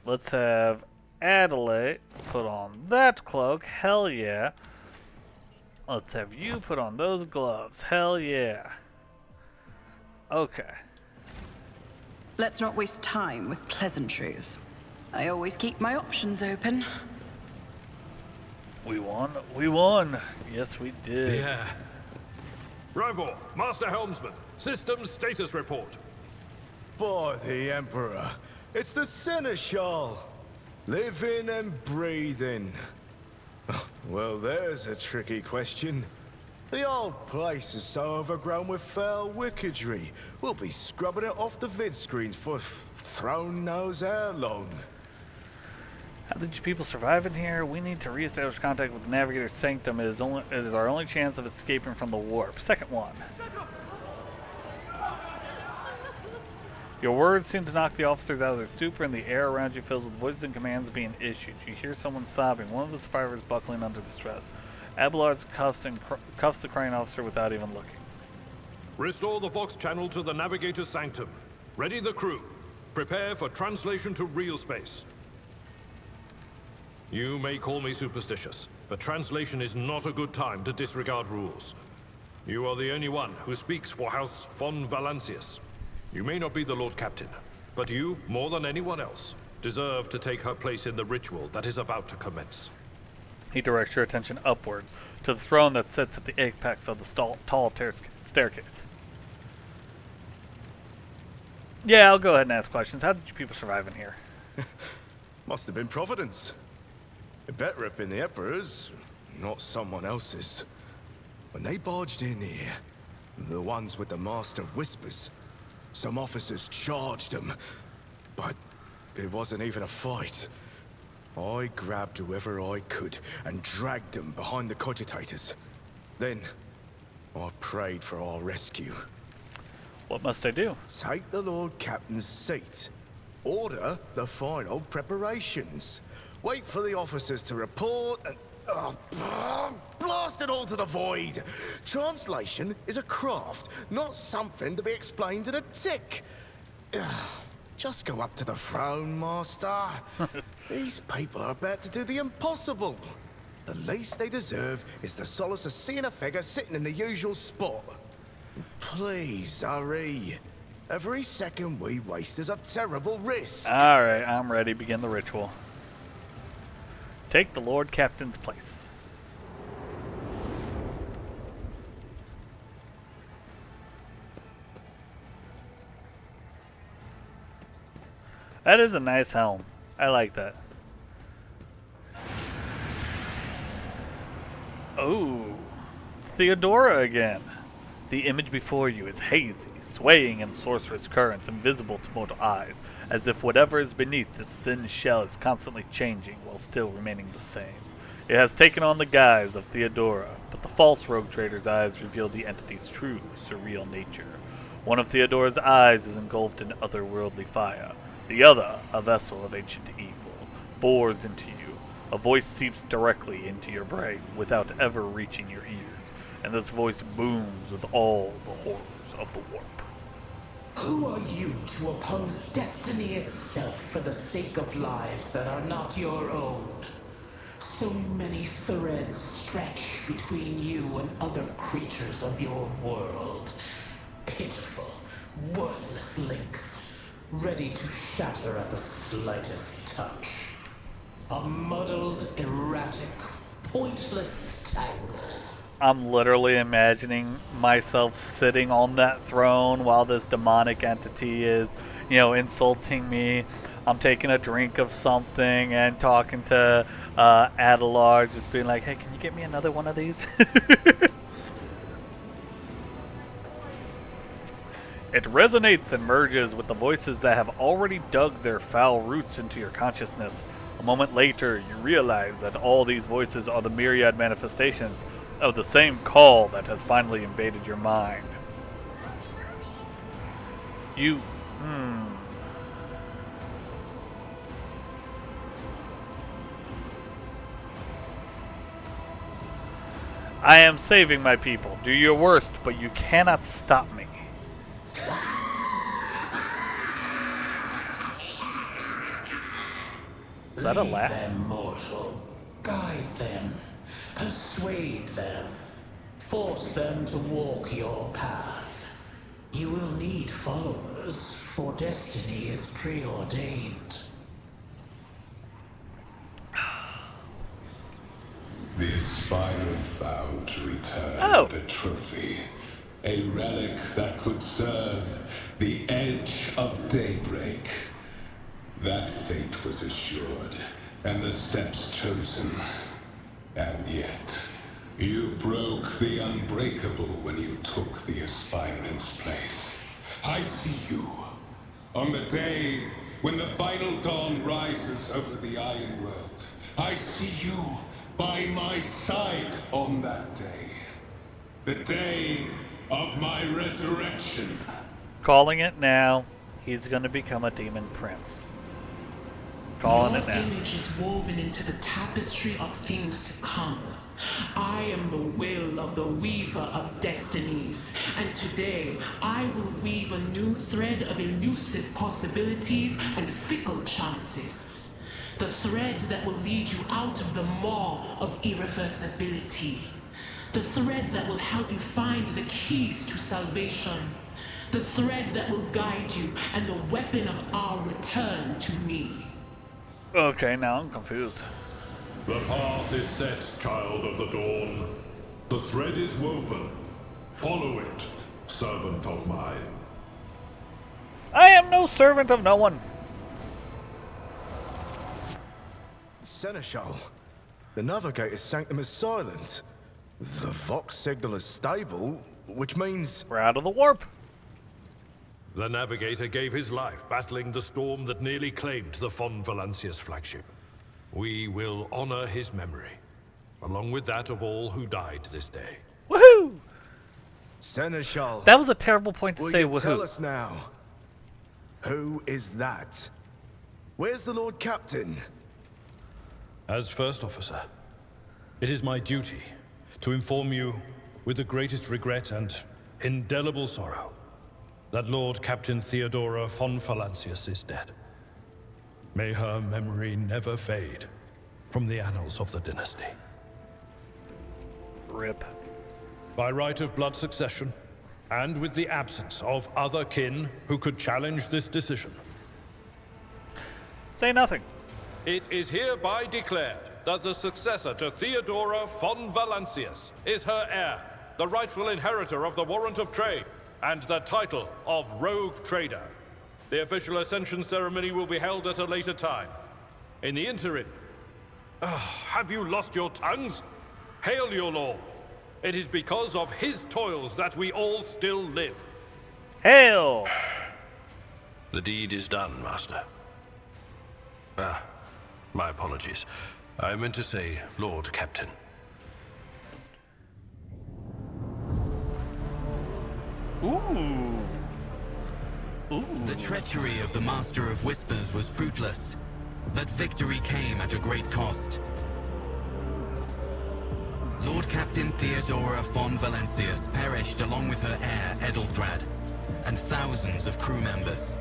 [SPEAKER 1] let's have Adelaide put on that cloak. Hell yeah. Let's have you put on those gloves. Hell yeah. Okay.
[SPEAKER 6] Let's not waste time with pleasantries. I always keep my options open.
[SPEAKER 1] We won. We won. Yes, we did.
[SPEAKER 4] Yeah. Rivor, Master Helmsman, system status report.
[SPEAKER 10] By the Emperor, it's the Seneschal. Living and breathing. Well, there's a tricky question. The old place is so overgrown with foul wickedry. We'll be scrubbing it off the vid screens for throne knows how long.
[SPEAKER 1] How did you people survive in here? We need to reestablish contact with the Navigator's Sanctum. It is our only chance of escaping from the warp. Second one. Your words seem to knock the officers out of their stupor, and the air around you fills with voices and commands being issued. You hear someone sobbing, one of the survivors buckling under the stress. Abelard cuffs the crying officer without even looking.
[SPEAKER 4] Restore the Vox channel to the Navigator's Sanctum. Ready the crew. Prepare for translation to real space. You may call me superstitious, but translation is not a good time to disregard rules. You are the only one who speaks for House von Valancius. You may not be the Lord Captain, but you, more than anyone else, deserve to take her place in the ritual that is about to commence.
[SPEAKER 1] He directs your attention upwards to the throne that sits at the apex of the tall staircase. Yeah, I'll go ahead and ask questions. How did you people survive in here?
[SPEAKER 10] Must have been Providence. It better have been the Emperor's, not someone else's. When they barged in here, the ones with the Master of Whispers, some officers charged them, but it wasn't even a fight. I grabbed whoever I could and dragged them behind the cogitators. Then, I prayed for our rescue.
[SPEAKER 1] What must I do?
[SPEAKER 10] Take the Lord Captain's seat. Order the final preparations. Wait for the officers to report and... blast it all to the void! Translation is a craft, not something to be explained in a tick. Just go up to the throne, Master. These people are about to do the impossible. The least they deserve is the solace of seeing a figure sitting in the usual spot. Please, hurry. Every second we waste is a terrible risk.
[SPEAKER 1] Alright, I'm ready. Begin the ritual. Take the Lord Captain's place. That is a nice helm. I like that. Oh, Theodora again. The image before you is hazy, swaying in sorcerous currents invisible to mortal eyes, as if whatever is beneath this thin shell is constantly changing while still remaining the same. It has taken on the guise of Theodora, but the false rogue trader's eyes reveal the entity's true, surreal nature. One of Theodora's eyes is engulfed in otherworldly fire. The other, a vessel of ancient evil, bores into you. A voice seeps directly into your brain without ever reaching your ears, and this voice booms with all the horrors of the warp.
[SPEAKER 12] Who are you to oppose destiny itself for the sake of lives that are not your own? So many threads stretch between you and other creatures of your world. Pitiful, worthless links, ready to shatter at the slightest touch. A muddled, erratic, pointless tangle.
[SPEAKER 1] I'm literally imagining myself sitting on that throne while this demonic entity is, insulting me. I'm taking a drink of something and talking to Adelard, just being like, hey, can you get me another one of these? It resonates and merges with the voices that have already dug their foul roots into your consciousness. A moment later, you realize that all these voices are the myriad manifestations of the same call that has finally invaded your mind. I am saving my people. Do your worst, but you cannot stop me. Is that a laugh?
[SPEAKER 12] Lead them, mortal. Guide them. Persuade them. Force them to walk your path. You will need followers, for destiny is preordained.
[SPEAKER 13] The aspirant vowed to return the trophy. A relic that could serve the edge of daybreak. That fate was assured, and the steps chosen. And yet, you broke the unbreakable when you took the aspirant's place. I see you. On the day when the final dawn rises over the Iron World, I see you by my side on that day. The day of my resurrection.
[SPEAKER 1] Calling it now. He's going to become a demon prince. Calling it now.
[SPEAKER 12] Your image is woven into the tapestry of things to come. I am the will of the weaver of destinies, and today I will weave a new thread of elusive possibilities and fickle chances. The thread that will lead you out of the maw of irreversibility. The thread that will help you find the keys to salvation. The thread that will guide you and the weapon of our return to me.
[SPEAKER 1] Okay, now I'm confused.
[SPEAKER 13] The path is set, child of the dawn. The thread is woven. Follow it, servant of mine.
[SPEAKER 1] I am no servant of no one.
[SPEAKER 10] Seneschal, the Navigator's sanctum is silent. The Vox signal is stable, which means...
[SPEAKER 1] we're out of the warp.
[SPEAKER 4] The Navigator gave his life battling the storm that nearly claimed the Von Valancius flagship. We will honor his memory, along with that of all who died this day.
[SPEAKER 1] Woohoo!
[SPEAKER 10] Seneschal.
[SPEAKER 1] That was a terrible point to
[SPEAKER 10] will
[SPEAKER 1] say
[SPEAKER 10] you
[SPEAKER 1] woohoo.
[SPEAKER 10] Tell us now. Who is that? Where's the Lord Captain?
[SPEAKER 4] As First Officer, it is my duty to inform you with the greatest regret and indelible sorrow that Lord Captain Theodora von Valancius is dead. May her memory never fade from the annals of the dynasty.
[SPEAKER 1] Rip.
[SPEAKER 4] By right of blood succession, and with the absence of other kin who could challenge this decision.
[SPEAKER 1] Say nothing.
[SPEAKER 4] It is hereby declared that the successor to Theodora von Valancius is her heir, the rightful inheritor of the warrant of trade, and the title of Rogue Trader. The official ascension ceremony will be held at a later time. In the interim, have you lost your tongues? Hail your lord. It is because of his toils that we all still live.
[SPEAKER 1] Hail!
[SPEAKER 14] The deed is done, Master. My apologies. I meant to say Lord Captain.
[SPEAKER 1] Ooh. Ooh.
[SPEAKER 15] The treachery of the Master of Whispers was fruitless, but victory came at a great cost. Lord Captain Theodora von Valancius perished along with her heir, Edelthrad, and thousands of crew members.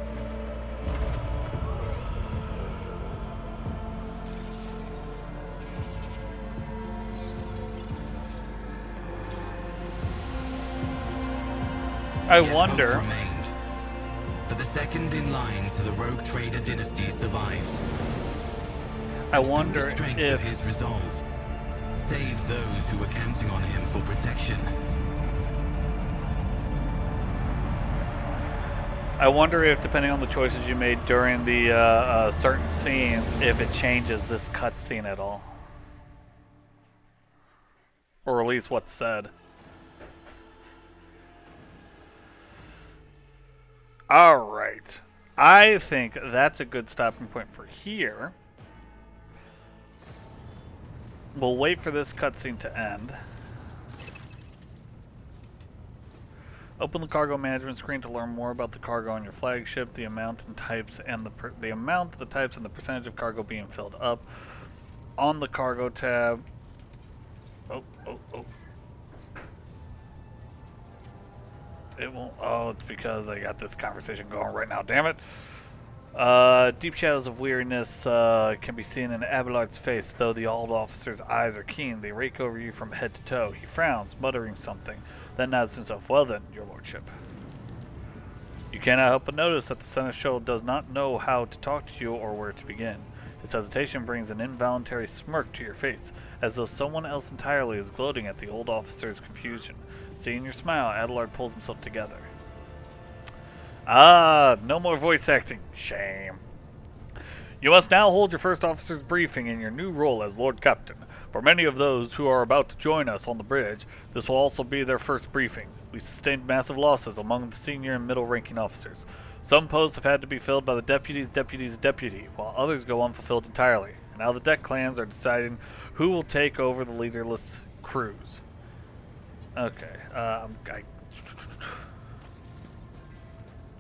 [SPEAKER 1] I
[SPEAKER 15] Yet
[SPEAKER 1] wonder.
[SPEAKER 15] hope remained, for the second in line to the Rogue Trader dynasty survived.
[SPEAKER 1] I
[SPEAKER 15] And through
[SPEAKER 1] wonder
[SPEAKER 15] the strength
[SPEAKER 1] if
[SPEAKER 15] of his resolve, saved those who were counting on him for protection.
[SPEAKER 1] I wonder if, depending on the choices you made during the certain scenes, if it changes this cutscene at all, or at least what's said. All right, I think that's a good stopping point for here. We'll wait for this cutscene to end. Open the cargo management screen to learn more about the cargo on your flagship, the amount and types, and the amount, the types, and the percentage of cargo being filled up. On the cargo tab. Oh. It won't. Oh, it's because I got this conversation going right now. Damn it. Deep shadows of weariness can be seen in Abelard's face. Though the old officer's eyes are keen, they rake over you from head to toe. He frowns, muttering something, then nods himself. Well then, your lordship. You cannot help but notice that the seneschal does not know how to talk to you or where to begin. His hesitation brings an involuntary smirk to your face, as though someone else entirely is gloating at the old officer's confusion. Seeing your smile, Adelard pulls himself together. Ah, no more voice acting. Shame. You must now hold your first officer's briefing in your new role as Lord Captain. For many of those who are about to join us on the bridge, this will also be their first briefing. We sustained massive losses among the senior and middle-ranking officers. Some posts have had to be filled by the deputy's deputy, while others go unfulfilled entirely. And now the deck clans are deciding who will take over the leaderless crews. Okay,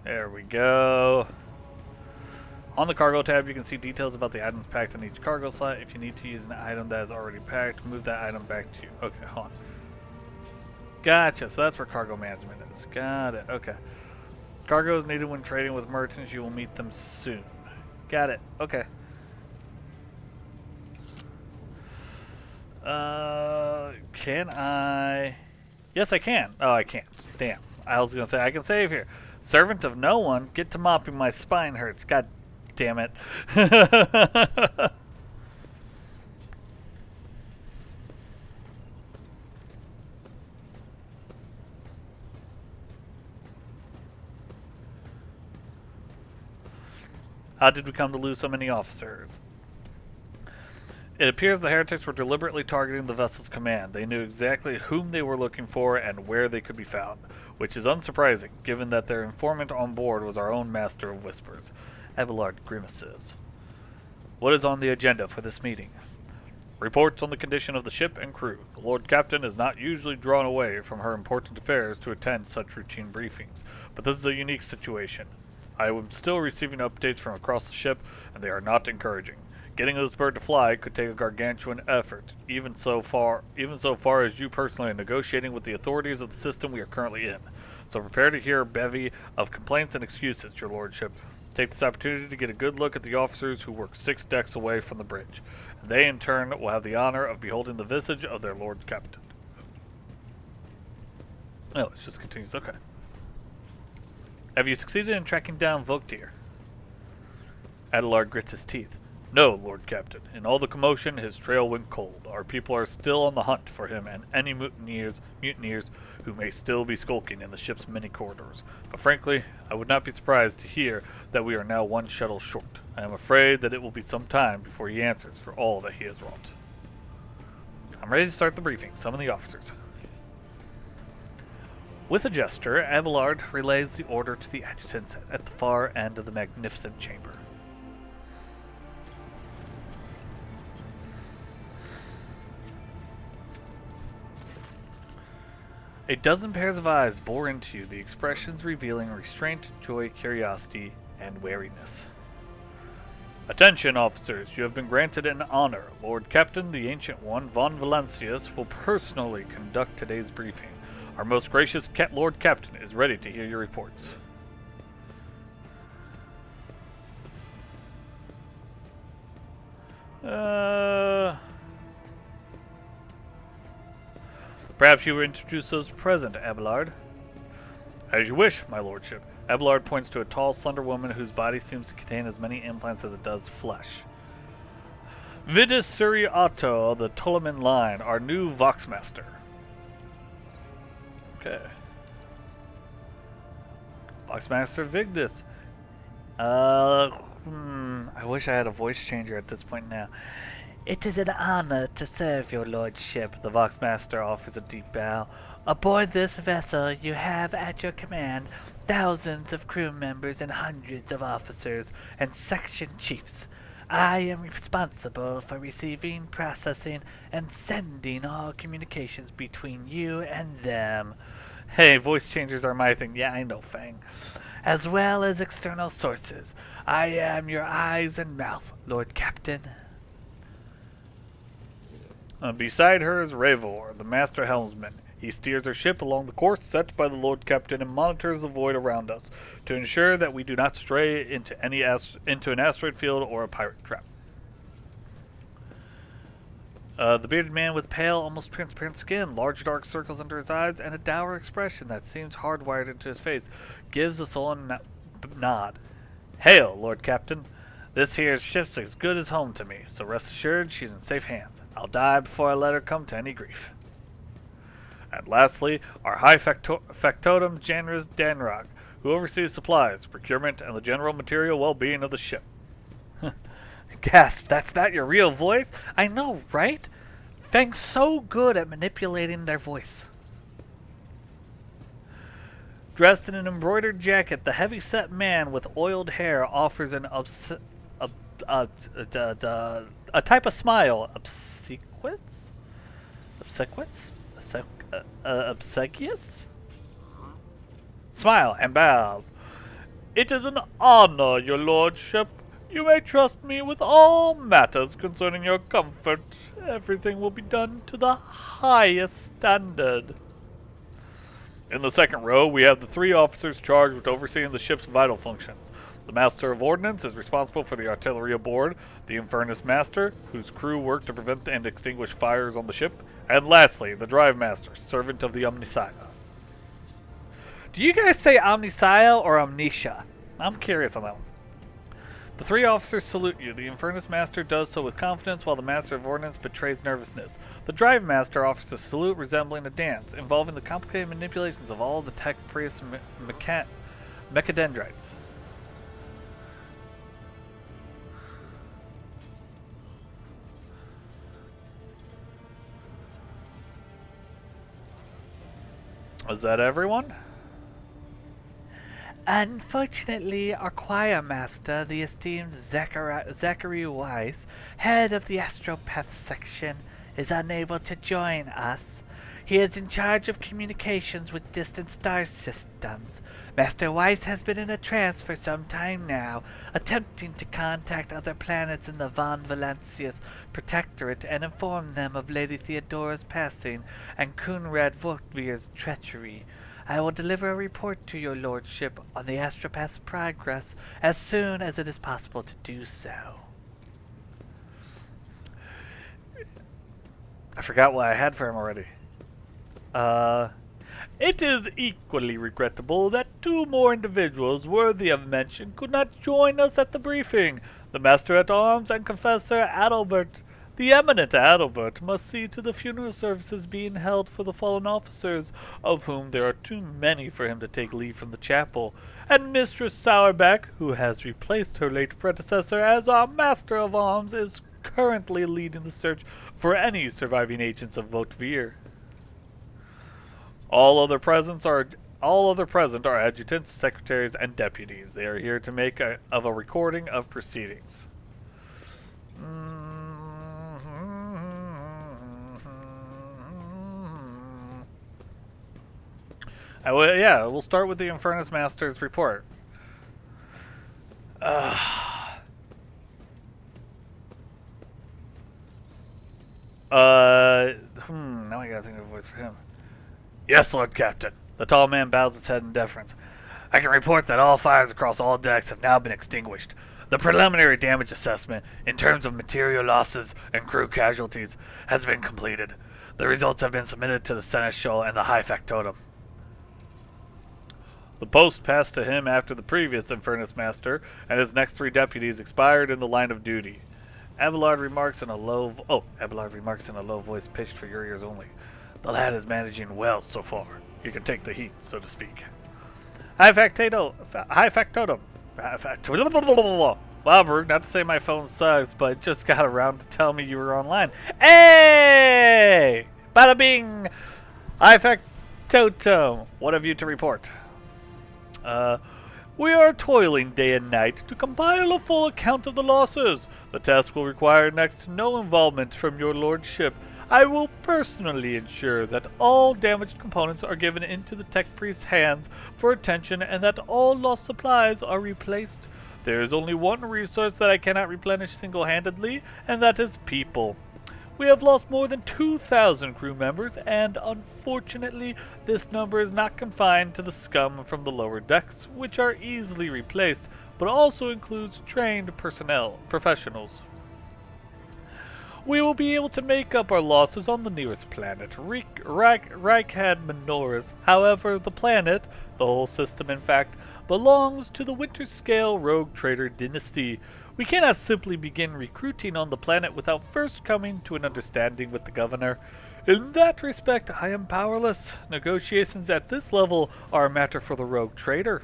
[SPEAKER 1] there we go. On the cargo tab, you can see details about the items packed in each cargo slot. If you need to use an item that is already packed, move that item back to you. Okay, hold on. Gotcha, so that's where cargo management is. Got it, okay. Cargo is needed when trading with merchants. You will meet them soon. Got it, okay. Can I... Yes, I can. Oh, I can't. Damn. I was going to say, I can save here. Servant of no one, get to mopping, my spine hurts. God damn it. How did we come to lose so many officers? It appears the heretics were deliberately targeting the vessel's command. They knew exactly whom they were looking for and where they could be found, which is unsurprising, given that their informant on board was our own Master of Whispers. Abelard grimaces. What is on the agenda for this meeting? Reports on the condition of the ship and crew. The Lord Captain is not usually drawn away from her important affairs to attend such routine briefings, but this is a unique situation. I am still receiving updates from across the ship, and they are not encouraging. Getting this bird to fly could take a gargantuan effort, even so far as you personally are negotiating with the authorities of the system we are currently in. So prepare to hear a bevy of complaints and excuses, your lordship. Take this opportunity to get a good look at the officers who work 6 decks away from the bridge. And they, in turn, will have the honor of beholding the visage of their lord captain. Oh, it just continues. Okay. Have you succeeded in tracking down Vogtir? Adelard grits his teeth. No, Lord Captain. In all the commotion, his trail went cold. Our people are still on the hunt for him and any mutineers who may still be skulking in the ship's many corridors. But frankly, I would not be surprised to hear that we are now 1 shuttle short. I am afraid that it will be some time before he answers for all that he has wrought. I'm ready to start the briefing. Summon the officers. With a gesture, Abelard relays the order to the adjutants at the far end of the magnificent chamber. A dozen pairs of eyes bore into you, the expressions revealing restraint, joy, curiosity, and wariness. Attention, officers! You have been granted an honor. Lord Captain, the Ancient One, von Valancius, will personally conduct today's briefing. Our most gracious Lord Captain is ready to hear your reports. Perhaps you will introduce those present, Abelard. As you wish, my lordship. Abelard points to a tall, slender woman whose body seems to contain as many implants as it does flesh. Vidus Suriato, the Ptoleman line, our new Voxmaster. Okay. Voxmaster Vigdis. I wish I had a voice changer at this point now. It is an honor to serve your lordship, the Voxmaster offers a deep bow. Aboard this vessel, you have at your command thousands of crew members and hundreds of officers and section chiefs. I am responsible for receiving, processing, and sending all communications between you and them. Hey, voice changers are my thing. Yeah, I know, Fang. As well as external sources. I am your eyes and mouth, Lord Captain. Beside her is Ravor, the master helmsman. He steers our ship along the course set by the Lord Captain and monitors the void around us to ensure that we do not stray into an asteroid field or a pirate trap. The bearded man with pale, almost transparent skin, large dark circles under his eyes, and a dour expression that seems hardwired into his face, gives us all a nod. Hail, Lord Captain. This here ship's as good as home to me, so rest assured she's in safe hands. I'll die before I let her come to any grief. And lastly, our high factotum Janris Danrog, who oversees supplies, procurement, and the general material well-being of the ship. Gasp, that's not your real voice? I know, right? Fang's so good at manipulating their voice. Dressed in an embroidered jacket, the heavy-set man with oiled hair offers a type of smile. Obsequious? Smile and bows. It is an honor, your lordship. You may trust me with all matters concerning your comfort. Everything will be done to the highest standard. In the second row, we have the 3 officers charged with overseeing the ship's vital functions. The Master of Ordnance is responsible for the artillery aboard, the Infernus Master, whose crew work to prevent and extinguish fires on the ship, and lastly, the Drive Master, servant of the Omnissiah. Do you guys say Omnissiah or Omniscia? I'm curious on that one. The 3 officers salute you. The Infernus Master does so with confidence, while the Master of Ordnance betrays nervousness. The Drive Master offers a salute resembling a dance, involving the complicated manipulations of all the tech priest mechadendrites. Is that everyone? Unfortunately, our choir master, the esteemed Zachary Weiss, head of the Astropath section, is unable to join us. He is in charge of communications with distant star systems. Master Weiss has been in a trance for some time now, attempting to contact other planets in the Von Valancius Protectorate and inform them of Lady Theodora's passing and Kunrad Vortvir's treachery. I will deliver a report to your lordship on the Astropath's progress as soon as it is possible to do so. I forgot what I had for him already. It is equally regrettable that 2 more individuals worthy of mention could not join us at the briefing. The Master-at-Arms and Confessor Adalbert. The eminent Adalbert must see to the funeral services being held for the fallen officers, of whom there are too many for him to take leave from the chapel, and Mistress Sourbeck, who has replaced her late predecessor as our Master of Arms, is currently leading the search for any surviving agents of Votvir. All other present are adjutants, secretaries, and deputies. They are here to make a recording of proceedings. We'll start with the Infernus Master's report. Now I gotta think of a voice for him. Yes, Lord Captain. The tall man bows his head in deference. I can report that all fires across all decks have now been extinguished. The preliminary damage assessment, in terms of material losses and crew casualties, has been completed. The results have been submitted to the Seneschal and the High Factotum. The post passed to him after the previous Infernus Master and his next 3 deputies expired in the line of duty. Abelard remarks in a low voice pitched for your ears only. The lad is managing well so far. You can take the heat, so to speak. High Factotum. Wow, Brug, not to say my phone sucks, but it just got around to tell me you were online. Hey! Bada bing! High Factotum. What have you to report? We are toiling day and night to compile a full account of the losses. The task will require next to no involvement from your lordship. I will personally ensure that all damaged components are given into the tech priest's hands for attention and that all lost supplies are replaced. There is only one resource that I cannot replenish single-handedly, and that is people. We have lost more than 2,000 crew members, and unfortunately, this number is not confined to the scum from the lower decks, which are easily replaced, but also includes trained professionals. We will be able to make up our losses on the nearest planet, Reichad Minoris. However, the planet, the whole system in fact, belongs to the Winterscale Rogue Trader dynasty. We cannot simply begin recruiting on the planet without first coming to an understanding with the governor. In that respect, I am powerless. Negotiations at this level are a matter for the Rogue Trader.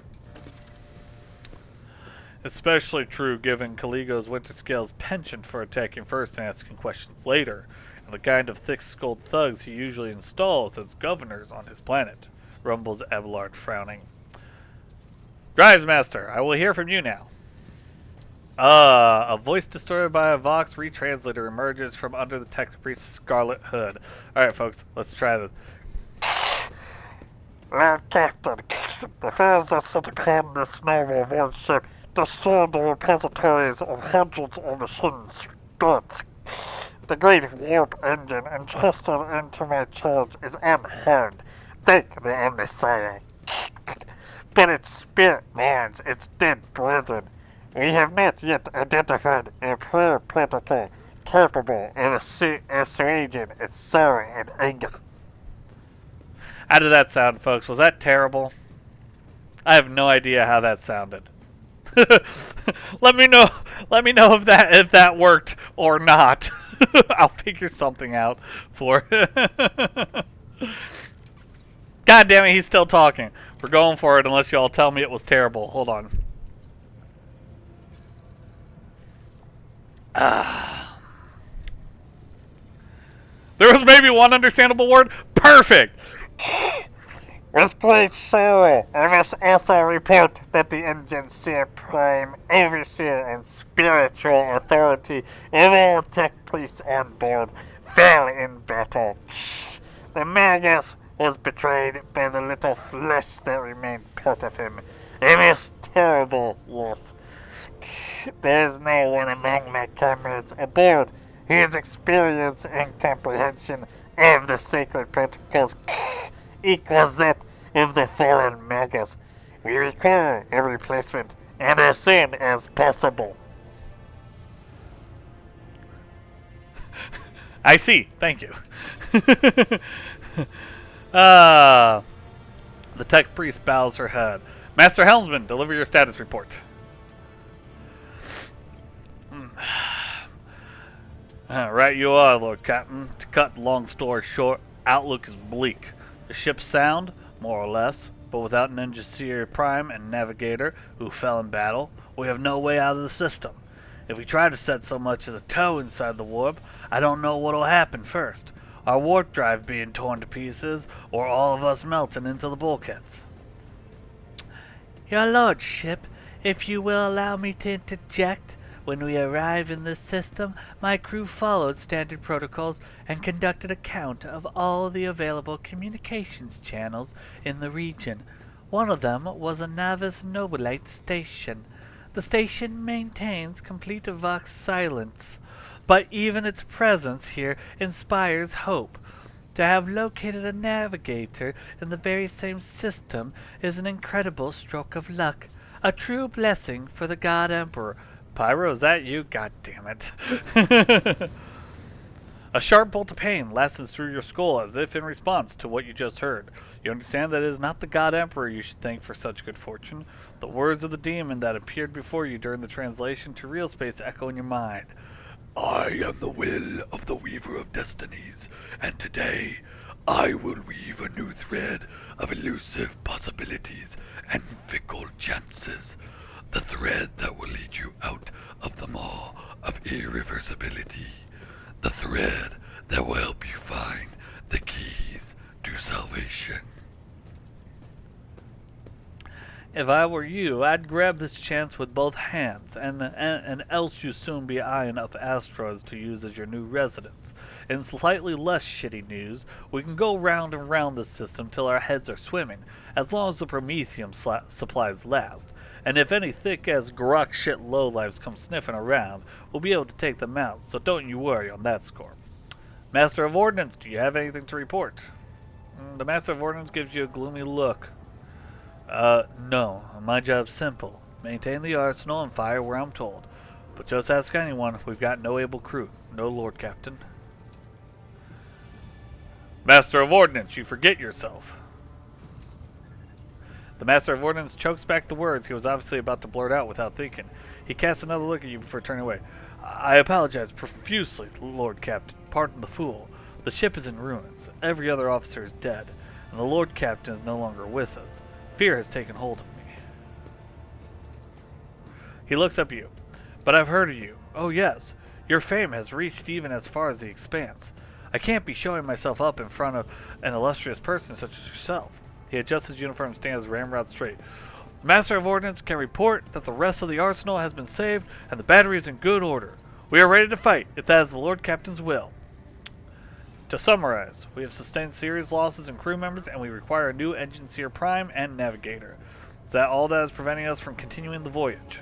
[SPEAKER 1] Especially true given Caligo's Winterscale's penchant for attacking first and asking questions later, and the kind of thick-skulled thugs he usually installs as governors on his planet, rumbles Abelard, frowning. Drives Master, I will hear from you now. A voice distorted by a Vox retranslator emerges from under the tech priest's scarlet hood. Alright, folks, let's try this.
[SPEAKER 16] Lord Captain, the fires that set upon this noble warship destroyed the repositories of hundreds of machines' goods. The great warp engine entrusted into my charge is unharmed. Thank the Omnissiah. But its spirit mourns its dead brethren. We have not yet identified a prayer protocol capable of assuaging its sorrow and anger.
[SPEAKER 1] How did that sound, folks? Was that terrible? I have no idea how that sounded. Let me know if that worked or not. I'll figure something out for it. God damn it, he's still talking. We're going for it unless y'all tell me it was terrible. Hold on. There was maybe one understandable word? Perfect!
[SPEAKER 16] With great sorrow, I must also report that the Engineer Prime, Overseer, and Spiritual Authority of all tech priests on board fell in battle. The Magus was betrayed by the little flesh that remained part of him. A most terrible loss. There is no one among my comrades aboard whose experience and comprehension of the sacred protocols equals that of the fallen Magus. We require a replacement, and as soon as possible.
[SPEAKER 1] I see. Thank you. The tech priest bows her head. Master Helmsman, deliver your status report. Right you are, Lord Captain. To cut long story short, outlook is bleak. The ship's sound, more or less, but without an Engineer Prime and Navigator who fell in battle, we have no way out of the system. If we try to set so much as a toe inside the warp, I don't know what'll happen first. Our warp drive being torn to pieces, or all of us melting into the bulkheads. Your Lordship, if you will allow me to interject, when we arrived in this system, my crew followed standard protocols and conducted a count of all the available communications channels in the region. One of them was a Navis Nobilite station. The station maintains complete Vox silence, but even its presence here inspires hope. To have located a navigator in the very same system is an incredible stroke of luck, a true blessing for the God Emperor. Pyro, is that you? God damn it. A sharp bolt of pain lashes through your skull as if in response to what you just heard. You understand that it is not the God Emperor you should thank for such good fortune. The words of the demon that appeared before you during the translation to real space echo in your mind.
[SPEAKER 17] I am the will of the Weaver of Destinies, and today I will weave a new thread of elusive possibilities and fickle chances. The thread that will lead you out of the maw of irreversibility. The thread that will help you find the keys to salvation.
[SPEAKER 1] If I were you, I'd grab this chance with both hands, and else you'll soon be eyeing up Astros to use as your new residence. In slightly less shitty news, we can go round and round this system till our heads are swimming, as long as the Promethium supplies last. And if any thick-ass grok shit lowlifes come sniffing around, we'll be able to take them out, so don't you worry on that score. Master of Ordnance, do you have anything to report? The Master of Ordnance gives you a gloomy look. No. My job's simple. Maintain the arsenal and fire where I'm told. But just ask anyone, we've got no able crew. No, Lord Captain. Master of Ordnance, you forget yourself. The Master of Ordnance chokes back the words he was obviously about to blurt out without thinking. He casts another look at you before turning away. I apologize profusely, Lord Captain. Pardon the fool. The ship is in ruins. Every other officer is dead. And the Lord Captain is no longer with us. Fear has taken hold of me. He looks up at you. But I've heard of you. Oh yes. Your fame has reached even as far as the expanse. I can't be showing myself up in front of an illustrious person such as yourself. He adjusts his uniform and stands ramrod straight. The Master of Ordnance can report that the rest of the arsenal has been saved and the battery is in good order. We are ready to fight, if that is the Lord Captain's will. To summarize, we have sustained serious losses in crew members and we require a new engine seer prime and navigator. Is that all that is preventing us from continuing the voyage?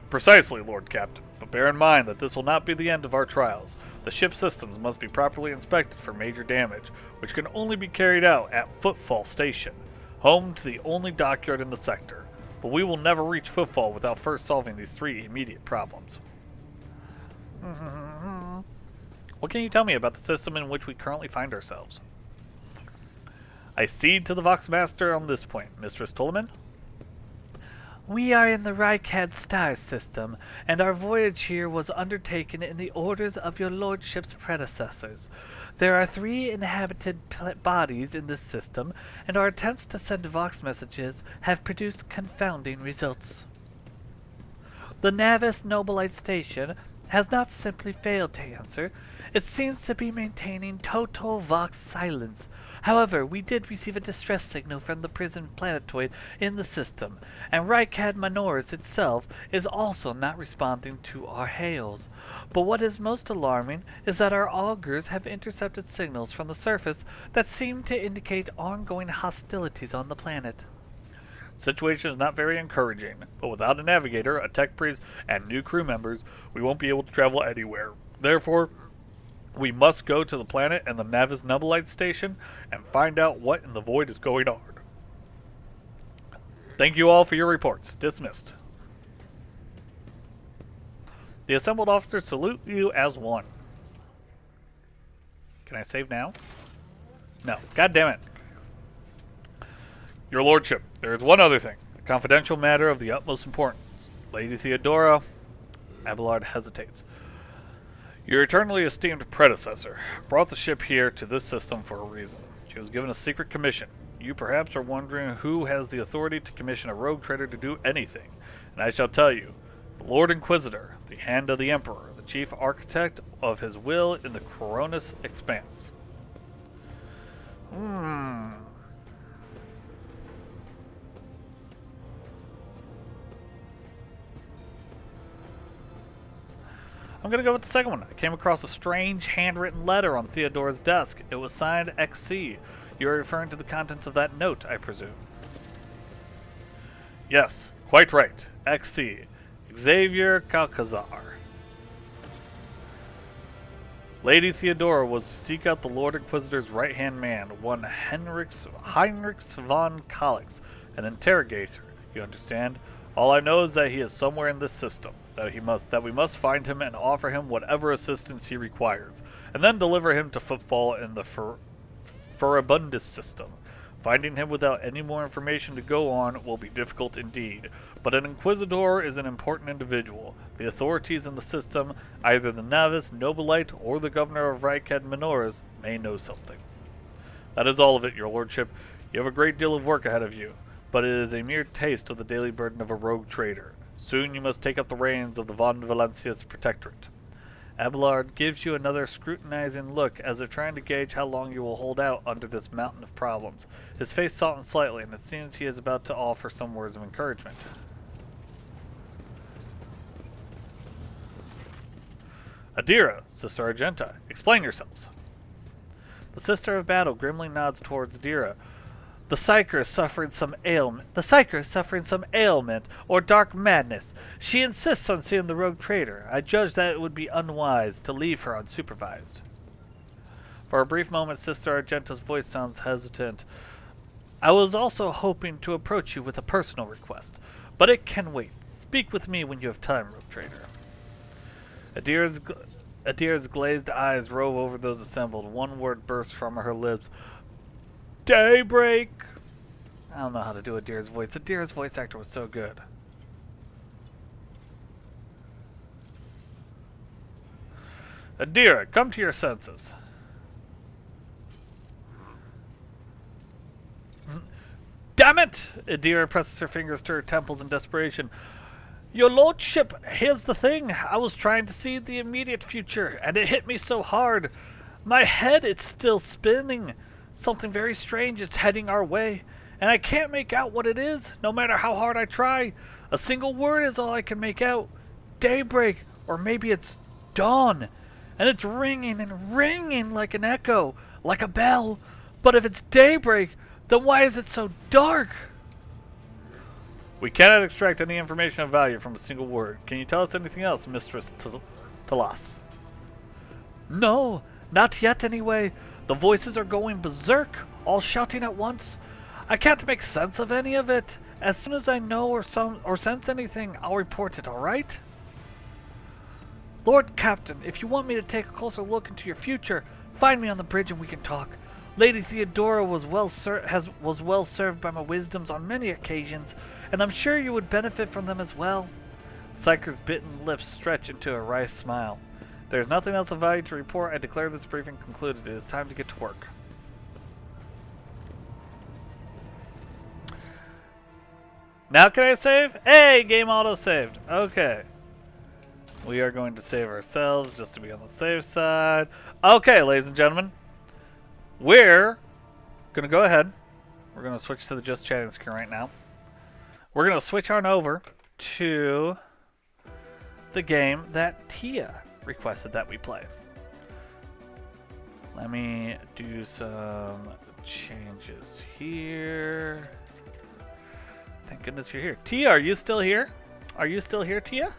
[SPEAKER 1] Precisely, Lord Captain, but bear in mind that this will not be the end of our trials. The ship systems must be properly inspected for major damage, which can only be carried out at Footfall Station, home to the only dockyard in the sector. But we will never reach Footfall without first solving these 3 immediate problems. What can you tell me about the system in which we currently find ourselves? I cede to the Voxmaster on this point, Mistress Tolman.
[SPEAKER 18] We are in the Rykad star system, and our voyage here was undertaken in the orders of your lordship's predecessors. There are 3 inhabited bodies in this system, and our attempts to send Vox messages have produced confounding results. The Navis Nobilite Station has not simply failed to answer, it seems to be maintaining total Vox silence. However, we did receive a distress signal from the prison planetoid in the system, and Rykad Manoris itself is also not responding to our hails. But what is most alarming is that our augurs have intercepted signals from the surface that seem to indicate ongoing hostilities on the planet.
[SPEAKER 1] Situation is not very encouraging, but without a navigator, a tech priest, and new crew members, we won't be able to travel anywhere. Therefore, we must go to the planet and the Navis Nubilite Station and find out what in the void is going on. Thank you all for your reports. Dismissed. The assembled officers salute you as one. Can I save now? No. God damn it. Your Lordship, there is one other thing. A confidential matter of the utmost importance. Lady Theodora... Abelard hesitates. Your eternally esteemed predecessor brought the ship here to this system for a reason. She was given a secret commission. You perhaps are wondering who has the authority to commission a rogue trader to do anything. And I shall tell you, the Lord Inquisitor, the hand of the Emperor, the chief architect of his will in the Coronis Expanse. I'm going to go with the second one. I came across a strange handwritten letter on Theodora's desk. It was signed XC. You are referring to the contents of that note, I presume. Yes, quite right. XC. Xavier Calcazar. Lady Theodora was to seek out the Lord Inquisitor's right-hand man, one Heinrichs von Kalix, an interrogator, you understand? All I know is that he is somewhere in this system, that we must find him and offer him whatever assistance he requires, and then deliver him to Footfall in the Furibundus system. Finding him without any more information to go on will be difficult indeed, but an Inquisitor is an important individual. The authorities in the system, either the Navis Nobilite or the Governor of Rykad Manoras, may know something. That is all of it, your lordship. You have a great deal of work ahead of you, but it is a mere taste of the daily burden of a rogue trader. Soon you must take up the reins of the Von Valencia's protectorate. Abelard gives you another scrutinizing look as if trying to gauge how long you will hold out under this mountain of problems. His face softens slightly, and it seems he is about to offer some words of encouragement. Adira, Sister Argenta, explain yourselves. The Sister of Battle grimly nods towards Adira. The Psyker is suffering some ailment or dark madness. She insists on seeing the rogue trader. I judge that it would be unwise to leave her unsupervised. For a brief moment, Sister Argenta's voice sounds hesitant. I was also hoping to approach you with a personal request, but it can wait. Speak with me when you have time, rogue trader. Adira's glazed eyes rove over those assembled. One word bursts from her lips. Daybreak! I don't know how to do Adira's voice. Adira's voice actor was so good. Adira, come to your senses. Damn it! Adira presses her fingers to her temples in desperation. Your lordship, here's the thing. I was trying to see the immediate future, and it hit me so hard. My head, it's still spinning. Something very strange is heading our way, and I can't make out what it is, no matter how hard I try. A single word is all I can make out. Daybreak, or maybe it's dawn. And it's ringing and ringing like an echo, like a bell. But if it's daybreak, then why is it so dark? We cannot extract any information of value from a single word. Can you tell us anything else, Mistress Talas? No, not yet anyway. The voices are going berserk, all shouting at once. I can't make sense of any of it. As soon as I know or sense anything, I'll report it, alright? Lord Captain, if you want me to take a closer look into your future, find me on the bridge and we can talk. Lady Theodora was well served by my wisdoms on many occasions, and I'm sure you would benefit from them as well. Psyker's bitten lips stretch into a wry smile. There's nothing else of value to report. I declare this briefing concluded. It is time to get to work. Now can I save? Hey, game auto saved. Okay. We are going to save ourselves just to be on the safe side. Okay, ladies and gentlemen. We're going to go ahead. We're going to switch to the just chatting screen right now. We're going to switch on over to the game that Tia requested that we play. Let me do some changes here. Thank goodness you're here. Tia, are you still here? Are you still here, Tia?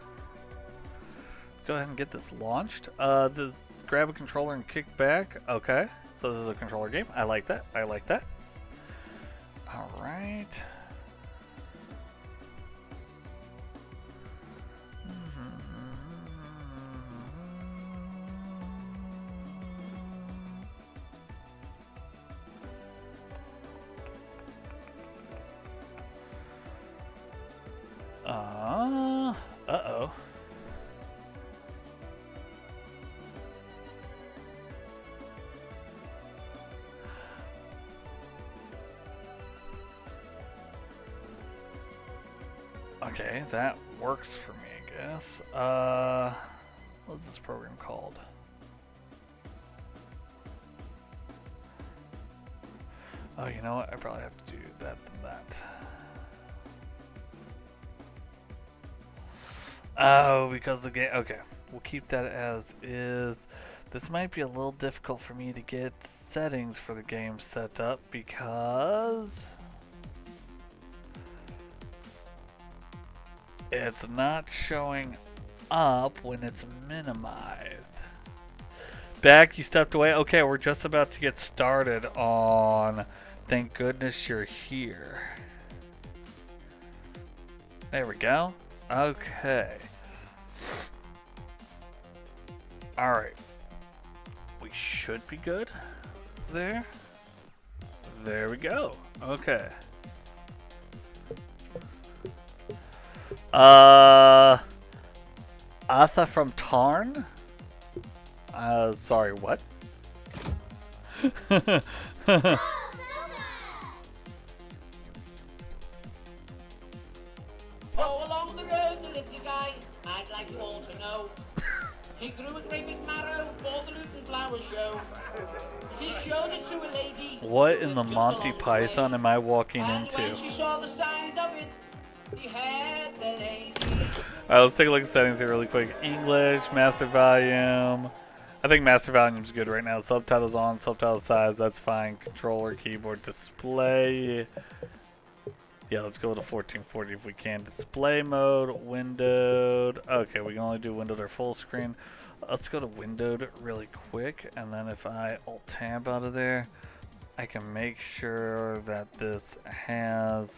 [SPEAKER 1] Go ahead and get this launched. Grab a controller and kick back. Okay, so this is a controller game. I like that. I like that. All right. Uh-oh. Okay, that works for me, I guess. What's this program called? Oh, you know what? I probably have to do that than that. Oh, because the game... Okay, we'll keep that as is. This might be a little difficult for me to get settings for the game set up because... it's not showing up when it's minimized. Back, you stepped away. Okay, we're just about to get started on Thank Goodness You're Here. There we go. Okay. Alright. We should be good. There. There we go. Okay. Atha from Tarn? Sorry, what?
[SPEAKER 19] Go along the road, the little guy. I'd like you all to know. He grew a great big marrow for the Luton Flower Show. He showed it to a lady.
[SPEAKER 1] What in the Monty Python am I walking into?
[SPEAKER 19] When she saw the signs of it, he had the lady.
[SPEAKER 1] Alright, let's take a look at settings here really quick. English, master volume. I think master volume's good right now. Subtitles on, subtitle size, that's fine. Controller, keyboard, display. Yeah, let's go to 1440 if we can. Display mode, windowed. Okay, we can only do windowed or full screen. Let's go to windowed really quick, and then if I alt-tab out of there, I can make sure that this has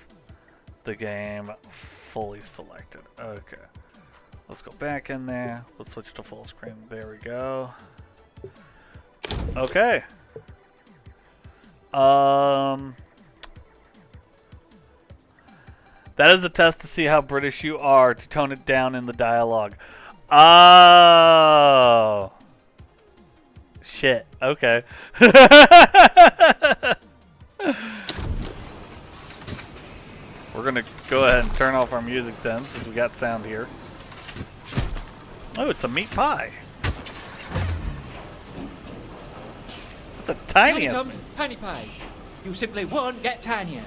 [SPEAKER 1] the game fully selected. Okay. Let's go back in there. Let's switch to full screen. There we go. Okay. That is a test to see how British you are, to tone it down in the dialogue. Oh. Shit. Okay. We're gonna go ahead and turn off our music then, since we got sound here. Oh, it's a meat pie. That's a tiny.
[SPEAKER 20] Tiny Tiny Pies. You simply won't get tinier.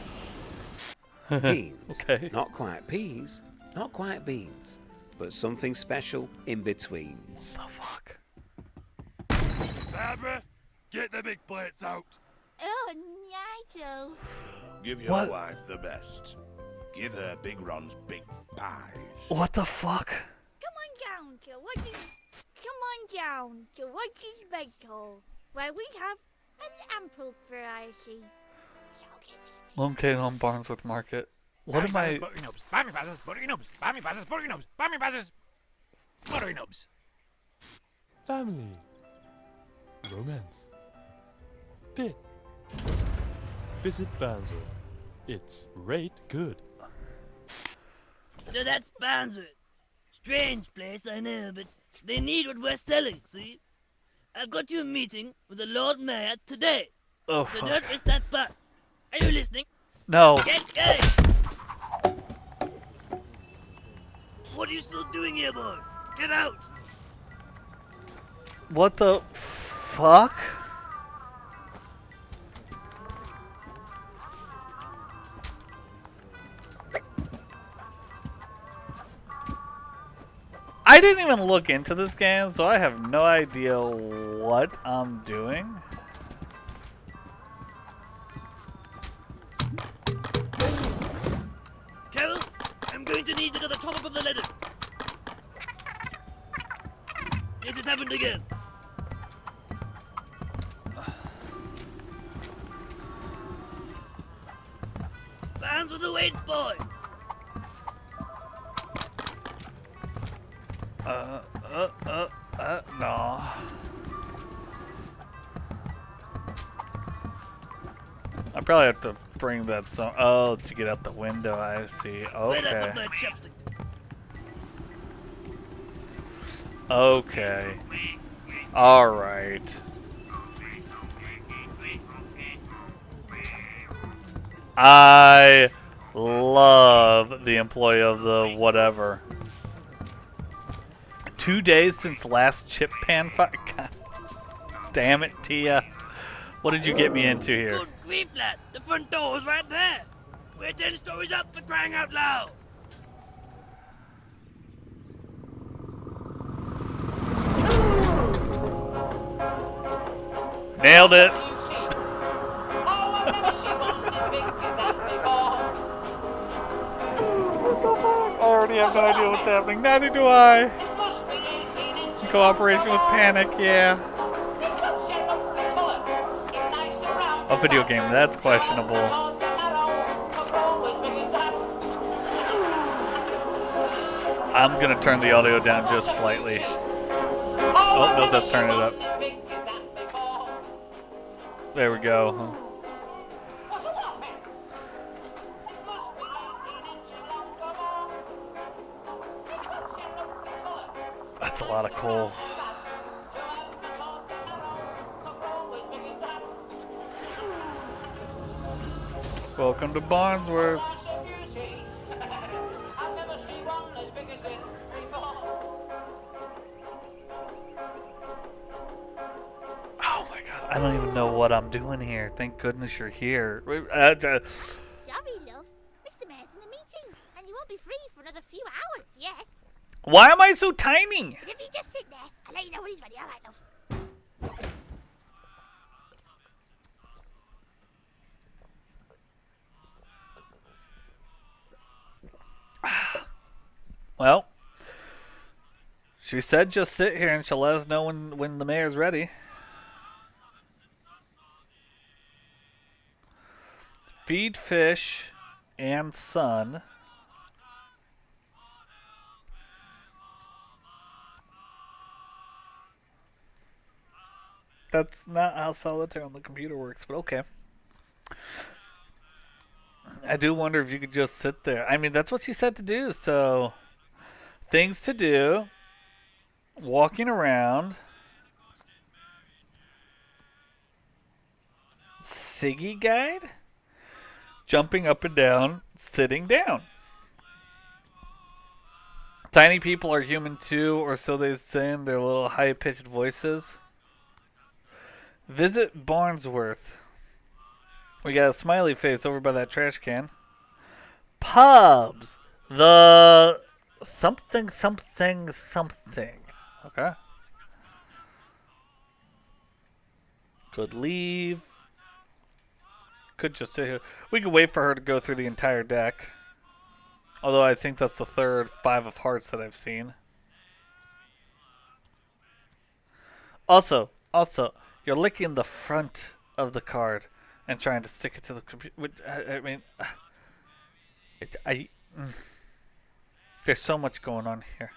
[SPEAKER 20] Beans.
[SPEAKER 1] Okay.
[SPEAKER 20] Not quite peas, not quite beans, but something special in betweens.
[SPEAKER 1] The fuck?
[SPEAKER 17] Barbara, get the big plates out.
[SPEAKER 21] Oh, Nigel.
[SPEAKER 14] Give your
[SPEAKER 1] What?
[SPEAKER 14] wife the best. Give her Big Ron's big pies.
[SPEAKER 1] What the fuck?
[SPEAKER 21] Come on down to what is special, where we have an ample variety.
[SPEAKER 1] Located on Barnsworth Market. What am I?
[SPEAKER 22] Bammy passes, buttery nubs, bammy passes, buttery nubs, bammy passes, buttery nubs.
[SPEAKER 23] Family. Romance. Bit. Visit Barnsworth. It's rate good.
[SPEAKER 24] So that's Barnsworth. Strange place, I know, but they need what we're selling, see? I've got you a meeting with the Lord Mayor today.
[SPEAKER 1] Oh,
[SPEAKER 24] so
[SPEAKER 1] fuck.
[SPEAKER 24] don't miss that bus. Are you listening?
[SPEAKER 1] No.
[SPEAKER 24] Get going! What are you still doing here, boy? Get out!
[SPEAKER 1] What the fuck? I didn't even look into this game, so I have no idea what I'm doing.
[SPEAKER 24] Carol, I'm going to need another top up of the ladder. This has happened again. Bands with the weights, boy.
[SPEAKER 1] No. I probably have to bring that some. Oh, to get out the window, I see. Okay. Okay. Alright. I love the employee of the whatever. 2 days since last chip pan fight. God damn it, Tia. What did you get me into here?
[SPEAKER 24] Good grief, lad. The front door's right there. We're 10 stories up for crying out loud.
[SPEAKER 1] Nailed it. I already have no idea what's happening. Neither do I. Cooperation with Panic, yeah. A video game, that's questionable. I'm gonna turn the audio down just slightly. Oh, no, that's turning it up. There we go. That's a lot of coal. Welcome to Barnsworth. Oh my god, I don't even know what I'm doing here. Thank goodness you're here.
[SPEAKER 21] Sorry, love. Mr. Mayor's in a meeting, and you won't be free for another few hours yet.
[SPEAKER 1] Why am I so tiny?
[SPEAKER 21] But if you just sit there, I'll let you know when he's ready. All right, love.
[SPEAKER 1] Well, she said just sit here and she'll let us know when the mayor's ready. Feed fish and sun. That's not how solitaire on the computer works, but okay. I do wonder if you could just sit there. I mean, that's what she said to do, so... Things to do. Walking around. Siggy guide. Jumping up and down. Sitting down. Tiny people are human too, or so they say in their little high-pitched voices. Visit Barnsworth. We got a smiley face over by that trash can. hubs. The something. Okay. Could leave. Could just sit here. We could wait for her to go through the entire deck. Although I think that's the third 5 of hearts that I've seen. Also, you're licking the front of the card and trying to stick it to the computer. I mean, there's so much going on here.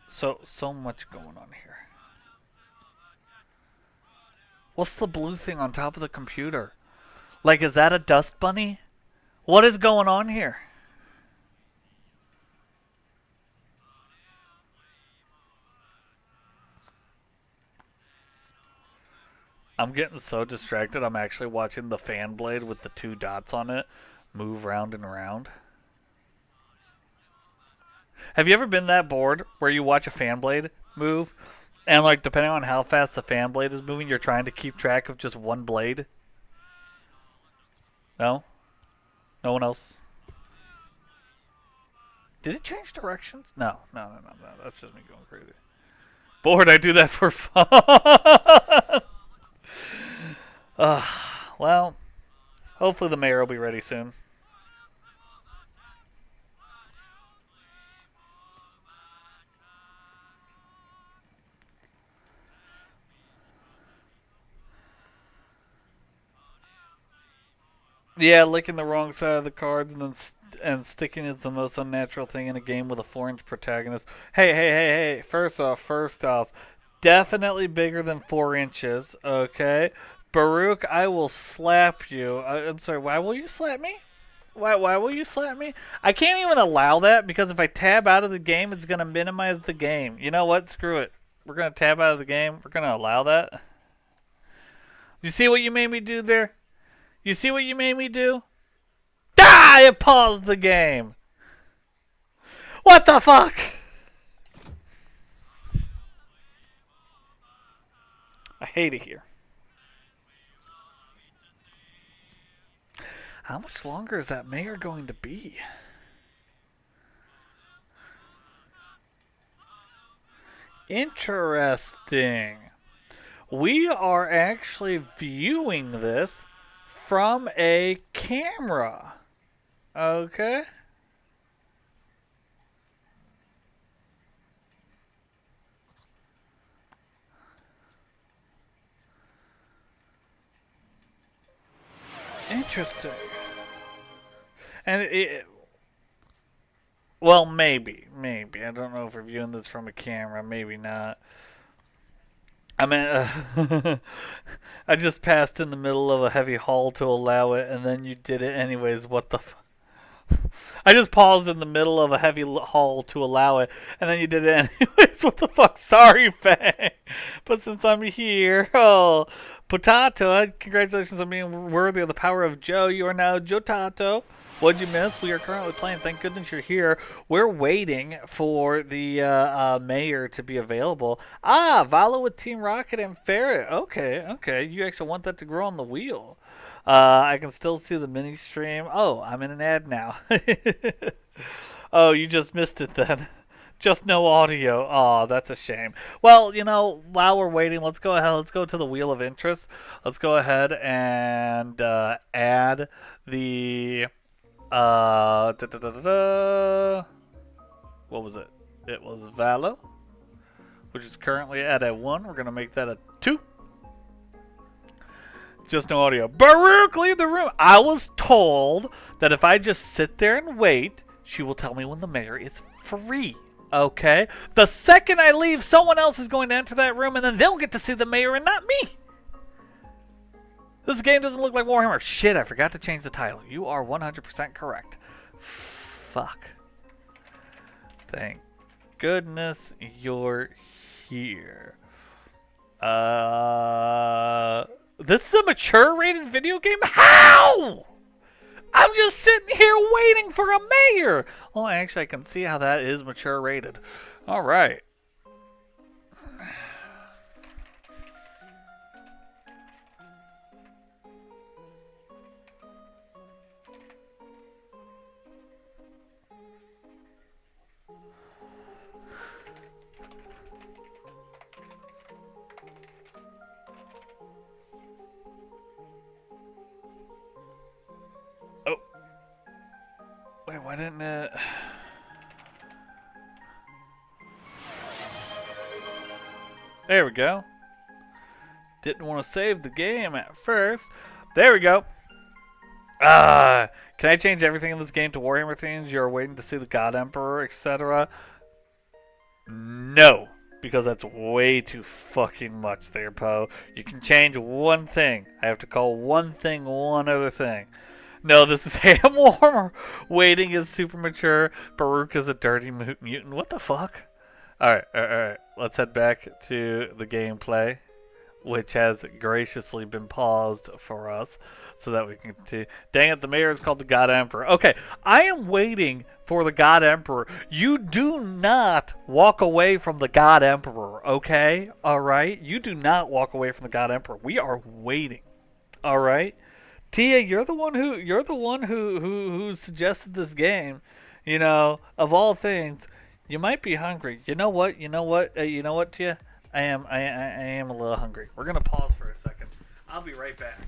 [SPEAKER 1] So much going on here. What's the blue thing on top of the computer? Like, is that a dust bunny? What is going on here? I'm getting so distracted. I'm actually watching the fan blade with the 2 dots on it move round and round. Have you ever been that bored where you watch a fan blade move and, like, depending on how fast the fan blade is moving, you're trying to keep track of just one blade? No? No one else? Did it change directions? No. That's just me going crazy. Bored, I do that for fun. Well, hopefully the mayor will be ready soon. Yeah, licking the wrong side of the cards and then sticking is the most unnatural thing in a game with a 4-inch protagonist. Hey. First off, definitely bigger than 4 inches, okay? Baruch, I will slap you. I'm sorry, why will you slap me? Why will you slap me? I can't even allow that because if I tab out of the game, it's going to minimize the game. You know what? Screw it. We're going to tab out of the game. We're going to allow that. You see what you made me do there? You see what you made me do? Ah! It paused the game. What the fuck? I hate it here. How much longer is that mayor going to be? Interesting. We are actually viewing this from a camera. Okay. Interesting. And well, maybe. I don't know if we're viewing this from a camera. Maybe not. I mean, I just passed in the middle of a heavy haul to allow it, and then you did it anyways. What the fuck? I just paused in the middle of a heavy haul to allow it, and then you did it anyways. What the fuck? Sorry, Faye. But since I'm here, Potato, congratulations on being worthy of the power of Joe. You are now Jotato. What'd you miss? We are currently playing. Thank goodness you're here. We're waiting for the mayor to be available. Valo with Team Rocket and Ferret. Okay. You actually want that to grow on the wheel. I can still see the mini stream. Oh, I'm in an ad now. Oh, you just missed it then. Just no audio. Oh, that's a shame. Well, while we're waiting, let's go ahead. Let's go to the wheel of interest. Let's go ahead and add the... what was it? It was Valo, which is currently at a 1. We're going to make that a 2. Just no audio. Baruch, leave the room. I was told that if I just sit there and wait, she will tell me when the mayor is free. Okay? The second I leave, someone else is going to enter that room, and then they'll get to see the mayor and not me. This game doesn't look like Warhammer. Shit, I forgot to change the title. You are 100% correct. Fuck. Thank goodness you're here. This is a mature rated video game? How? I'm just sitting here waiting for a mayor. Well, actually, I can see how that is mature rated. All right. Wait, why didn't it? There we go. Didn't want to save the game at first. There we go. Can I change everything in this game to Warhammer themes? You're waiting to see the God Emperor, etc. No, because that's way too fucking much there, Poe. You can change one thing. I have to call one thing one other thing. No, this is Ham Warmer. Waiting is super mature. Baruch is a dirty mutant. What the fuck? Alright. Let's head back to the gameplay, which has graciously been paused for us so that we can continue. Dang it, the mayor is called the God Emperor. Okay, I am waiting for the God Emperor. You do not walk away from the God Emperor, okay? Alright? You do not walk away from the God Emperor. We are waiting. Alright? Tia, you're the one who suggested this game. You know, of all things, you might be hungry. You know what, Tia? I am a little hungry. We're gonna pause for a second. I'll be right back.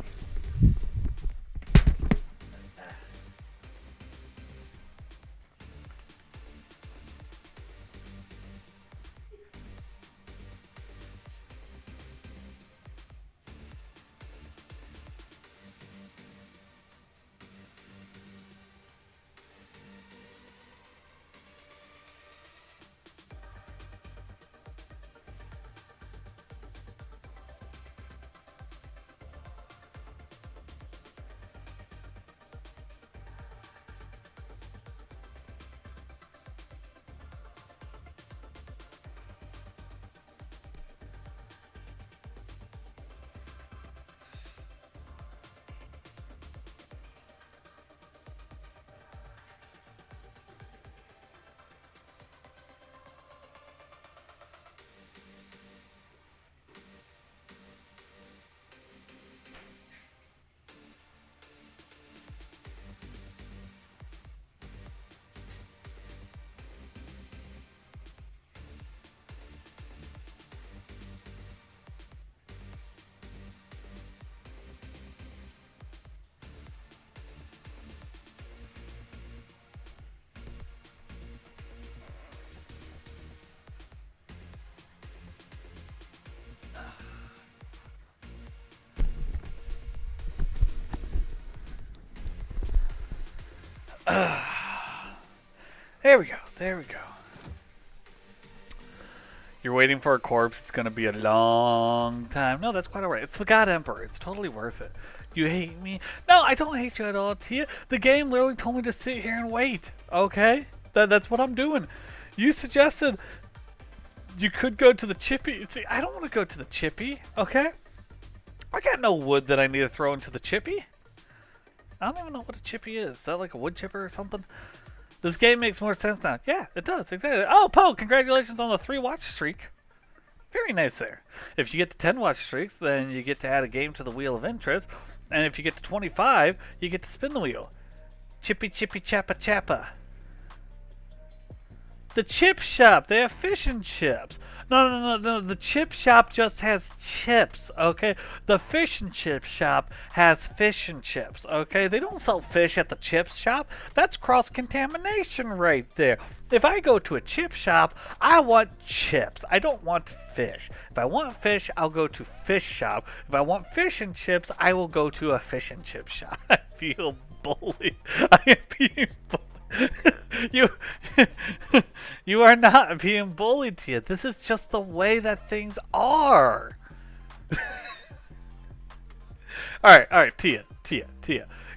[SPEAKER 1] There we go. You're waiting for a corpse. It's going to be a long time. No, that's quite alright. It's the God Emperor. It's totally worth it. You hate me? No, I don't hate you at all, Tia. The game literally told me to sit here and wait. Okay? That's what I'm doing. You suggested you could go to the chippy. See, I don't want to go to the chippy. Okay? I got no wood that I need to throw into the chippy. I don't even know what a chippy is. Is that like a wood chipper or something? This game makes more sense now. Yeah, it does. Exactly. Oh, Poe, congratulations on the 3-watch streak. Very nice there. If you get to 10 watch streaks, then you get to add a game to the Wheel of Interest. And if you get to 25, you get to spin the wheel. Chippy, chippy, chappa, chappa. The chip shop. They have fish and chips. No. The chip shop just has chips, okay? The fish and chip shop has fish and chips, okay? They don't sell fish at the chip shop. That's cross-contamination right there. If I go to a chip shop, I want chips. I don't want fish. If I want fish, I'll go to fish shop. If I want fish and chips, I will go to a fish and chip shop. I feel bullied. I am being bullied. You are not being bullied, Tia. This is just the way that things are. Alright, Tia.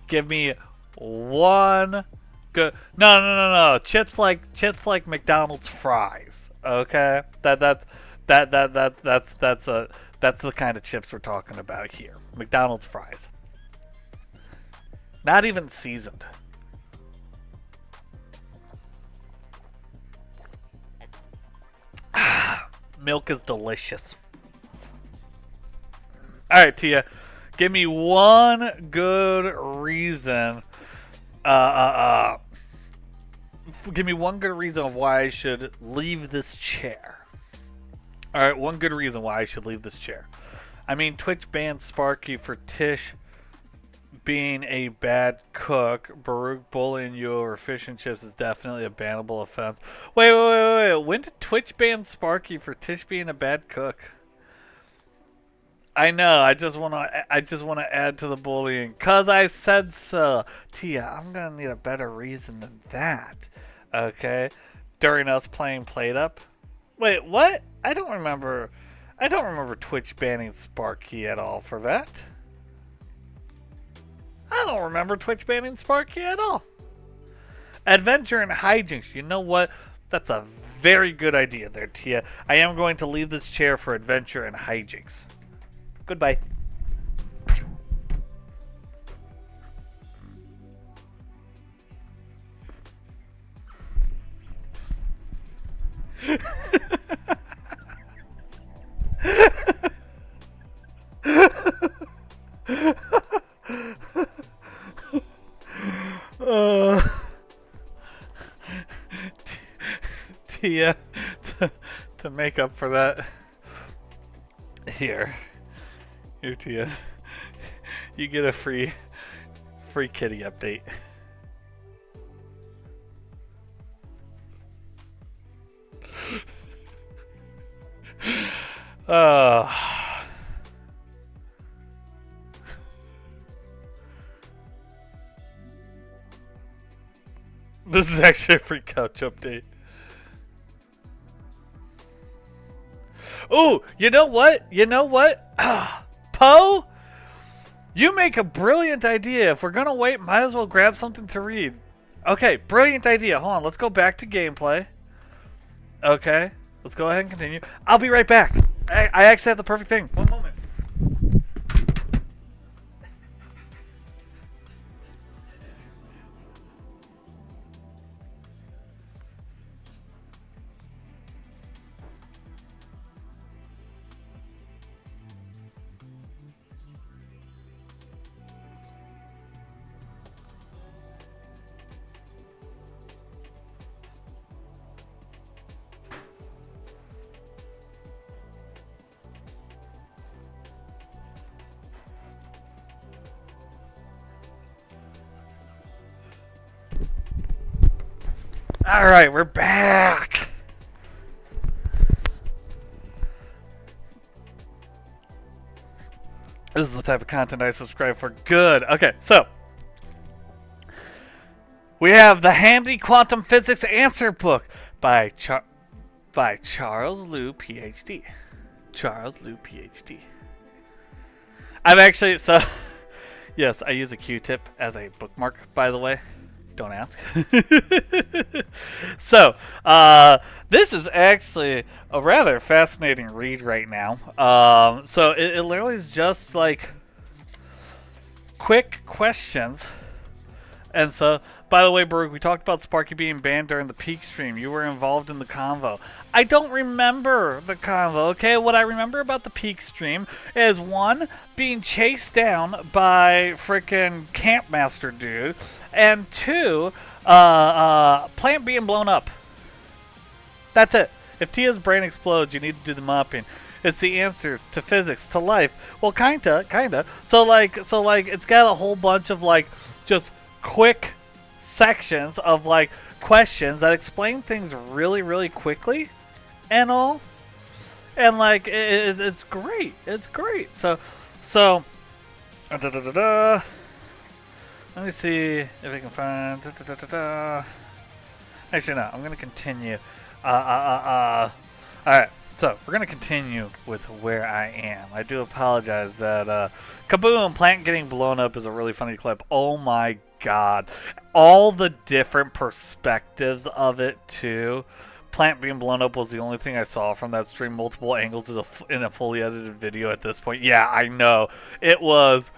[SPEAKER 1] Give me one good. No. Chips like McDonald's fries. Okay, that's the kind of chips we're talking about here. McDonald's fries. Not even seasoned. Milk is delicious. Alright, Tia. Give me one good reason. Give me one good reason of why I should leave this chair. Alright, one good reason why I should leave this chair. I mean, Twitch banned Sparky for Tish being a bad cook. Baruch bullying you over fish and chips is definitely a bannable offense. Wait. When did Twitch ban Sparky for Tish being a bad cook? I know. I just wanna add to the bullying, 'cause I said so. Tia, I'm gonna need a better reason than that. Okay, during us playing Plate Up. Wait, what? I don't remember Twitch banning Sparky at all for that. I don't remember Twitch banning Sparky at all. Adventure and hijinks. You know what? That's a very good idea there, Tia. I am going to leave this chair for adventure and hijinks. Goodbye. Tia, to make up for that, here, Tia, you get a free kitty update. This is actually a free couch update. Oh, you know what? Poe? You make a brilliant idea. If we're gonna wait, might as well grab something to read. Okay, brilliant idea. Hold on, let's go back to gameplay. Okay, let's go ahead and continue. I'll be right back. I actually have the perfect thing. One moment. Alright, we're back! This is the type of content I subscribe for. Good. Okay, so we have the handy quantum physics answer book by Charles Liu, PhD. Charles Liu, PhD. I've actually, yes, I use a Q-tip as a bookmark, by the way. Don't ask. So, this is actually a rather fascinating read right now. So it literally is just like quick questions. And so, by the way, Baruch, we talked about Sparky being banned during the peak stream. You were involved in the convo. I don't remember the convo, okay? What I remember about the peak stream is, one, being chased down by frickin' Campmaster dude, and two, plant being blown up. That's it. If Tia's brain explodes, you need to do the mopping. It's the answers to physics, to life. Well, kinda. So like, it's got a whole bunch of like, just quick sections of like questions that explain things really, really quickly, and all, and like it's great. It's great. So, let me see if I can find. Actually, no. I'm gonna continue. All right. So we're gonna continue with where I am. I do apologize that kaboom! Plant getting blown up is a really funny clip. Oh my god, all the different perspectives of it too. Plant being blown up was the only thing I saw from that stream. Multiple angles in a fully edited video at this point. Yeah, I know. It was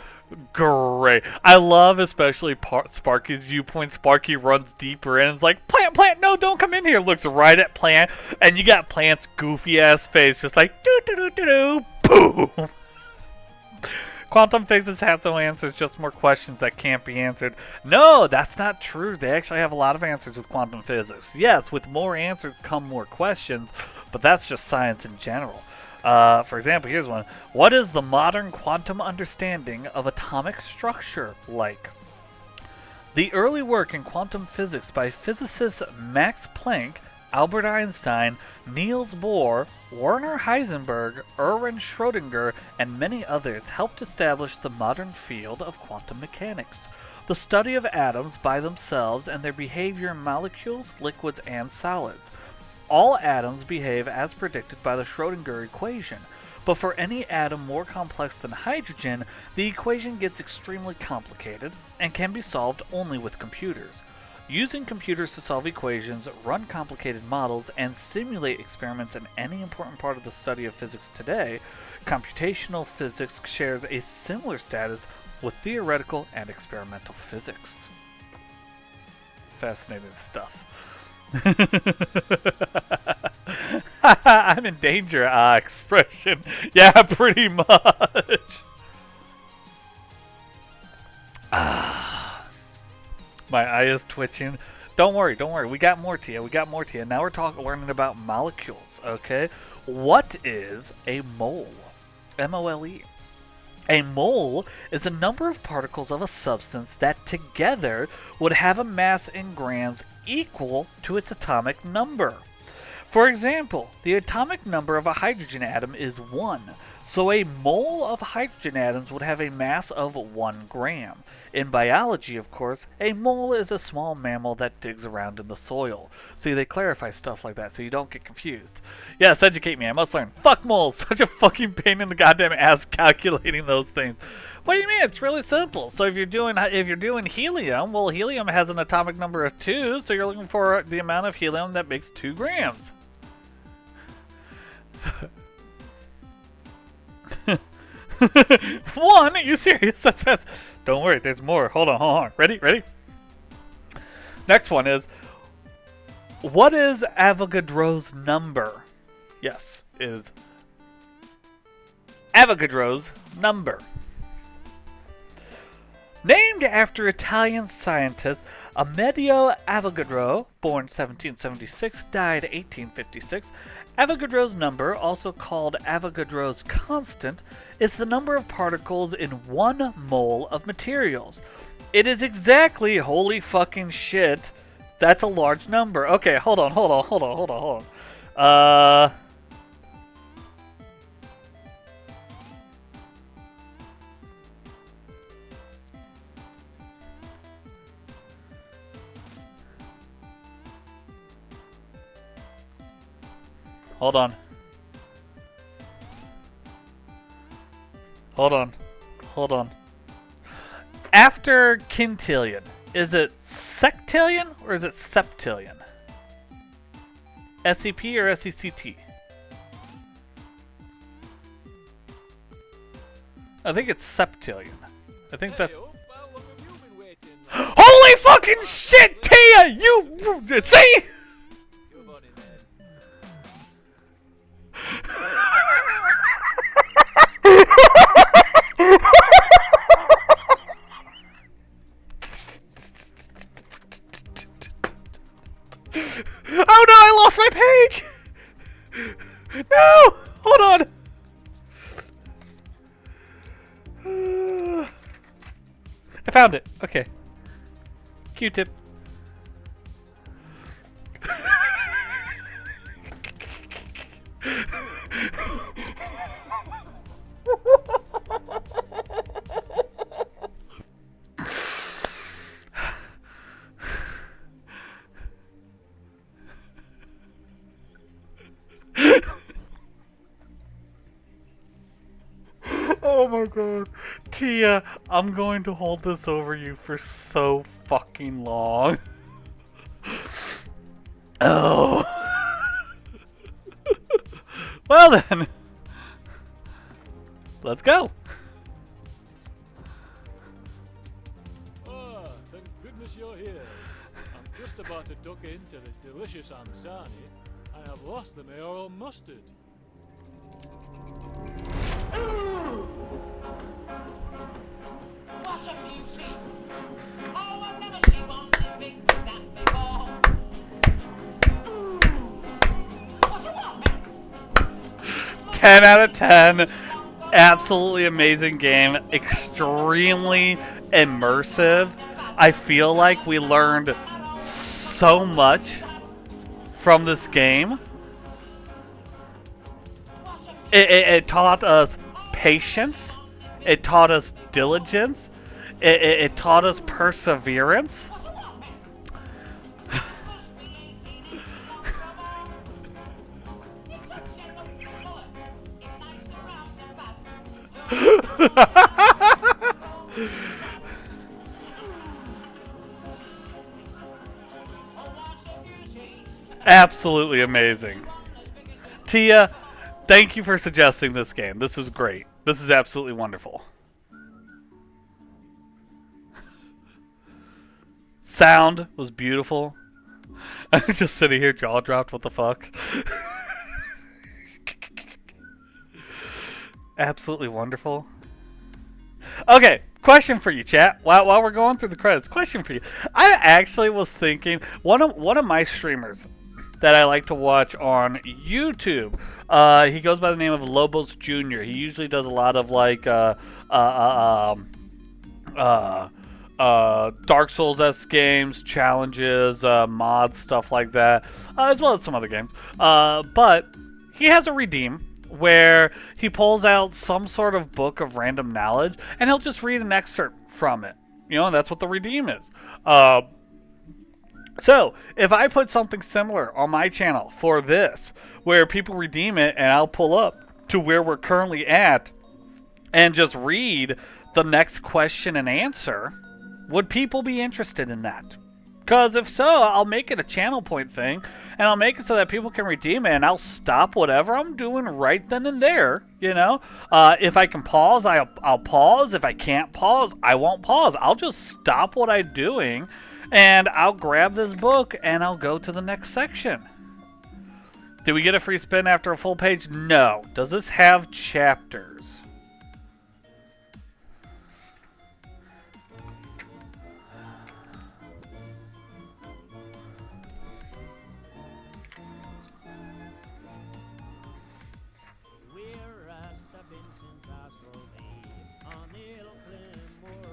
[SPEAKER 1] great. I love especially Sparky's viewpoint. Sparky runs deeper in and is like, Plant, no, don't come in here. Looks right at Plant, and you got Plant's goofy ass face just like, boom. Quantum physics has no answers, just more questions that can't be answered. No, that's not true. They actually have a lot of answers with quantum physics. Yes, with more answers come more questions, but that's just science in general. For example, here's one. What is the modern quantum understanding of atomic structure like? The early work in quantum physics by physicists Max Planck, Albert Einstein, Niels Bohr, Werner Heisenberg, Erwin Schrödinger, and many others helped establish the modern field of quantum mechanics. The study of atoms by themselves and their behavior in molecules, liquids, and solids. All atoms behave as predicted by the Schrödinger equation, but for any atom more complex than hydrogen, the equation gets extremely complicated and can be solved only with computers. Using computers to solve equations, run complicated models, and simulate experiments in any important part of the study of physics today, computational physics shares a similar status with theoretical and experimental physics. Fascinating stuff. I'm in danger, expression. Yeah, pretty much. My eye is twitching. Don't worry. We got more to you. Now we're learning about molecules, okay? What is a mole? M-O-L-E. A mole is a number of particles of a substance that together would have a mass in grams equal to its atomic number. For example, the atomic number of a hydrogen atom is 1, so a mole of hydrogen atoms would have a mass of 1 gram. In biology, of course, a mole is a small mammal that digs around in the soil. See, they clarify stuff like that so you don't get confused. Yes, educate me, I must learn. Fuck moles, such a fucking pain in the goddamn ass calculating those things. What do you mean? It's really simple. So if you're doing helium, well, helium has an atomic number of 2, so you're looking for the amount of helium that makes 2 grams. 1? Are you serious? That's fast. Don't worry, there's more. Hold on. Ready? Next one is, what is Avogadro's number? Yes, is Avogadro's number. Named after Italian scientist Amedeo Avogadro, born 1776, died 1856, Avogadro's number, also called Avogadro's constant, is the number of particles in 1 mole of materials. It is exactly, holy fucking shit, that's a large number. Okay, hold on. Hold on. After quintillion, is it sextillion or is it septillion? SEP or SECT? I think it's septillion. I think that's... Holy fucking shit, Tia! You... See? Oh no, I lost my page! No! Hold on! I found it. Okay. Q-tip. Oh my god. Tia, I'm going to hold this over you for so fucking long. Oh. Well then. Let's go.
[SPEAKER 23] Ah, thank goodness you're here. I'm just about to duck into this delicious Amsani, and I've lost the mayoral mustard.
[SPEAKER 19] What a beauty! Oh, I've never seen one so big like that before. What a woman!
[SPEAKER 1] 10 out of 10. Absolutely amazing game. Extremely immersive. I feel like we learned so much from this game. It taught us patience. It taught us diligence. It taught us perseverance. Absolutely amazing. Tia, thank you for suggesting this game. This was great. This is absolutely wonderful. Sound was beautiful. I'm just sitting here jaw dropped. What the fuck? Absolutely wonderful. Okay, question for you, chat. While we're going through the credits, question for you. I actually was thinking one of my streamers that I like to watch on YouTube. He goes by the name of Lobos Jr. He usually does a lot of like Dark Souls-esque games, challenges, mods, stuff like that, as well as some other games. But he has a redeem where he pulls out some sort of book of random knowledge, and he'll just read an excerpt from it. You know, that's what the redeem is. So, if I put something similar on my channel for this, where people redeem it, and I'll pull up to where we're currently at, and just read the next question and answer, would people be interested in that? Because if so, I'll make it a channel point thing, and I'll make it so that people can redeem it, and I'll stop whatever I'm doing right then and there, you know? If I can pause, I'll pause. If I can't pause, I won't pause. I'll just stop what I'm doing, and I'll grab this book, and I'll go to the next section. Do we get a free spin after a full page? No. Does this have chapters?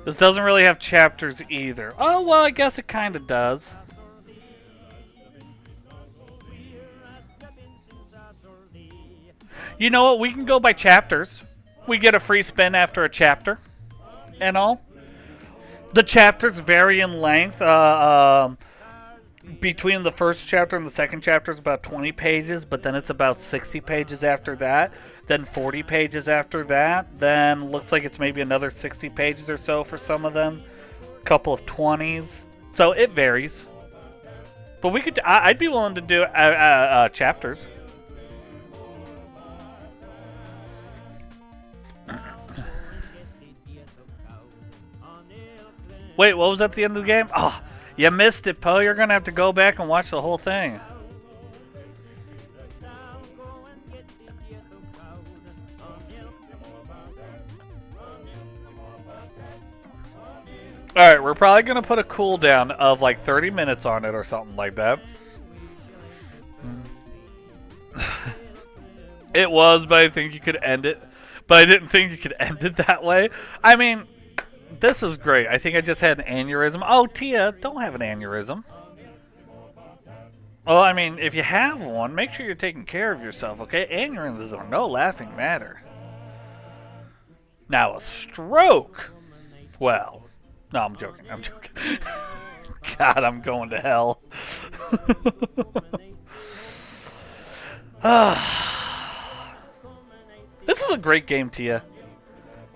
[SPEAKER 1] This doesn't really have chapters either. Oh, well, I guess it kind of does. You know what? We can go by chapters. We get a free spin after a chapter and all. The chapters vary in length. Between the first chapter and the second chapter is about 20 pages, but then it's about 60 pages after that. Then 40 pages after that. Then looks like it's maybe another 60 pages or so for some of them. A couple of 20s. So it varies. But we could. I'd be willing to do chapters. Wait, what was at the end of the game? Oh, you missed it, Poe. You're gonna have to go back and watch the whole thing. Alright, we're probably going to put a cooldown of like 30 minutes on it or something like that. It was, but I think you could end it. But I didn't think you could end it that way. I mean, this is great. I think I just had an aneurysm. Oh, Tia, don't have an aneurysm. Well, I mean, if you have one, make sure you're taking care of yourself, okay? Aneurysms are no laughing matter. Now, a stroke. Well... No, I'm joking. I'm joking. God, I'm going to hell. This is a great game, Tia.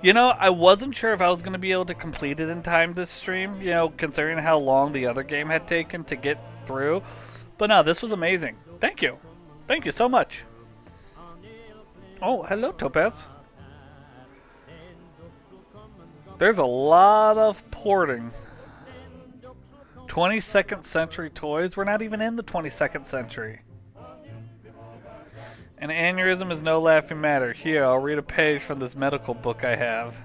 [SPEAKER 1] You know, I wasn't sure if I was going to be able to complete it in time this stream, you know, considering how long the other game had taken to get through. But no, this was amazing. Thank you. Thank you so much. Oh, hello, Topaz. There's a lot of porting. 22nd century toys? We're not even in the 22nd century. An aneurysm is no laughing matter. Here, I'll read a page from this medical book I have.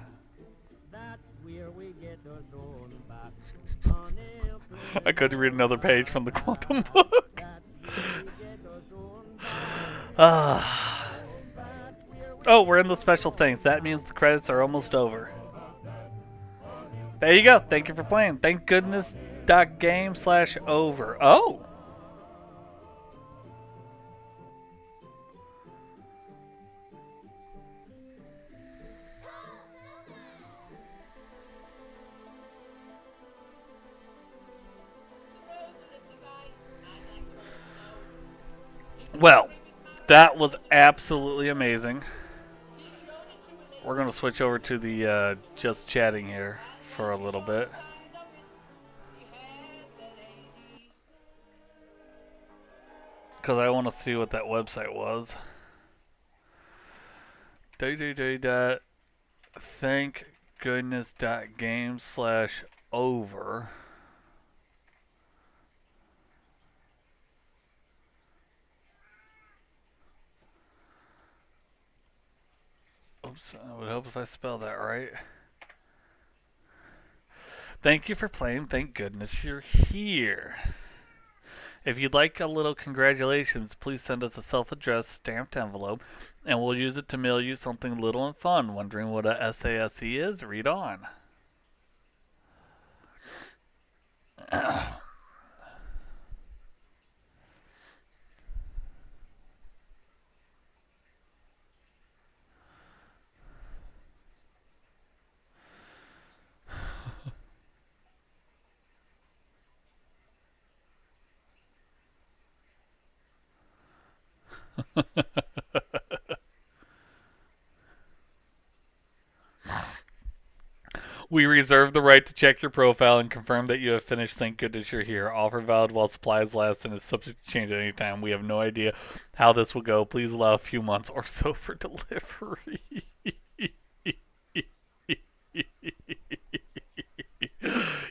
[SPEAKER 1] I could read another page from the quantum book. Oh, we're in the special things. That means the credits are almost over. There you go. Thank you for playing. Thank goodness. .game/over. Oh. Well, that was absolutely amazing. We're going to switch over to the just chatting here for a little bit. Because I want to see what that website was. www.thankgoodness.game/over. Oops, I would hope if I spell that right. Thank you for playing. Thank goodness you're here. If you'd like a little congratulations, please send us a self-addressed stamped envelope, and we'll use it to mail you something little and fun. Wondering what a SASE is? Read on. We reserve the right to check your profile and confirm that you have finished. Thank goodness you're here. Offer valid while supplies last and is subject to change at any time. We have no idea how this will go. Please allow a few months or so for delivery.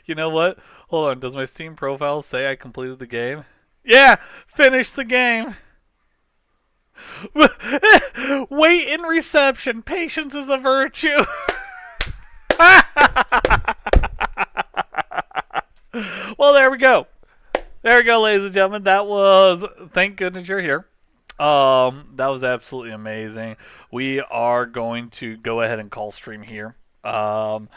[SPEAKER 1] You know what? Hold on. Does my Steam profile say I completed the game? Yeah! Finished the game! Wait in reception. Patience is a virtue. Well, there we go. There we go, ladies and gentlemen. That was thank goodness you're here. That was absolutely amazing. We are going to go ahead and call stream here. That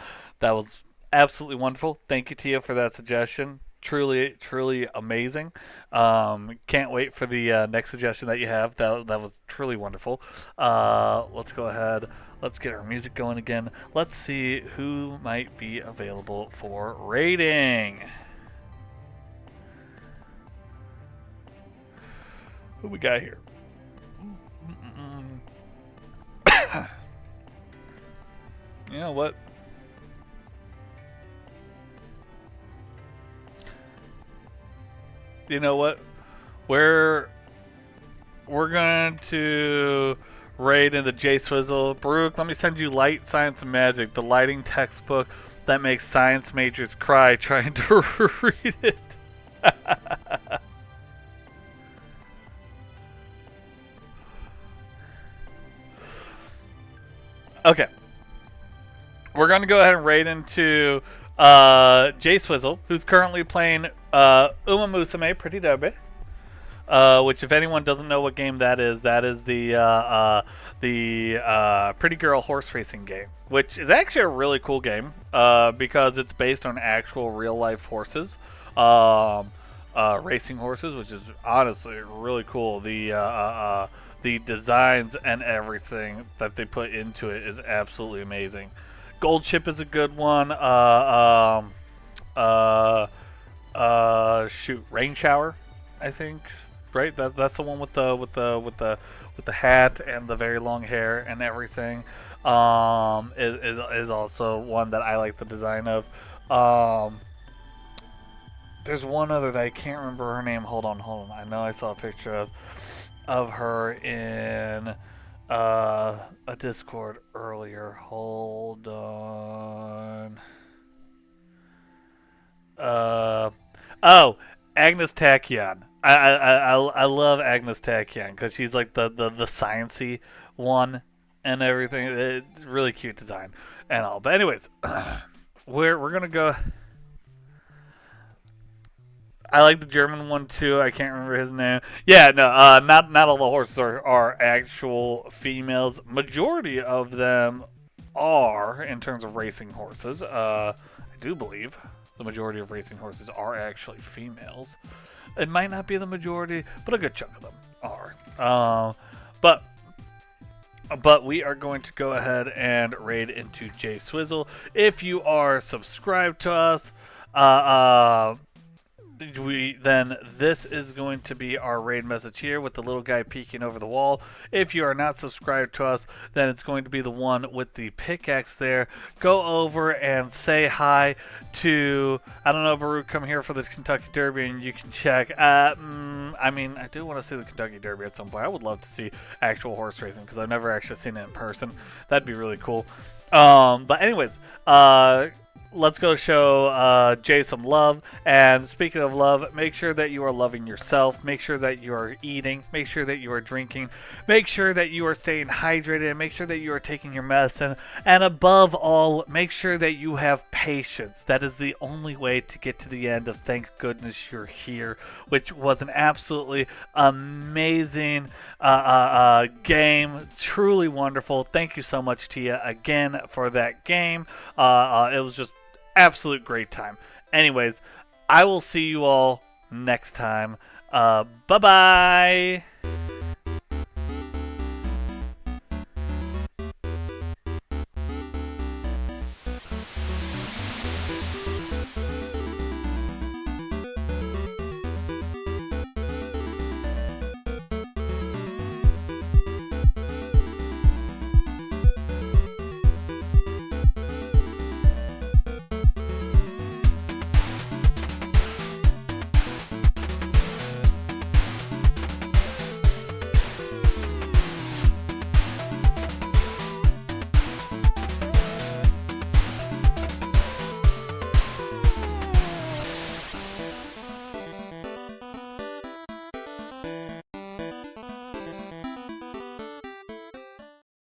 [SPEAKER 1] was absolutely wonderful. Thank you, Tia, for that suggestion. Truly, truly amazing. Can't wait for the next suggestion that you have. That was truly wonderful. Let's go ahead. Let's get our music going again. Let's see who might be available for rating. Who we got here? You know what? You know what? We're going to raid in the J Swizzle. Baruch, let me send you Light, Science, and Magic, the lighting textbook that makes science majors cry trying to read it. Okay. We're going to go ahead and raid into J Swizzle, who's currently playing Uma Musume Pretty Derby. Which, if anyone doesn't know what game that is the Pretty Girl horse racing game, which is actually a really cool game because it's based on actual real life horses, racing horses, which is honestly really cool. The designs and everything that they put into it is absolutely amazing. Gold Ship is a good one. Shoot, Rain Shower, I think. Right, that's the one with the hat and the very long hair and everything. Is also one that I like the design of. There's one other that I can't remember her name. Hold on. I know I saw a picture of her in a Discord earlier. Hold on. Oh, Agnes Tachyon. I love Agnes Tachyon because she's like the sciencey one and everything. It's really cute design and all. But anyways, we're gonna go. I like the German one too. I can't remember his name. Yeah, no, not all the horses are actual females. Majority of them are, in terms of racing horses. I do believe the majority of racing horses are actually females. It might not be the majority, but a good chunk of them are. But we are going to go ahead and raid into J Swizzle. If you are subscribed to us, then this is going to be our raid message here with the little guy peeking over the wall. If you are not subscribed to us, then it's going to be the one with the pickaxe there. Go over and say hi to, I don't know, Baruch, come here for the Kentucky Derby and you can check. I mean, I do want to see the Kentucky Derby at some point. I would love to see actual horse racing because I've never actually seen it in person. That'd be really cool. But anyways, let's go show Jay some love. And speaking of love, make sure that you are loving yourself. Make sure that you are eating. Make sure that you are drinking. Make sure that you are staying hydrated. And make sure that you are taking your medicine. And above all, make sure that you have patience. That is the only way to get to the end of Thank Goodness You're Here, which was an absolutely amazing game. Truly wonderful. Thank you so much, Tia, again for that game. It was just absolute great time. Anyways, I will see you all next time. Bye-bye.